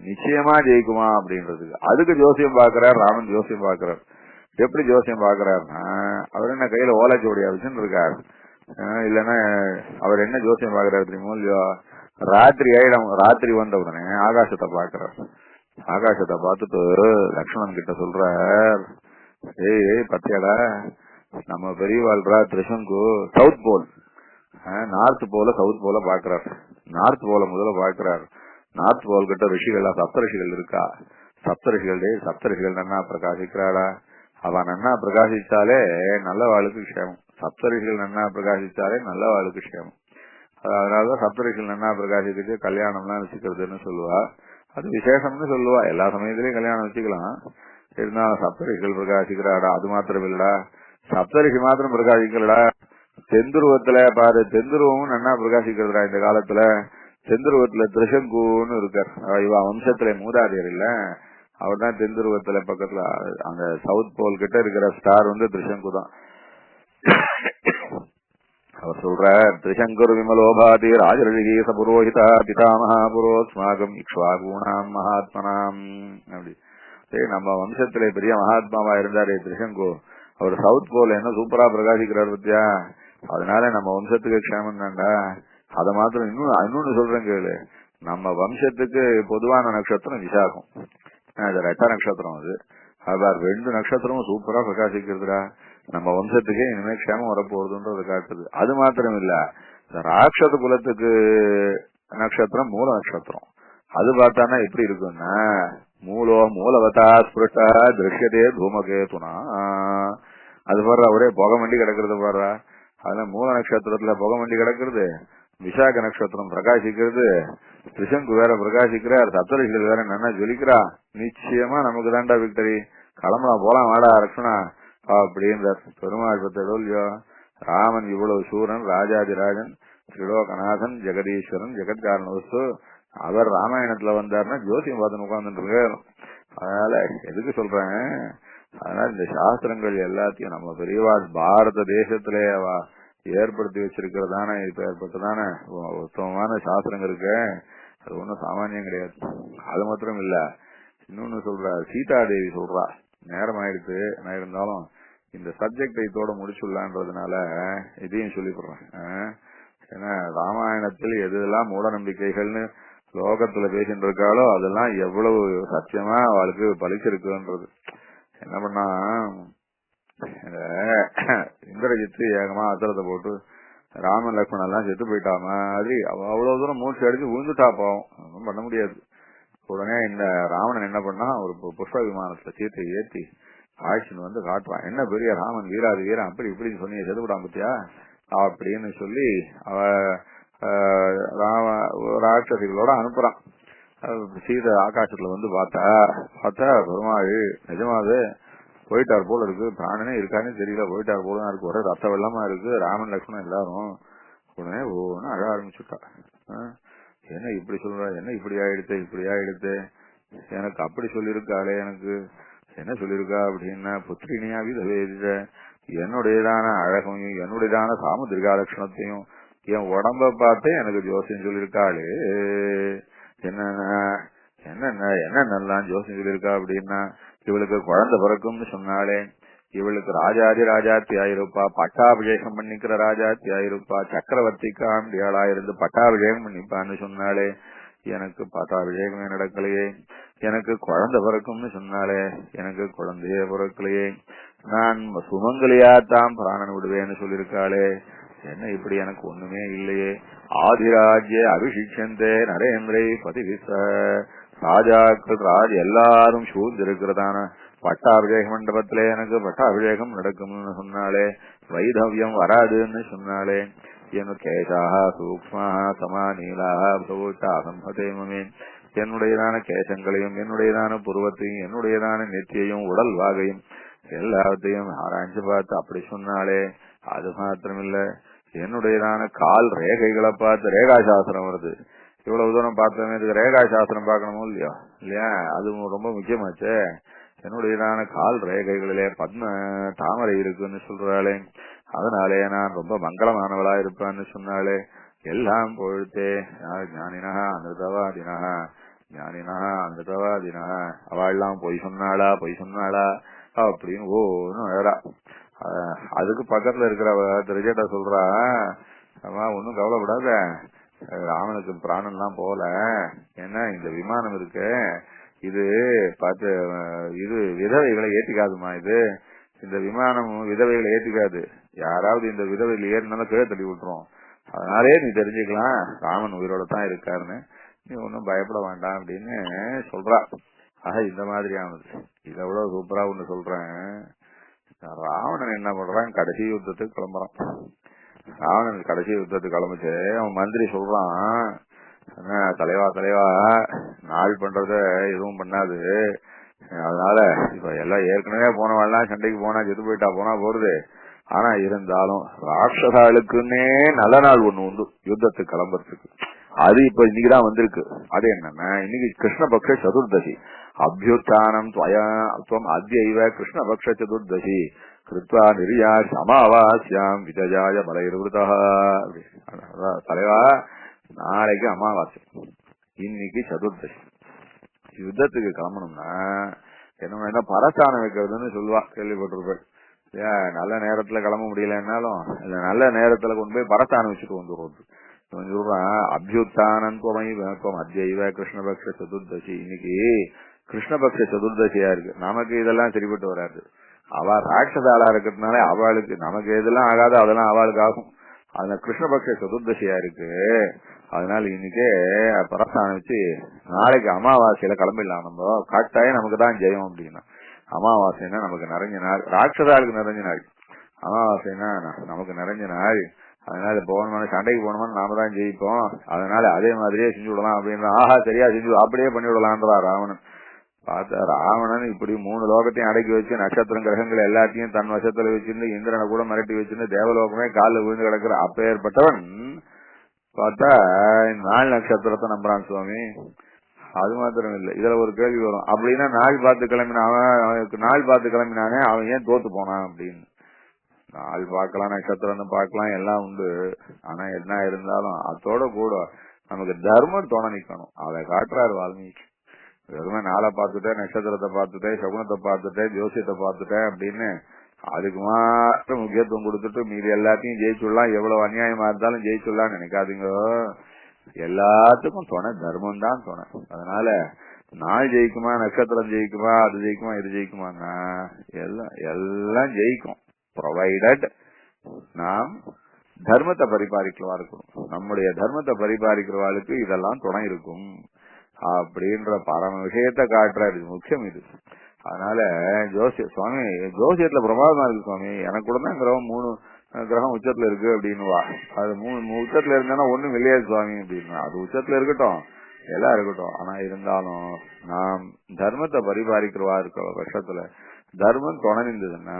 நிச்சயமா ஜெயிக்குமா அப்படின்றதுக்கு அதுக்கு ஜோசியம் பாக்குறாரு. ராமன் ஜோசியம் பாக்குறாரு. எப்படி ஜோசியம் பாக்குறாருன்னா, அவர் என்ன கையில ஓலைச்சுவடியா வச்சுன்னு இருக்காரு. இல்லன்னா அவர் என்ன ஜோசியம் பாக்குறாரு தெரியுமோ இல்லையோ, ராத்திரி ஆயிடும். ராத்திரி வந்த உடனே ஆகாசத்தை பாக்குறாரு. ஆகாசத்தை பார்த்துட்டு லக்ஷ்மணன் கிட்ட சொல்றார், ஏய் பத்தியாடா, நம்ம பெரியவாள்ரா திரிசங்கு சவுத் போல், நார்த் போல சவுத் போல பாக்குறாரு. நார்த் போல முதல்ல பாக்குறாரு. நார்த் போல் கிட்ட ரிஷிகள், சப்தரிஷிகள் இருக்கா. சப்தரிஷிகள் நன்னா பிரகாசிக்கிறாளா? அவ நன்னா பிரகாசிச்சாலே நல்ல வாழ்க்கை க்ஷேமம். சப்தரிஷிகள் நன்னா பிரகாசிச்சாலே நல்ல வாழ்க்கை க்ஷேமம். அதனாலதான் சப்தரிஷிகள் நன்னா பிரகாசிக்கிட்டு கல்யாணம்லாம் வச்சுக்கிறதுன்னு சொல்லுவா. அது விசேஷம்னு சொல்லுவா. எல்லா சமயத்திலயும் கல்யாணம் வச்சுக்கலாம். இருந்தாலும் சப்தரிஷிகள் பிரகாசிக்கிறாடா. அது மாத்திரம் இல்லடா, சப்தரிஷி மாத்திரம் பிரகாசிக்கலடா, தெந்துருவத்துல பாரு, தெந்துருவமும் நன்னா பிரகாசிக்கிறதுடா. இந்த காலத்துல தெந்துருவத்துல திரிசங்குன்னு இருக்கார். இவ வம்சத்துல மூதாதையர் இல்ல, அவர் தான் தெந்துருவத்துல பக்கத்துல அந்த சவுத் போல் கிட்ட இருக்கிற ஸ்டார் திரிசங்கு தான். அவர் சொல்ற, திரிசங்கர் விமலோபாதி ராஜரிஷி சபுரோஹிதா பிதாமகா புரோஸ்மாகம் இக்ஷ்வாகூணாம் மகாத்மனாம். அப்படி சரி, நம்ம வம்சத்திலே பெரிய மகாத்மாவா இருந்தாரு திரிசங்கு. அவர் சவுத் போல என்ன சூப்பரா பிரகாசிக்கிறார் பத்தியா. அதனால நம்ம வம்சத்துக்கு க்ஷேமம் தான்டா. அத மாத்திரம் இன்னொன்னு சொல்றேன் கேளு. நம்ம வம்சத்துக்கு பொதுவான நட்சத்திரம் விசாகம், அது ரெட்ட நட்சத்திரம். அது 2 நட்சத்திரமும் சூப்பரா பிரகாசிக்கிறதுடா. நம்ம வம்சத்துக்கே இனிமே க்ஷேமம் வரப்போறதுன்றது காட்டுது. அது மாத்திரம் இல்ல, ராட்சத குலத்துக்கு நட்சத்திரம் மூல நட்சத்திரம். அது பார்த்தானா எப்படி இருக்குன்னா, மூலவதா ஸ்பிருஷ்டா திருஷ்யதே தூமகேதுனா. அது பாரு, ஒரே புகை மண்டி கிடக்குறது பாரு. அதுல மூல நட்சத்திரத்துல புகை மண்டி கிடக்குறது, விசாக நட்சத்திரம் பிரகாசிக்கிறது, திரிசங்கு வேற பிரகாசிக்கிறார், சப்தரிஷிகள் வேற நல்லா ஜொலிக்கிறா. நிச்சயமா நமக்கு தாண்டா விக்டரி. கிளம்பலாம், போலாம், வாடா ரக்ஷணா அப்படின்ற பெருமாள் பத்தோல்யோ. ராமன் இவ்வளவு சூரன், ராஜாதிராஜன், திரிலோகநாதன், ஜெகதீஸ்வரன், ஜெகத்காரண வஸ்து. அவர் ராமாயணத்துல வந்தாருன்னா ஜோசியம் பார்த்து உட்கார்ந்துட்டு இருக்காரு. அதனால எதுக்கு சொல்றேன், அதனால இந்த சாஸ்திரங்கள் எல்லாத்தையும் நம்ம பெரியவாள் பாரத தேசத்திலே ஏற்படுத்தி வச்சிருக்கிறதான இப்ப ஏற்பட்டதான உத்தமமான சாஸ்திரங்கள் இருக்கு. அது ஒண்ணும் சாமானியம் கிடையாது. அது மாத்திரம் இல்ல, இன்னொன்னு சொல்ற, சீதாதேவி சொல்றா, நேரம் ஆயிடுச்சு, நான் இருந்தாலும் இந்த சப்ஜெக்டை இதோட முடிச்சுடலான்றதுனால இதையும் சொல்லிடுறேன். ஏன்னா ராமாயணத்தில் எதெல்லாம் மூட நம்பிக்கைகள்னு லோகத்துல பேசிட்டு இருக்காளோ அதெல்லாம் எவ்வளவு சத்தியமா அவளுக்கு பலிச்சிருக்குன்றது. என்ன பண்ணா, இந்திரஜித்து ஏகமா அசரத்தை போட்டு ராமன் லக்ஷ்மணன் எல்லாம் செத்து போயிட்டா மாதிரி அவ்வளவு தூரம் மூச்சு அடிச்சு விழுந்துட்டா. பாவம், ஒன்றும் பண்ண முடியாது. உடனே இந்த ராவணன் என்ன பண்ணா, ஒரு புஷ்ப விமானத்துல சீத்தை ஏற்றி ஆயிடுச்சுன்னு காட்டுவான். என்ன பெரிய ராமன் வீராது வீரன், அப்படி இப்படின்னு சொன்னீங்க, செத்து விடாம பத்தியா அப்படின்னு சொல்லி அவ ராட்சசிகளோட அனுப்புறான். சீதை ஆகாசத்துல பார்த்தா பெருமாள் நிஜமாவே போயிட்டார் போல இருக்கு, பிராணனே இருக்கானே தெரியல, போயிட்டார் போல இருக்கு, ஒரே ரத்த வெள்ளமா இருக்கு. ராமன் லக்ஷ்மணன் எல்லாரும் உடனே ஒன்னு அழ ஆரம்பிச்சுட்டா. என்ன இப்படி சொல்ற, என்ன இப்படி ஆயிடுத்து, எனக்கு அப்படி சொல்லிருக்காளே, எனக்கு என்ன சொல்லிருக்கா அப்படின்னா, புத்திரினியா விதவேதித, என்னுடையதான அழகும் என்னுடையதான சாமுதிரிகா லட்சணத்தையும் என் உடம்ப பார்த்தே எனக்கு ஜோசியம் சொல்லிருக்காளே. என்னென்னலாம் ஜோசியம் சொல்லிருக்கா அப்படின்னா, இவளுக்கு குழந்தை பிறக்கும்னு சொன்னாலே, இவளுக்கு ராஜாதி ஆயிருப்பா, பட்டாபிஷேகம் பண்ணிக்கிற ராஜாத்தி ஆயிருப்பா, சக்கரவர்த்திக்கு ஆண்டியாளா இருந்து பட்டாபிஷேகம் பண்ணிப்பான்னு சொன்னாலே, எனக்கு பட்டாபிஷேகமே நடக்கலையே. எனக்கு குழந்தை பிறக்கும்னு சொன்னாலே, எனக்கு குழந்தையே பிறக்கலையே. நான் சுமங்கலியாத்தான் பிராணன் விடுவேன்னு சொல்லிருக்காளே, என்ன இப்படி எனக்கு ஒண்ணுமே இல்லையே. ஆதிராஜ்ய அபிஷிக்ஷந்தே நரேந்திரை பதிவிச, ராஜாக்கள் எல்லாரும் சூழ்ந்திருக்கிறதான பட்டாபிஷேக மண்டபத்திலே எனக்கு பட்டாபிஷேகம் நடக்கும்னு சொன்னாலே, வைதவியம் வராதுன்னு சொன்னாலே, எனக்கு கேசாக சூக்மா சமாநீலாக சம்பதே மமே, என்னுடையதான கேசங்களையும் என்னுடையதான புருவத்தையும் என்னுடையதான நெற்றியையும் உடல் வாகையும் எல்லாத்தையும் ஆராய்ச்சி பார்த்து அப்படி சொன்னாலே அது மாத்திரமில்ல என்னுடையதான கால் ரேகைகளை பார்த்து ரேகா சாஸ்திரம் வருது. இவ்வளவு தூரம் பார்த்தோமே, இதுக்கு ரேகா சாஸ்திரம் பார்க்கணுமோ இல்லையா? இல்லையா? அது ரொம்ப முக்கியமாச்சே. என்னுடையதான கால் ரேகைகளிலே பத்ம தாமரை இருக்குன்னு சொல்றாளே, அதனாலே நான் ரொம்ப மங்களமானவளா இருப்பான்னு சொன்னாலே எல்லாம் பொழுத்தே ஞானினா அமிர்தவாதினா ஞானினா அமிர்தவாதினா அவள்லாம் பொய் சொன்னாளா அப்படின்னு ஒன்னும் வேறா. அதுக்கு பக்கத்துல இருக்கிற திருஜேட்டா சொல்றா, அம்மா ஒன்னும் கவலைப்படாத, ராமனுக்கு பிராணம் எல்லாம் போல, ஏன்னா இந்த விமானம் இருக்கு, இது பார்த்து இது விதவைகளை ஏற்றிக்காதுமா, இது இந்த விமானம் விதவைகளை ஏற்றிக்காது, யாராவது இந்த விதவைகள் ஏறினாலும் கீழே தள்ளி விட்டுரும், அதனாலே நீ தெரிஞ்சுக்கலாம் ராமன் உயிரோட தான் இருக்காருன்னு, நீ ஒன்னும் பயப்பட வேண்டாம் அப்படின்னு சொல்றா. ஆக இந்த மாதிரியானது. இதை விட சூப்பரா ஒண்ணு சொல்றேன். ராவணன் என்ன பண்றான், கடைசி யுத்தத்துக்கு கிளம்புறான். ராவணன் கடைசி யுத்தத்துக்கு கிளம்பிச்சு அவன் மந்திரி சொல்றான், தலைவா நாள் பண்றத எதுவும் பண்ணாது, அதனால இப்ப எல்லாம் ஏற்கனவே போனவாள்லாம் சண்டைக்கு போனா செத்து போயிட்டா போனா போறது, ஆனா இருந்தாலும் ராட்சசாளுக்குன்னே நல்ல நாள் ஒண்ணு உண்டு யுத்தத்துக்கு கிளம்புறதுக்கு. அது இப்ப இன்னைக்குதான் வந்திருக்கு. அது என்னன்னா, இன்னைக்கு கிருஷ்ணபக்ஷ சதுர்தசி, அபியுத்தானம் துவம் அத்யைவ கிருஷ்ணபக்ஷ சதுர்தசி கிருத்வா நிர்யா அமாவாஸ்யாம் விஜயாய மலையிருதா. தலைவா, நாளைக்கு அமாவாசை, இன்னைக்கு சதுர்தசி. யுத்தத்துக்கு கிளம்பணும்னா என்ன பரஸ்தானம் வைக்கிறதுன்னு சொல்லுவா, கேள்விப்பட்டிருப்பேன். நல்ல நேரத்துல கிளம்ப முடியலன்னாலும் நல்ல நேரத்துல கொண்டு போய் பரஸ்தானம் வச்சுட்டு வந்துடுறது. சொல்றான் அபியுத்தானம் அத்யைவ கிருஷ்ணபக்ஷ சதுர்தசி. இன்னைக்கு கிருஷ்ணபக்ஷ சதுர்தசியா இருக்கு. நமக்கு இதெல்லாம் சரிப்பட்டு வராது. அவ ராட்சசாலா இருக்கிறதுனால அவளுக்கு, நமக்கு எதெல்லாம் ஆகாது அதெல்லாம் அவளுக்கு ஆகும். அதனால கிருஷ்ணபக்ஷ சதுர்தசியா இருக்கு. அதனால இன்னைக்கே பரஸ்தானம் வச்சு நாளைக்கு அமாவாசையில கிளம்பிடலாம். நம்ம காட்டாயே நமக்கு தான் ஜெயம் அப்படின்னா. அமாவாசைன்னா நமக்கு நிறைஞ்ச நாள், ராட்சசாளுக்கு நிறைஞ்ச நாள். அமாவாசைன்னா நமக்கு நிறைஞ்ச நாள். அதனால போகணுமான சண்டைக்கு போகணுமான்னு நாம தான் ஜெயிப்போம். அதனால அதே மாதிரியே செஞ்சு விடலாம் அப்படின்னா, ஆஹா சரியா செஞ்சு அப்படியே பண்ணி விடலான்றா ராவணன். பார்த்தா ராவணன் இப்படி 3 லோகத்தையும் அடக்கி வச்சு நட்சத்திரம் கிரகங்கள் எல்லாத்தையும் தன் வசத்துல வச்சிருந்து இந்திரனை கூட மிரட்டி வச்சிருந்து தேவலோகமே காலில் விழுந்து கிடக்குற அப்பேற்பட்டவன் பார்த்தா 4 நட்சத்திரத்தை நம்புறான் சுவாமி. அது மாத்திரம் இல்ல, இதுல ஒரு கேள்வி வரும், அப்படின்னா நாள் பார்த்து கிளம்பினானே அவன் ஏன் தோத்து போனான் அப்படின்னு. நாள் பார்க்கலாம், நட்சத்திரம் பார்க்கலாம், எல்லாம் உண்டு. ஆனா என்ன இருந்தாலும் அதோட கூட நமக்கு தர்மம் துணை நிக்கணும். அதை காட்டுறாரு வால்மீகி. வெறுமே நாளை பார்த்துட்டேன், நட்சத்திரத்தை பார்த்துட்டேன், சகுனத்தை பார்த்துட்டேன், ஜோசியத்தை பார்த்துட்டேன் அப்படின்னு அதுக்கு மாத்திரம் முக்கியத்துவம் கொடுத்துட்டு மீதி எல்லாத்தையும் ஜெயிச்சுடலாம், எவ்வளவு அநியாயமா இருந்தாலும் ஜெயிச்சுடலாம் நினைக்காதீங்க. எல்லாத்துக்கும் துணை தர்மம் தான் துணை. அதனால நாள் ஜெயிக்குமா, நட்சத்திரம் ஜெயிக்குமா, அது ஜெயிக்குமா, இது ஜெயிக்குமான்னா எல்லாம் ஜெயிக்கும், ப்ரொவைடட் நாம் தர்மத்தை பரிபாலிக்கிறவா இருக்கணும். நம்முடைய தர்மத்தை பரிபாலிக்கிறவாளுக்கு இதெல்லாம் துணை இருக்கும் அப்படின்ற பரம விஷயத்தை காட்டுறாரு. முக்கியம் இது. அதனால சுவாமி ஜோசியத்துல பிரமாதமா இருக்கு சுவாமி, எனக்கு கூட தான் கிரகம் 3 கிரகம் உச்சத்துல இருக்கு அப்படின்னுவா. அது 3 உச்சத்துல இருந்தா ஒண்ணும் இல்லையா சுவாமி அப்படின்னா, அது உச்சத்துல இருக்கட்டும், எல்லாம் இருக்கட்டும், ஆனா இருந்தாலும் நாம் தர்மத்தை பரிபாலிக்கிறவா இருக்க பட்சத்துல தர்மம் துணை நின்றதுன்னா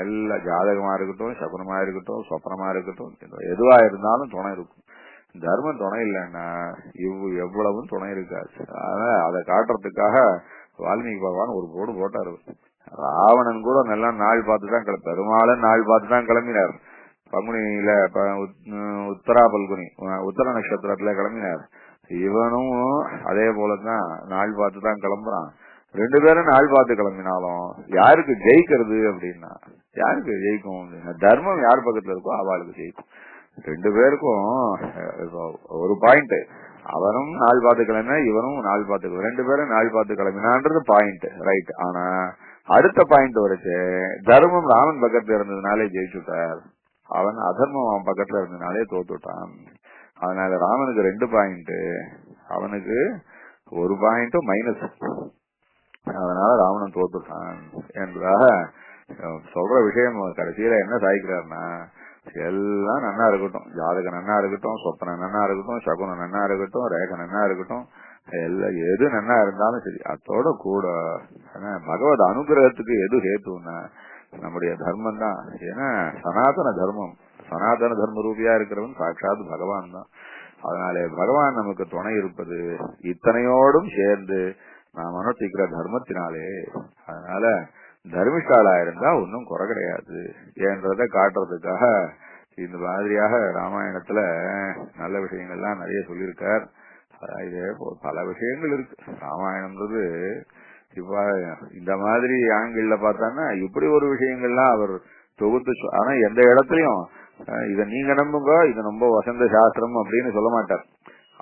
எல்லா ஜாதகமா இருக்கட்டும், சகுனமா இருக்கட்டும், சொப்பனமா இருக்கட்டும், எதுவா இருந்தாலும் துணை இருக்கும். தர்மம் துணை இல்லைன்னா எவ்வளவும் துணை இருக்காது. அதை காட்டுறதுக்காக வால்மீகி பகவான் ஒரு போர்டு போட்டாரு. ராவணன் கூட நல்லா நாள் பார்த்துதான் பெருமாளும் நாள் பார்த்துதான் கிளம்பினார். பங்குனியில உத்தரா பல்குனி உத்தர நட்சத்திரத்துல கிளம்பினார். இவனும் அதே போலதான் நாள் பார்த்துதான் கிளம்புறான். 2 பேரும் நாள் பார்த்து கிளம்பினாலும் யாருக்கு ஜெயிக்கிறது அப்படின்னா, யாருக்கு ஜெயிக்கும் அப்படின்னா தர்மம் யார் பக்கத்துல இருக்கோ அவளுக்கு ஜெயிக்கும். 2 பேருக்கும் ஒரு பாயிண்ட், அவனும் நாள் பார்த்து கிளம்பினா இவனும் நாள் பார்த்து, 2 பேரும் நாள் பார்த்து கிளம்பினான்றது பாயிண்ட் ரைட். ஆனா அடுத்த பாயிண்ட் வரைச்சு தர்மம் ராமன் பக்கத்துல இருந்ததுனாலே ஜெயிச்சுட்டார், அவன் அதர்மம் அவன் பக்கத்துல இருந்ததுனாலே தோத்துட்டான். அதனால ராமனுக்கு 2 பாயிண்ட், அவனுக்கு 1 பாயிண்ட் மைனஸ். அதனால ராவணன் தோத்துட்டான் என்பதாக சொல்ற விஷயம். கடைசியில என்ன சாய்க்கிறாருன்னா, எல்லாம் நன்னா இருக்கட்டும், ஜாதகம் நன்னா இருக்கட்டும், சொப்பனம் நன்னா இருக்கட்டும், சகுனம் நன்னா இருக்கட்டும், ரேகம் நன்னா இருக்கட்டும், எல்லாம் எது நன்னா இருந்தாலும் சரி அதோட கூட பகவத் அனுகிரகத்துக்கு எது ஹேத்துன்னா நம்முடைய தர்மம் தான். ஏன்னா சனாதன தர்ம ரூபியா இருக்கிறவன் சாட்சாத் பகவான் தான். அதனாலே பகவான் நமக்கு துணை இருப்பது இத்தனையோடும் சேர்ந்து நாம் அனுஷ்டிக்கிற தர்மத்தினாலே. அதனால தர்மிஷ்டாலா இருந்தா ஒன்னும் குறை கிடையாது என்றதை காட்டுறதுக்காக இந்த மாதிரியாக ராமாயணத்துல நல்ல விஷயங்கள்லாம் நிறைய சொல்லியிருக்கார். இதே பல விஷயங்கள் இருக்கு. ராமாயணம்ன்றது இப்ப இந்த மாதிரி ஆங்கிள் பார்த்தான்னா இப்படி ஒரு விஷயங்கள்லாம் அவர் தொகுத்து, ஆனா எந்த இடத்துலயும் இத நீங்க நம்புங்க இது ரொம்ப வசந்த சாஸ்திரம் அப்படின்னு சொல்ல மாட்டார்.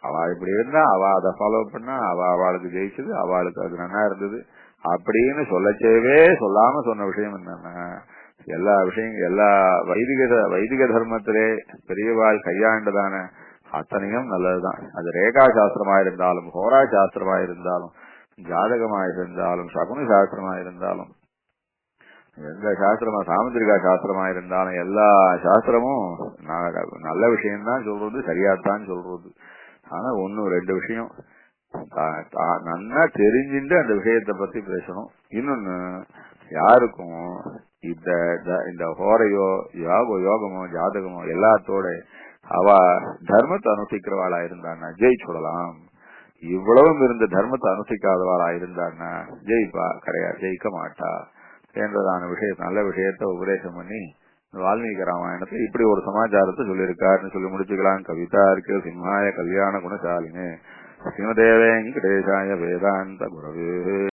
அவ இப்படி இருந்தா அவ அதை ஃபாலோ பண்ணா அவளுக்கு ஜெயிச்சது, அவளுக்கு அது நல்லா இருந்தது அப்படின்னு சொல்லாம சொன்ன விஷயம் என்னன்னா எல்லா விஷயங்கள் எல்லா வைதிக தர்மத்திலே பெரியவாள் கையாண்டதான அத்தனையும் நல்லதுதான். அது ரேகா சாஸ்திரமா இருந்தாலும், ஹோரா சாஸ்திரமா இருந்தாலும், ஜாதகமா இருந்தாலும், சகுன சாஸ்திரமா இருந்தாலும், எந்த சாஸ்திரமா சாமுத்திரிகா சாஸ்திரமா இருந்தாலும் எல்லா சாஸ்திரமும் நல்ல விஷயம்தான் சொல்றது, சரியாத்தான் சொல்றது. ஆனா ஒன்னு ரெண்டு விஷயம் நல்லா தெரிஞ்சுட்டு அந்த விஷயத்தை பத்தி பேசணும். இன்னொன்னு யாருக்கும் இந்த ஹோரையோ யோகமோ ஜாதகமோ எல்லாத்தோட அவ தர்மத்தை அனுஷ்டிக்கிறவாளா இருந்தான்னா ஜெயிச்சுடலாம். இவ்வளவும் இருந்த தர்மத்தை அனுஷ்டிக்காதவாளா இருந்தான்னா ஜெயிக்க மாட்டா என்றதான விஷயம் நல்ல விஷயத்த உபதேசம் பண்ணி வால்மீகி ராமாயணத்துல இப்படி ஒரு சமாச்சாரத்தை சொல்லியிருக்காருன்னு சொல்லி முடிச்சுக்கலாம். கவிதா இருக்கு சிம்ஹாய கல்யாண குணசாலினே ஸ்ரீமதே வெங்கடேசாய வேதாந்த குரவே